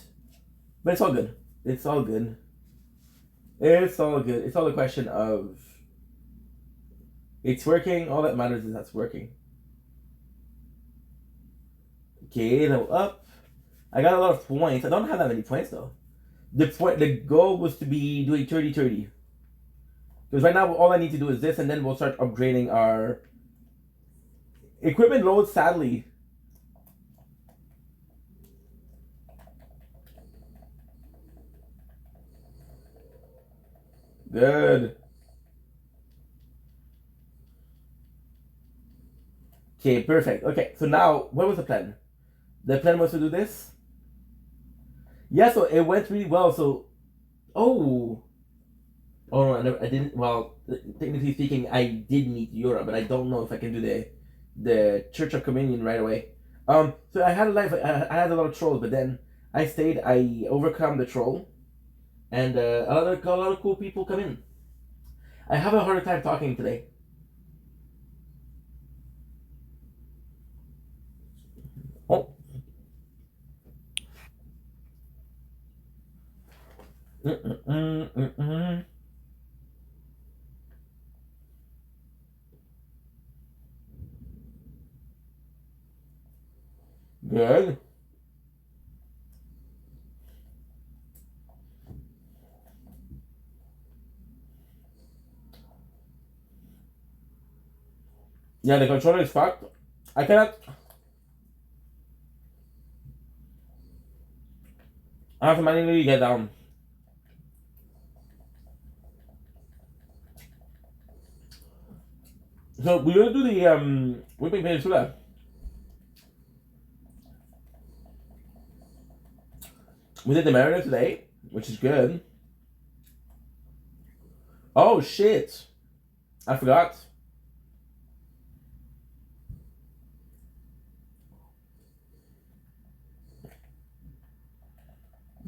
but it's all good. It's all good. It's all good. It's all a question of it's working. All that matters is that's working. Okay, now up. I got a lot of points. I don't have that many points though. The goal was to be doing 30-30. Because right now all I need to do is this, and then we'll start upgrading our equipment load. Sadly, good. Okay, perfect. Okay, so now what was the plan? The plan was to do this. Yeah, so it went really well. So, oh no, I didn't. Well, technically speaking, I did meet Yura, but I don't know if I can do the Church of Communion right away. So I had a life. I had a lot of trolls, but then I stayed. I overcome the troll, and a lot of cool people come in. I have a harder time talking today. Oh. Good. Yeah, the controller is fucked. I cannot. I have to manually get down. So we're gonna do the Whipping Peninsula. We did the Mariner today, which is good. Oh shit! I forgot.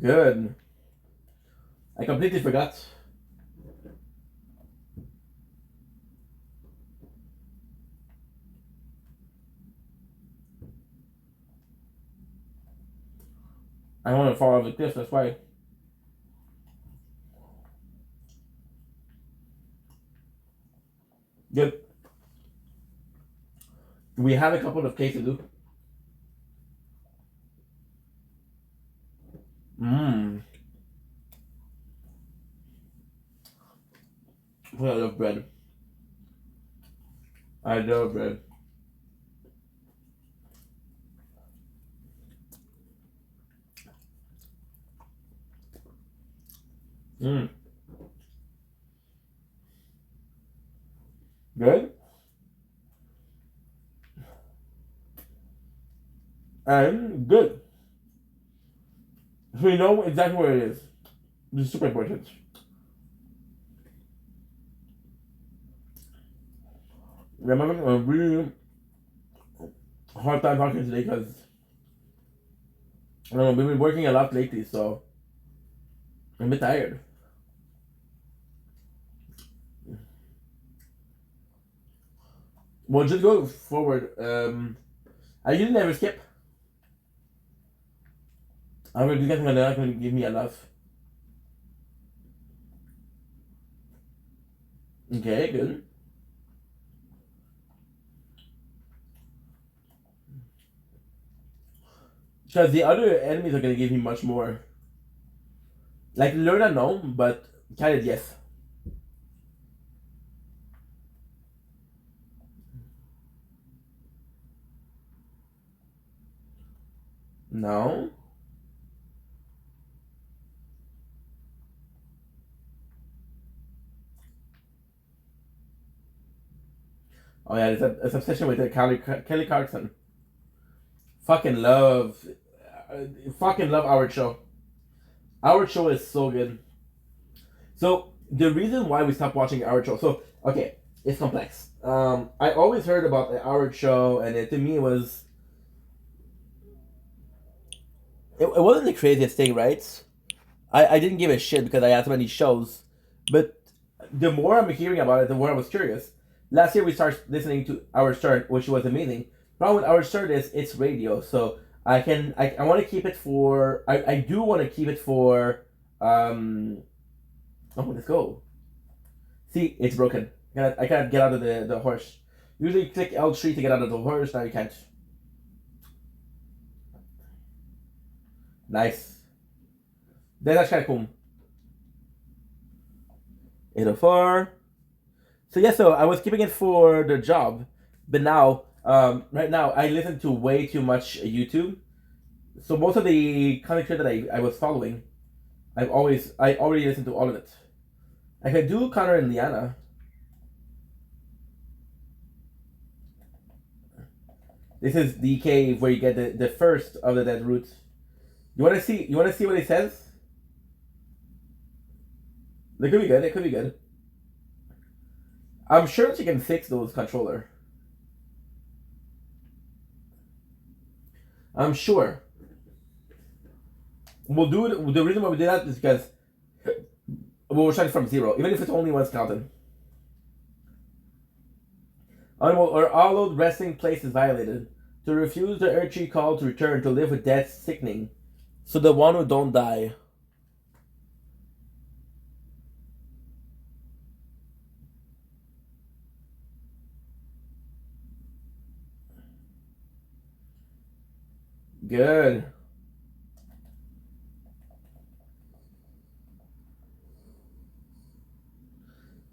Good. I completely forgot. I want to fall off the cliff, that's why. Good. We have a couple of cases to do. I love bread. I love bread. Good. And good. So we know exactly where it is. This is super important. I'm having a really hard time talking today because I don't know, we've been working a lot lately, so I'm a bit tired. Well, just go forward. I usually never skip. I'm gonna do something like that, gonna give me enough. Okay, good. Because the other enemies are gonna give me much more. Like Lurna, no, but Khaled, yes. No. Oh yeah, it's obsession with Kelly Clarkson. Fucking love our show. Our show is so good. So the reason why we stopped watching our show, so okay, it's complex. I always heard about the Our show, and to me it was. It wasn't the craziest thing, right? I didn't give a shit because I had so many shows, but the more I'm hearing about it, the more I was curious. Last year we started listening to Our Stern, which was amazing. Problem with Our Stern is it's radio, so I want to keep it for I do want to keep it for oh, let's go. See, it's broken. I can't get out of the horse. Usually click L3 to get out of the horse, now you can't. Nice. That's actually kind of cool. 804. So yeah, so I was keeping it for the job, but now, right now, I listen to way too much YouTube. So most of the content creator that I was following, I already listened to all of it. I could do Connor and Liana. This is the cave where you get the first of the dead roots. You wanna see what it says? It could be good, it could be good. I'm sure that you can fix those controller. I'm sure. We'll do it. The reason why we did that is because we'll start from 0, even if it's only one skeleton. Animal or allowed resting place is violated. To refuse the Urchi call to return to live with death sickening. So the one who don't die. Good.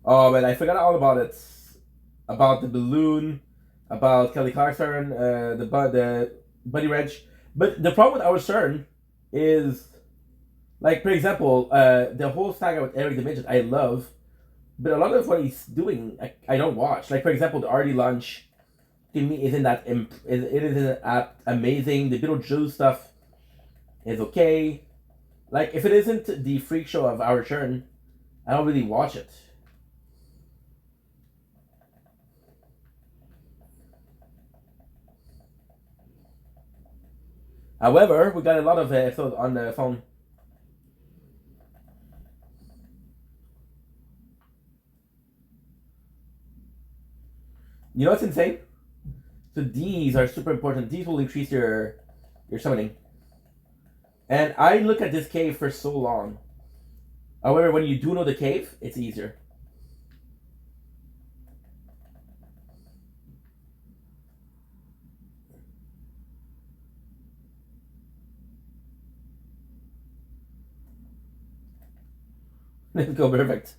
Oh man, I forgot all about it. About the balloon, about Kelly Clarkson, the Buddy Wrench. But the problem with our CERN is, like, for example, the whole saga with Eric the Midget I love, but a lot of what he's doing I don't watch. Like, for example, the Artie Lunch to me isn't that it isn't that amazing. The Beetlejuice stuff is okay. Like, if it isn't the freak show of our CERN, I don't really watch it. However, we got a lot of episodes on the phone. You know what's insane? So these are super important. These will increase your summoning. And I look at this cave for so long. However, when you do know the cave, it's easier. Let's go, perfect.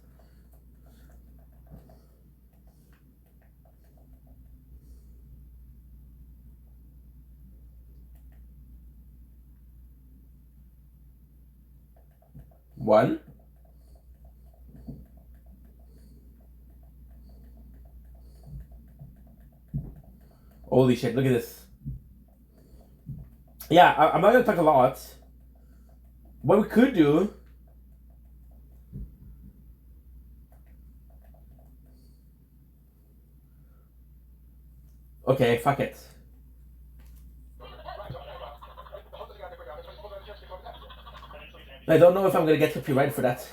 One. Holy shit, look at this. Yeah, I'm not gonna talk a lot. What we could do... Okay, fuck it. I don't know if I'm gonna get copyrighted for that.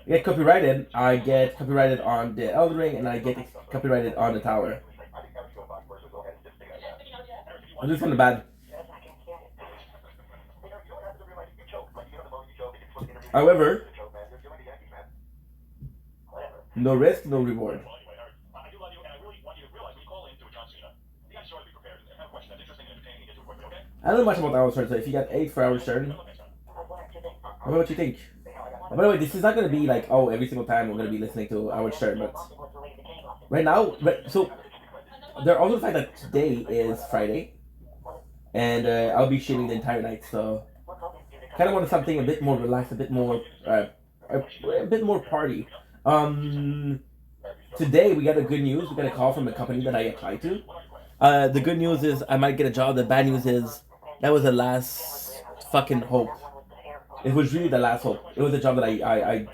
I get copyrighted, I get copyrighted on the Elden Ring, and I get copyrighted on the tower. This is kind of bad. However, no risk, no reward. I don't know much about our CERN, so if you got 8 for our CERN, I don't know what you think. By the way, this is not going to be like, oh, every single time we're going to be listening to our CERN, but right now, so there are also the fact that today is Friday, and I'll be streaming the entire night, so kind of wanted something a bit more relaxed, a bit more party. Today we got a good news. We got a call from a company that I applied to. The good news is I might get a job. The bad news is that was the last fucking hope. It was really the last hope. It was a job that I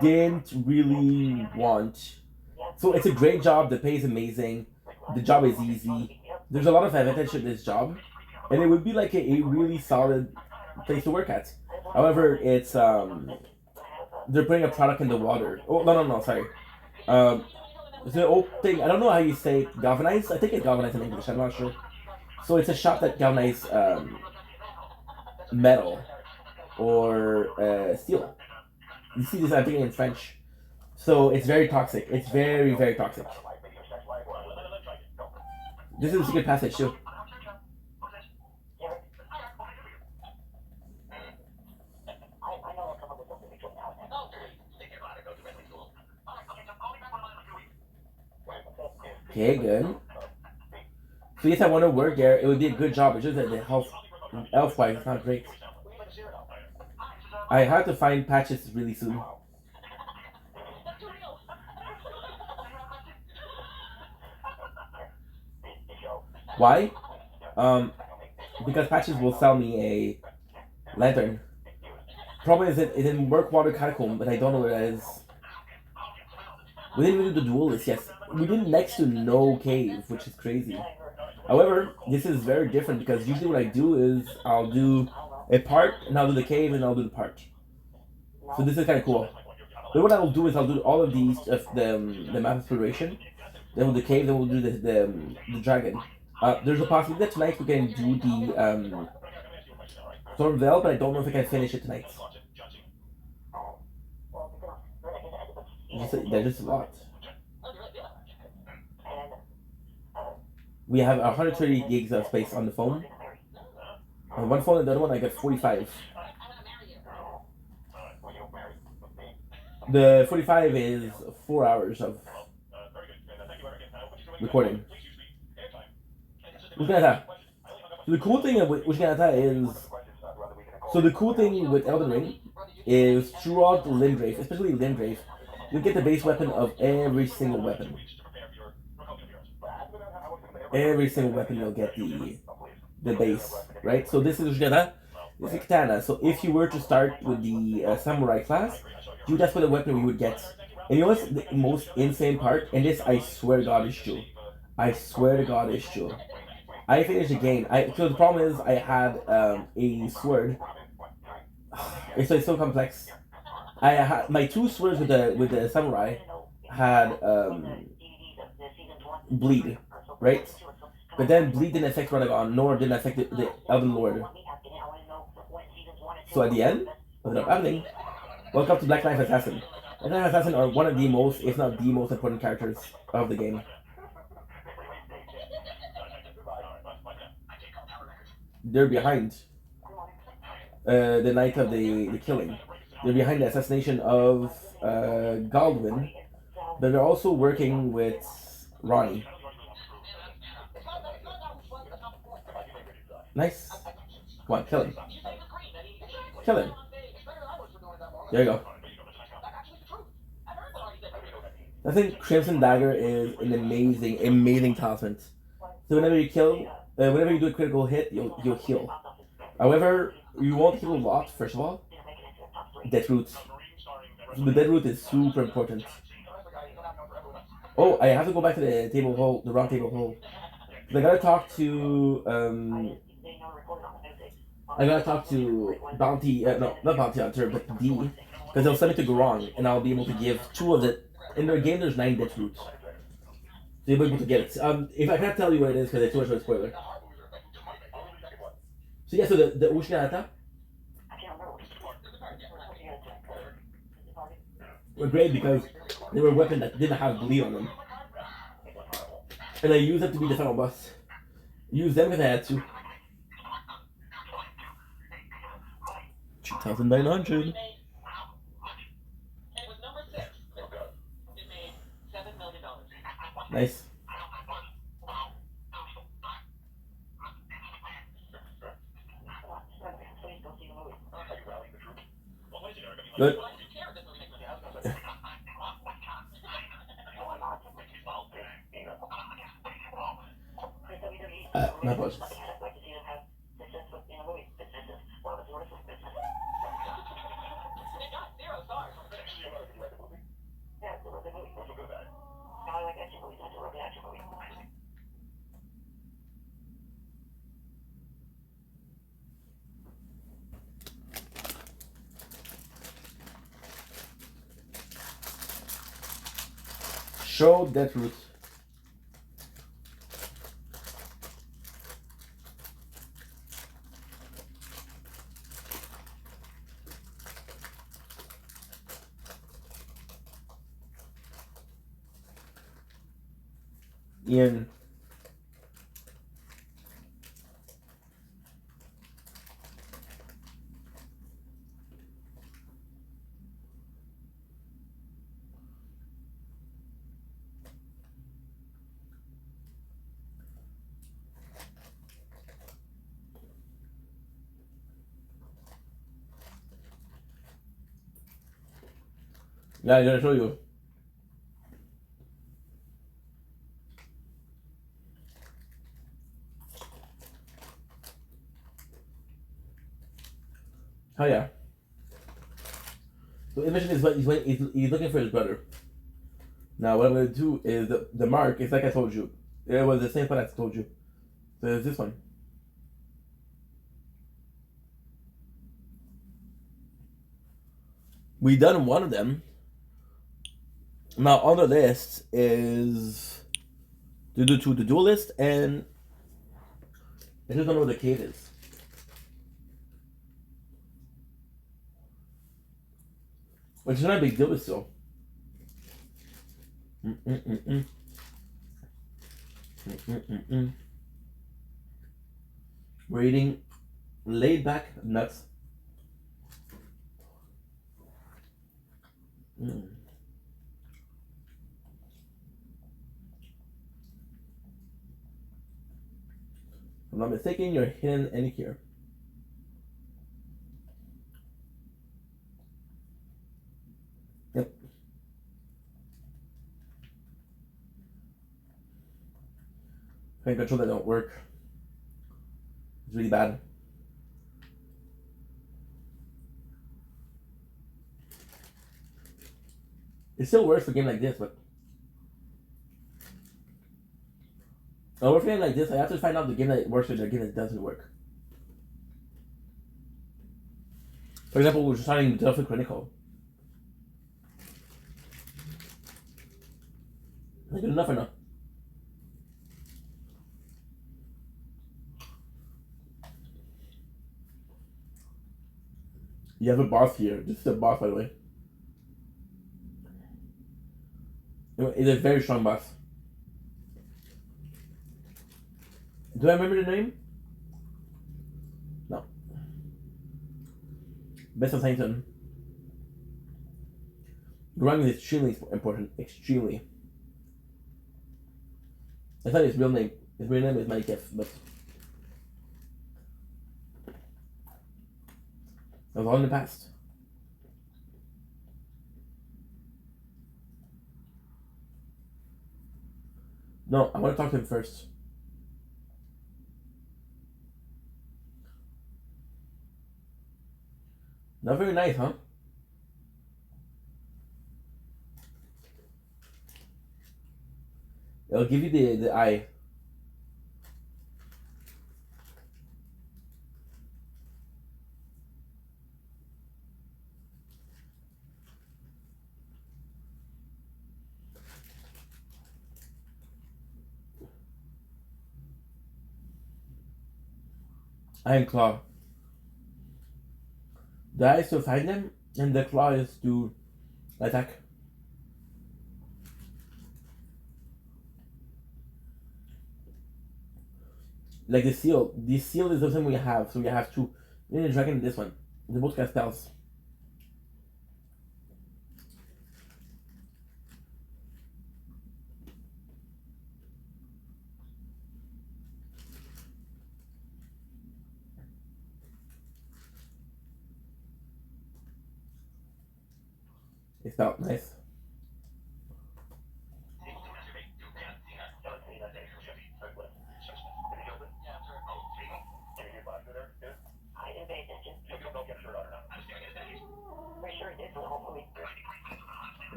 didn't really want. So it's a great job. The pay is amazing. The job is easy. There's a lot of advantage to this job, and it would be like a really solid place to work at. However, it's they're putting a product in the water. Oh no, sorry. The old thing, I don't know how you say galvanized. I think it's galvanized in English, I'm not sure. So it's a shop that galvanizes metal or steel. You see this, I'm thinking in French. So it's very toxic. It's very, very toxic. This is a secret passage too. Okay, good. So yes, I want to work there. It would be a good job. It's just that the health, elf-wise, it's not great. I have to find patches really soon. Why? Because patches will sell me a lantern. Problem is it in Murkwater Catacomb, but I don't know where that is. We didn't even do the duelist, yes. We did next to no cave, which is crazy. However, this is very different because usually what I do is I'll do a part and I'll do the cave and I'll do the part. So this is kind of cool. But what I'll do is I'll do all of these, the map exploration, then with the cave, then we'll do the dragon. There's a possibility that tonight we can do the Stormveil, but I don't know if I can finish it tonight. There's just a lot. We have 130 gigs of space on the phone. On one phone and the other one I got 45. The 45 is 4 hours of recording. So the cool thing with Ushinata is, so the cool thing with Elden Ring is throughout the Limgrave, especially Limgrave, you get the base weapon of every single weapon. Every single weapon you'll get the base, right? So this is Ushinata, this is Katana. So if you were to start with the Samurai class, that's what the weapon you would get. And you know what's the most insane part? And this, I swear to God, is true. I swear to God, is true. I finished the game. So the problem is I had a sword. It's so complex. I had my two swords with the samurai had bleed, right? But then bleed didn't affect Radagon, nor didn't affect the Elden Lord. So at the end, without happening, welcome to Black Knight Assassin. Black Knight Assassin are one of the most, if not the most important characters of the game. They're behind the night of the killing. They're behind the assassination of Galdwin, but they're also working with Ronnie. Nice. Come on, kill him. Kill him. There you go. I think Crimson Dagger is an amazing talisman. So whenever you kill, whenever you do a critical hit, you'll heal. However, you won't heal a lot. First of all, Death Root. The Death Root is super important. Oh, I have to go back to the table hole, the round table hole. I gotta talk to Bounty. No, not Bounty Hunter, but D, because they'll send me to Gorong, and I'll be able to give 2 of the. In their game, there's 9 Death Roots. So you'll be able to get it. If I can't tell you what it is because it's too much of a spoiler. So yeah, so the Ushinata were great because they were a weapon that didn't have bleed on them. And I used them to be the final boss. Use them because I had to. 2,900. Nice. Good. My apologies. Show Death Root. Ian. Yeah, I'm gonna show you. Oh yeah. So Imogen is what he's looking for his brother. Now what I'm gonna do is the mark is like I told you. It was the same one I told you. So there's this one. We done one of them. Now on the list is to do the dual list, and I just don't know where the cave is. Which is not a big deal, but still. We're eating laid back nuts. If I'm not mistaken, you're hidden in here. Yep. Pain control that don't work. It's really bad. It still works for a game like this, but for a game like this, I have to find out the game that works with the game that doesn't work. For example, we're starting Delphi Chronicle. Is that good enough or not? You have a boss here. This is a boss, by the way. It's a very strong boss. Do I remember the name? No. Best of Satan. Grung is extremely important. Extremely. That's not his real name. His real name is Malikef, but that was all in the past. No, I want to talk to him first. Not very nice, huh? It'll give you the eye. Iron Claw. The eye is to find them, and the claw is to attack. Like the seal. The seal is the same we have, so we have two. And the dragon, this one. They both cast spells. It felt nice.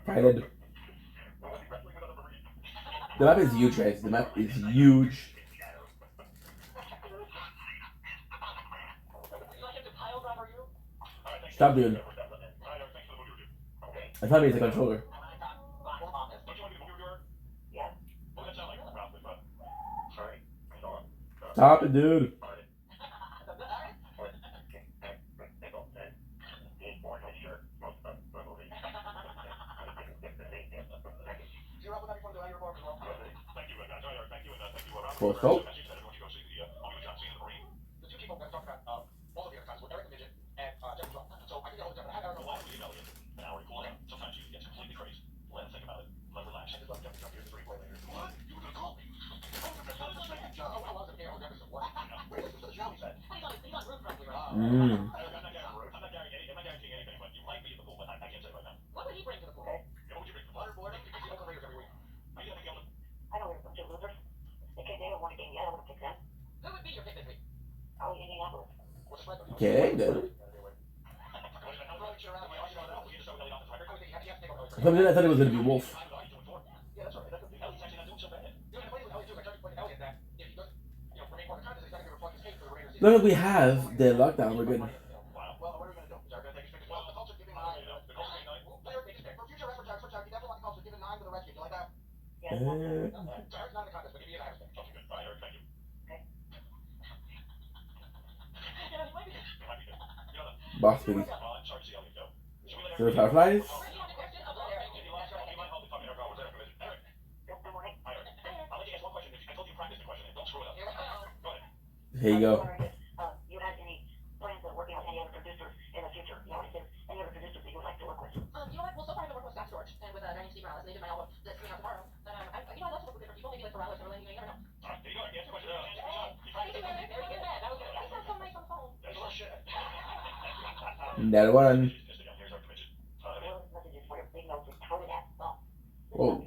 I did. The map is huge, guys. The map is huge. Stop, dude. I thought he was a controller. Stop it, dude. Full scope. Mm. I know there's a bunch of losers. They don't want to game yet. I don't want to pick them. Who would be your pick this week? Oh, Indianapolis. Okay, good. For some reason, I thought it was gonna be Wolf. No, we have the lockdown. We're good. Boss baby. So the Fireflies. Here you go. You have any plans of working with any other producers in the future? You know, is there any other producers that you would like to work with? You know what? Well, so far I've been working with Scott Storch and with my name Steve Morales. They did my album that's coming out tomorrow. And you know, I'd love to work with different people, maybe like Morales or you never know. That one. Whoa.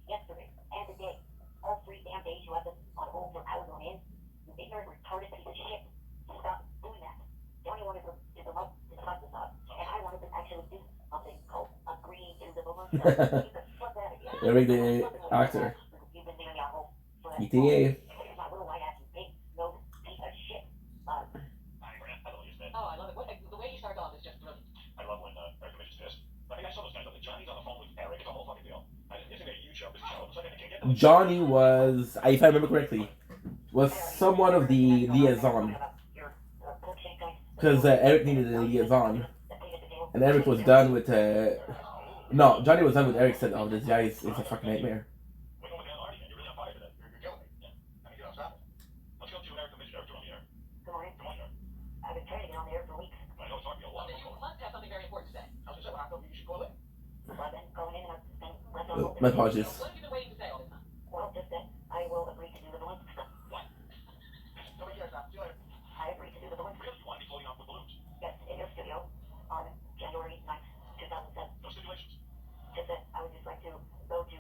Yesterday and today, all 3 damn days you have this on hold for hours on end. You ignorant, retarded piece of shit. Stop doing that. The only one is the most to fuck this up. And I wanted to actually do something called agreeing to the moment. They're make the actor. You've been doing your whole ETA. my little white ass big nose piece of shit. Oh, I love it. The way you start off is just brilliant. I love when Eric Mitch is pissed. I think I saw those guys. Johnny's on the phone with Eric. It's a whole fucking deal. It's gonna be a huge show. This show. It's like I can't get them. Johnny was, if I remember correctly, was somewhat of the liaison. Because Eric needed a liaison. And Eric was done with, no, Johnny was done with Eric said, oh, this guy is a fucking nightmare. I've been trying to get on the air for weeks. You must have something very important to say. Well, I've been going in and I've been left on hold. My apologies. What have you been waiting to say all this time? Well, just that I will agree to do the balloons. What? Nobody cares now. See you later. I agree to do the balloons. Really? You want to be floating off with balloons? Yes, in your studio on January 9th, 2007. No stipulations. Just that I would just like to go to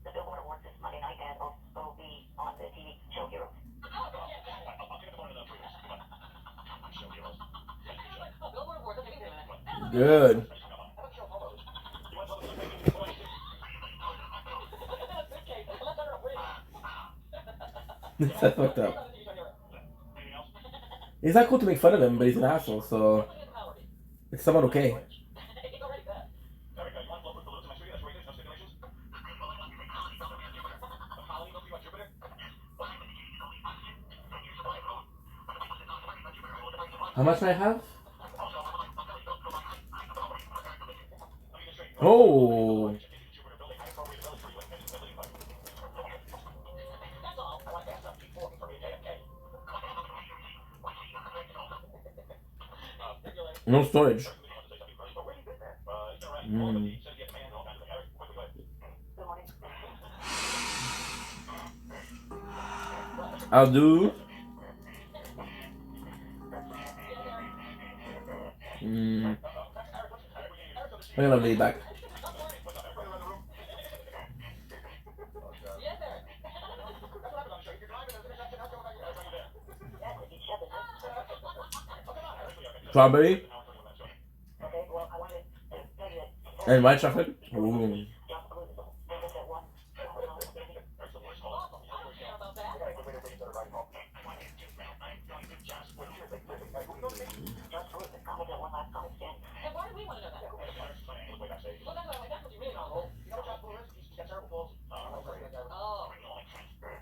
the Billboard Awards this Monday night and also be on the TV show Heroes. I'll take the phone in 3 weeks. Come on. Show heroes. Oh, Billboard Awards. Okay, wait a minute. Good. That's fucked up. It's not cool to make fun of him, but he's an asshole, so it's somewhat okay. How much do I have? Oh. No storage. I'll do. I'm gonna lay back. Strawberry and white chocolate. Ooh.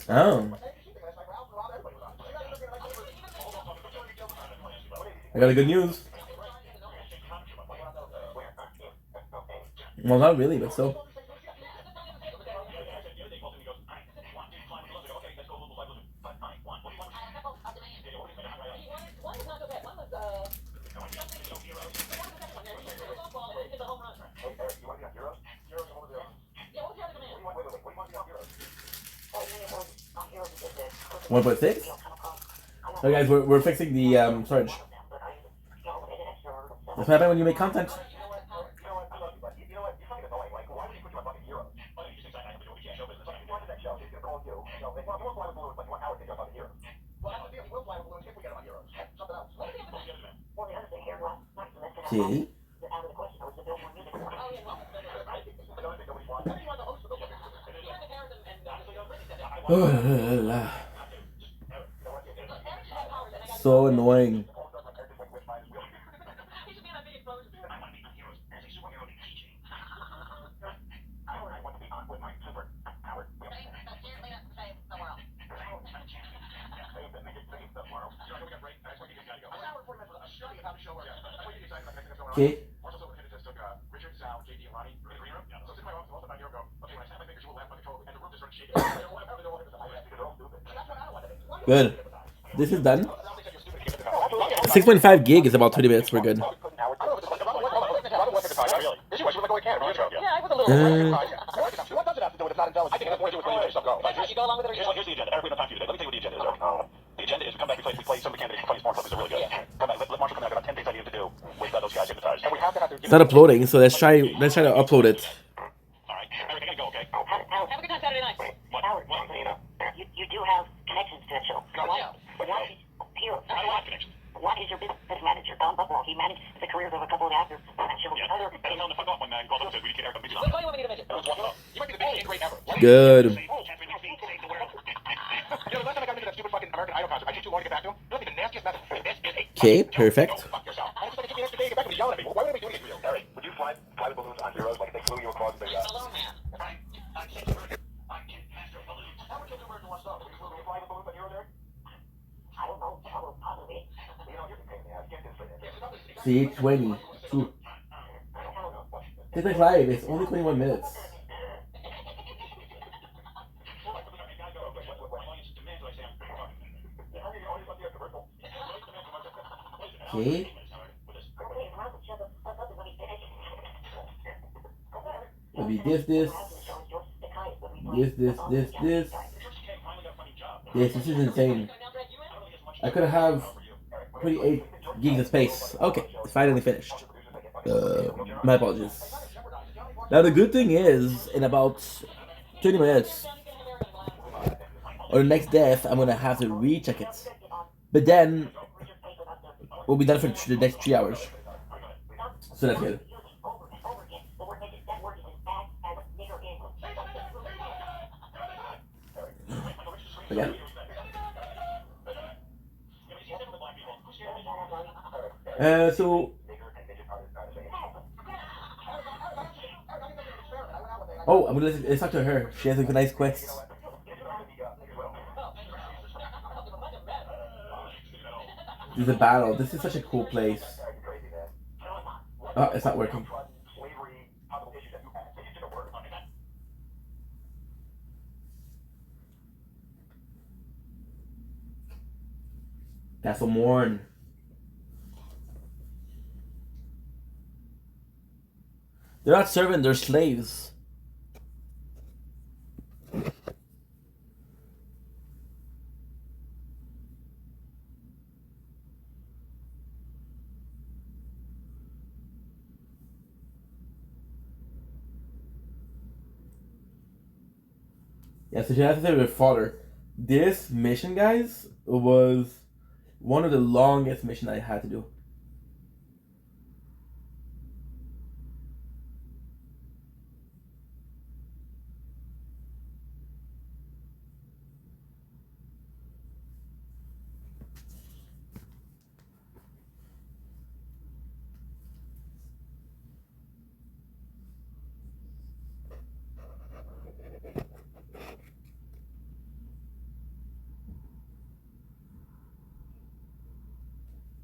Oh. I got a good news. Well, not really, but still. What about 6? So guys, we're fixing the storage. That's what happens when you make content. Okay. Oh, la, la, la. So annoying. Okay. Good. This is done. 6.5 gig is about 20 minutes. We're good. It's not uploading, so let's try to upload it. You do have connections to that show. What is your business manager, Don Bucknall? He managed the careers of a couple of actors on that show. Good. Okay, perfect. See, 20. 2. 6.5, it's only 21 minutes. Okay. Maybe this. This is insane. I could have 28 gigs of space. Okay, it's finally finished. My apologies. Now the good thing is, in about 20 minutes, or the next death, I'm gonna have to recheck it. But then, we'll be done for the next 3 hours. So that's good. Again. So. Oh, I'm gonna let's talk to her. She has a nice quest. There's a battle. This is such a cool place. Oh, it's not working. Castle Morn. They're not servants, they're slaves. Yeah, so she has to say with her father. This mission, guys, was one of the longest missions I had to do.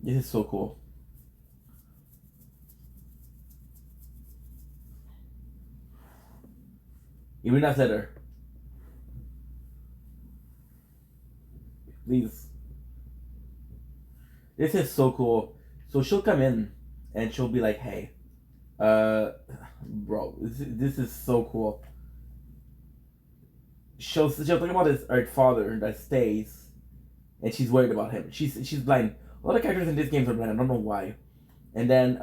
This is so cool. Irina's letter. Please. This is so cool. So she'll come in and she'll be like, hey, bro, this is so cool. She'll talk about her father that stays and she's worried about him. She's blind. A lot of characters in this game are blind. I don't know why. And then,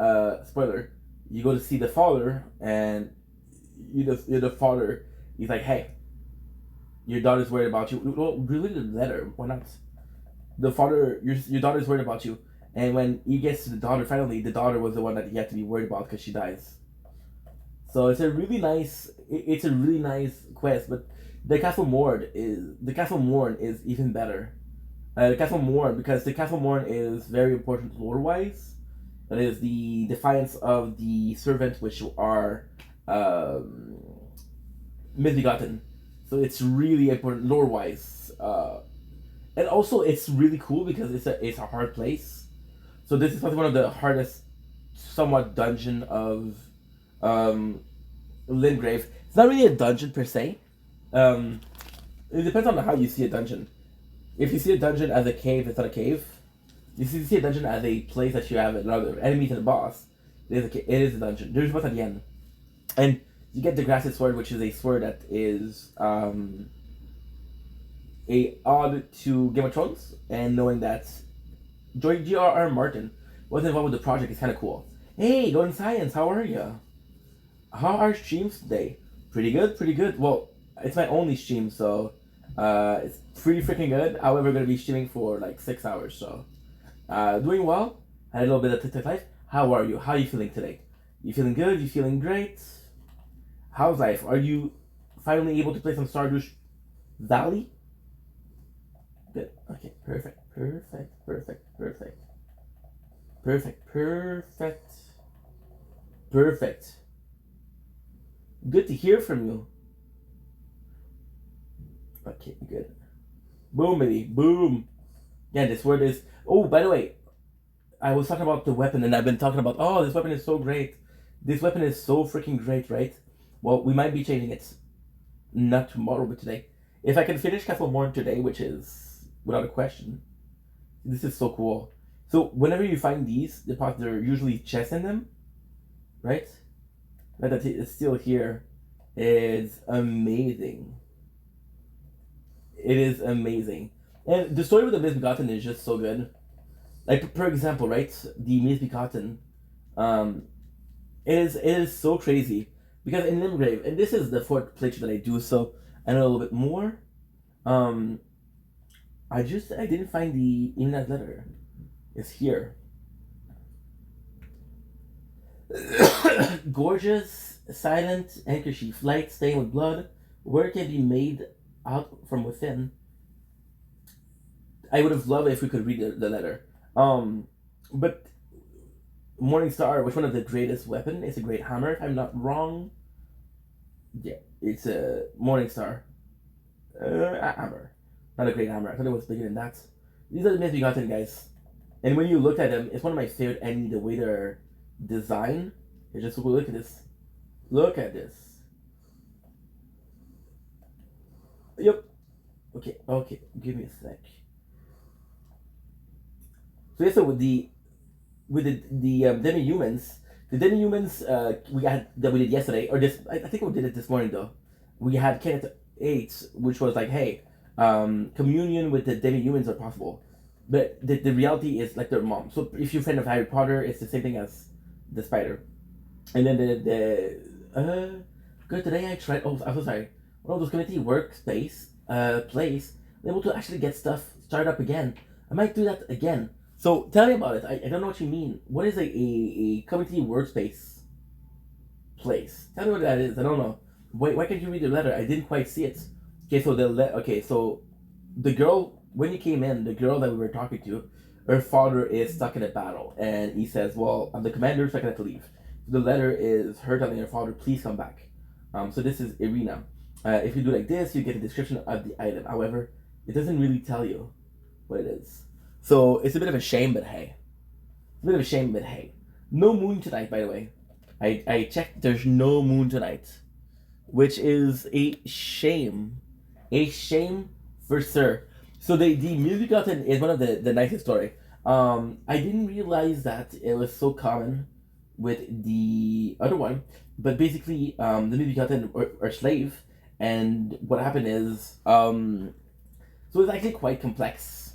spoiler, you go to see the father, and you're the father. He's like, hey, your daughter's worried about you. Well, really, the letter. Why not? The father, your daughter's worried about you. And when he gets to the daughter, finally, the daughter was the one that he had to be worried about because she dies. So it's a really nice quest. But the Castle Morn is even better. The Castle Morn, because the Castle Morn is very important lore-wise. That is the defiance of the servants, which are misbegotten. So it's really important lore-wise. And also, it's really cool because it's a hard place. So this is probably one of the hardest, somewhat dungeon of Limgrave. It's not really a dungeon per se. It depends on how you see a dungeon. If you see a dungeon as a cave, it's not a cave. If you see a dungeon as a place that you have another enemies and a boss, it is a dungeon. There's a boss at the end. And you get the Grassy Sword, which is a sword that is a odd to Game of Thrones, and knowing that George R.R. Martin was involved with the project is kind of cool. Hey, Golden Science, how are you? How are streams today? Pretty good, pretty good. Well, it's my only stream, so it's pretty freaking good. However, we're going to be streaming for like 6 hours, so doing well. Had a little bit of TikTok life. How are you? How are you feeling today? You feeling good? You feeling great? How's life? Are you finally able to play some Stardew Valley? Good. Okay, perfect. Perfect. Good to hear from you. Okay, good. Boom, baby. Boom. Yeah, this word is... Oh, by the way, I was talking about the weapon, and I've been talking about, oh, this weapon is so great. This weapon is so freaking great, right? Well, we might be changing it. Not tomorrow, but today. If I can finish Castle Morn today, which is, without a question, this is so cool. So, whenever you find these deposits, there are usually chests in them, right? But that it's still here. It's amazing. It is amazing. And the story with the Misbegotten is just so good. Like, for example, right? The Misbegotten, it is so crazy. Because in Limgrave, and this is the fourth playthrough that I do, so I know a little bit more. I didn't find the Imnaz letter. It's here. Gorgeous, silent handkerchief, light stained with blood, where it can be made out from within. I would have loved it if we could read the letter. But Morningstar, which one of the greatest weapon? It's a great hammer, if I'm not wrong. Yeah, it's a Morningstar. A hammer. Not a great hammer. I thought it was bigger than that. These are the Misbegotten, guys. And when you look at them, it's one of my favorite enemies, the way they're designed. It's just look at this. Look at this. Yep. Okay. Give me a sec. So yeah, so with the demi-humans, the demi-humans we did yesterday, or this, I think we did it this morning though. We had Kenneth 8, which was like, hey, communion with the demi-humans are possible. But the reality is like their mom. So if you're a fan of Harry Potter, it's the same thing as the spider. And then good, today I tried, I'm so sorry. One of those community workspace, place, I'm able to actually get stuff started up again. I might do that again. So tell me about it. I don't know what you mean. What is a community workspace place? Tell me what that is. I don't know. Why can't you read the letter? I didn't quite see it. Okay, so so the girl, when you came in, the girl that we were talking to, her father is stuck in a battle, and he says, well, I'm the commander, so I have to leave. The letter is her telling her father, please come back. So this is Irina. If you do like this, you get a description of the item. However, it doesn't really tell you what it is. So it's a bit of a shame, but hey. No moon tonight, by the way. I checked, there's no moon tonight. Which is a shame. A shame for sure. So the Misbegotten is one of the nicest story. I didn't realize that it was so common with the other one. But basically, the Misbegotten are slave. And what happened is, so it's actually quite complex.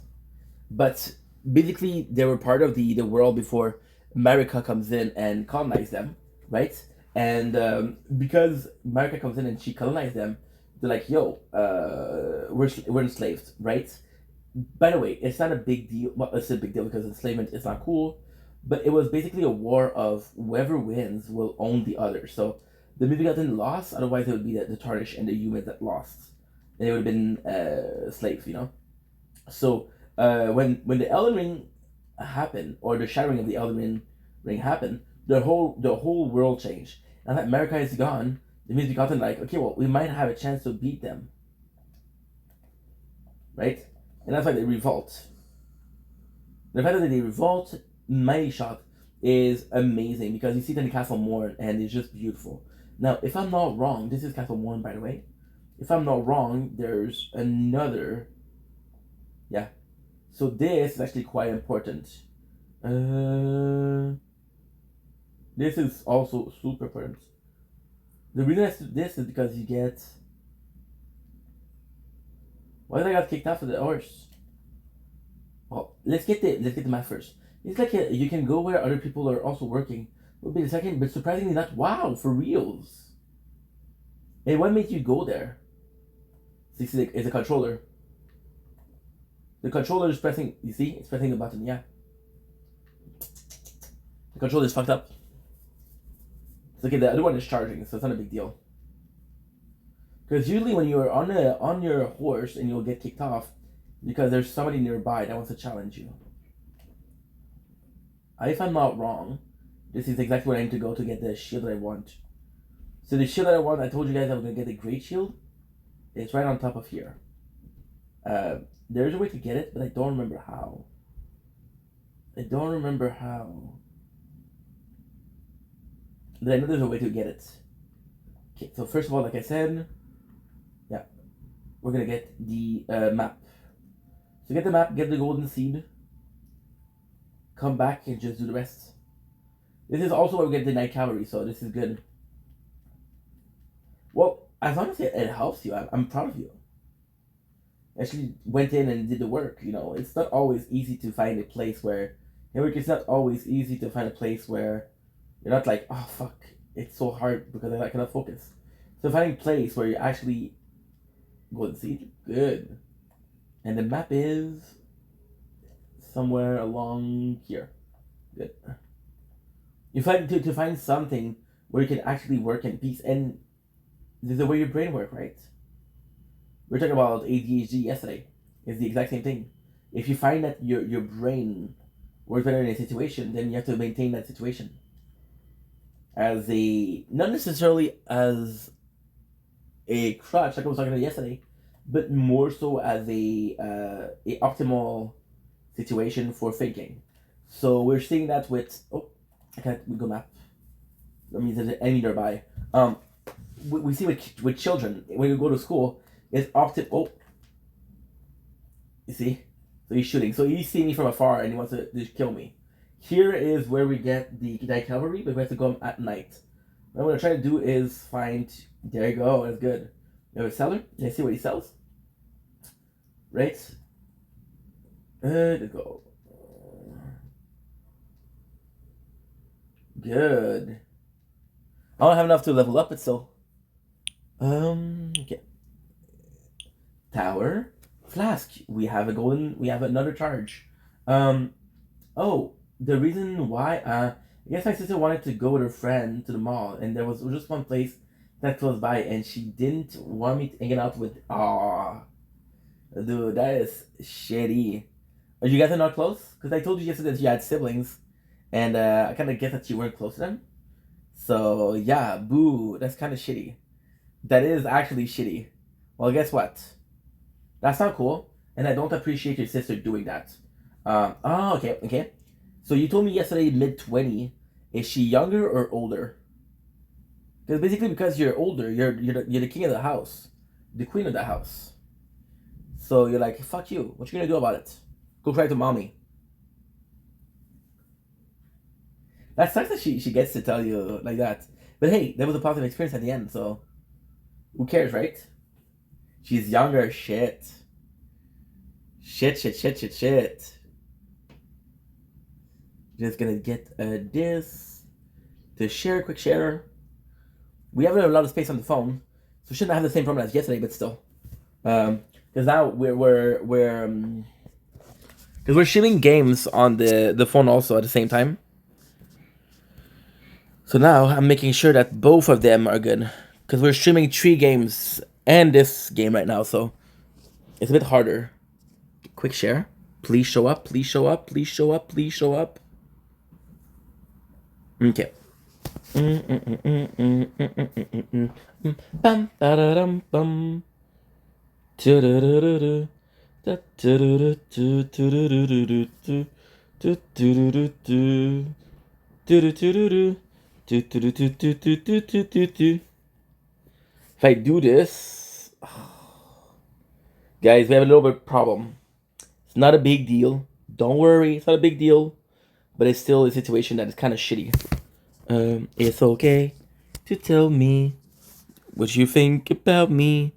But basically, they were part of the world before America comes in and colonizes them, right? And because America comes in and she colonized them, they're like, yo, we're enslaved, right? By the way, it's not a big deal. Well, it's a big deal because enslavement is not cool, but it was basically a war of whoever wins will own the other. So the Mizbegatin lost, otherwise it would be the Tarnish and the humans that lost. And they would have been slaves, you know? So when the Elden Ring happened, or the shattering of the Elden Ring happened, the whole world changed. Now that America is gone, the Mizbegatin like, okay, well, we might have a chance to beat them. Right? And that's why they revolt. The fact that they revolt, Mighty Shock, is amazing because you see it in Castle Morn and it's just beautiful. Now, if I'm not wrong, this is Castle Morn, by the way. If I'm not wrong, there's another. Yeah. So this is actually quite important. This is also super important. The reason I said this is because you get. Why did I got kicked off of the horse? Well, let's get the map first. It's like you can go where other people are also working. Would be the second, but surprisingly not. Wow, for reals. And what made you go there? It's a controller. The controller is pressing. You see, it's pressing the button. Yeah. The controller is fucked up. It's okay. The other one is charging, so it's not a big deal. Because usually when you're on your horse and you'll get kicked off because there's somebody nearby that wants to challenge you. If I'm not wrong, this is exactly where I need to go to get the shield that I want. So the shield that I want, I told you guys I was going to get the great shield. It's right on top of here. There's a way to get it, but I don't remember how. But I know there's a way to get it. Okay, so first of all, like I said, yeah, we're going to get the map. So get the map, get the golden seed. Come back and just do the rest. This is also where we get the Night Cavalry, so this is good. Well, as long as it helps you, I'm proud of you. Actually went in and did the work, you know. It's not always easy to find a place where... It's not always easy to find a place where you're not like, oh fuck, it's so hard because I cannot focus. So finding a place where you actually go and see, good. And the map is somewhere along here. Good. You find to find something where you can actually work in peace, and this is the way your brain works, right? We were talking about ADHD yesterday. It's the exact same thing. If you find that your brain works better in a situation, then you have to maintain that situation. As a, not necessarily as a crutch, like I was talking about yesterday, but more so as a optimal situation for thinking. So we're seeing that with, oh, I can't Google map. That means there's an enemy nearby. We see with children, when you go to school, it's oh, you see? So he's shooting. So he's seeing me from afar and he wants to just kill me. Here is where we get the Night Cavalry, but we have to go at night. What I'm going to try to do is find, there you go, that's good. You have a seller? Let's see what he sells. Right? There you go. Good. I don't have enough to level up it, so. Okay. Tower. Flask. We have another charge. Oh, the reason why, I guess my sister wanted to go with her friend to the mall, and there was just one place that close by, and she didn't want me to hang out with, dude, that is shitty. Are you guys not close? Because I told you yesterday that you had siblings, and I kind of guess that you weren't close to them. So, yeah, boo, that's kind of shitty. That is actually shitty. Well, guess what? That's not cool, and I don't appreciate your sister doing that. Okay. So you told me yesterday mid-20. Is she younger or older? Because basically, because you're older, you're the king of the house, the queen of the house. So you're like, fuck you. What you gonna do about it? Go cry to mommy. That sucks that she gets to tell you like that. But hey, that was a positive experience at the end, so who cares, right? She's younger. Shit. Just gonna get this to share, quick share. We have a lot of space on the phone, so we shouldn't have the same problem as yesterday, but still. Because now we're streaming games on the phone also at the same time. So now I'm making sure that both of them are good, because we're streaming 3 games and this game right now, so it's a bit harder. Quick share. Please show up. Please show up. Please show up. Please show up. Okay. Bum ba da dum bum. If I do this, guys, we have a little bit of problem. It's not a big deal. Don't worry, it's not a big deal, but it's still a situation that is kind of shitty. It's okay to tell me what you think about me.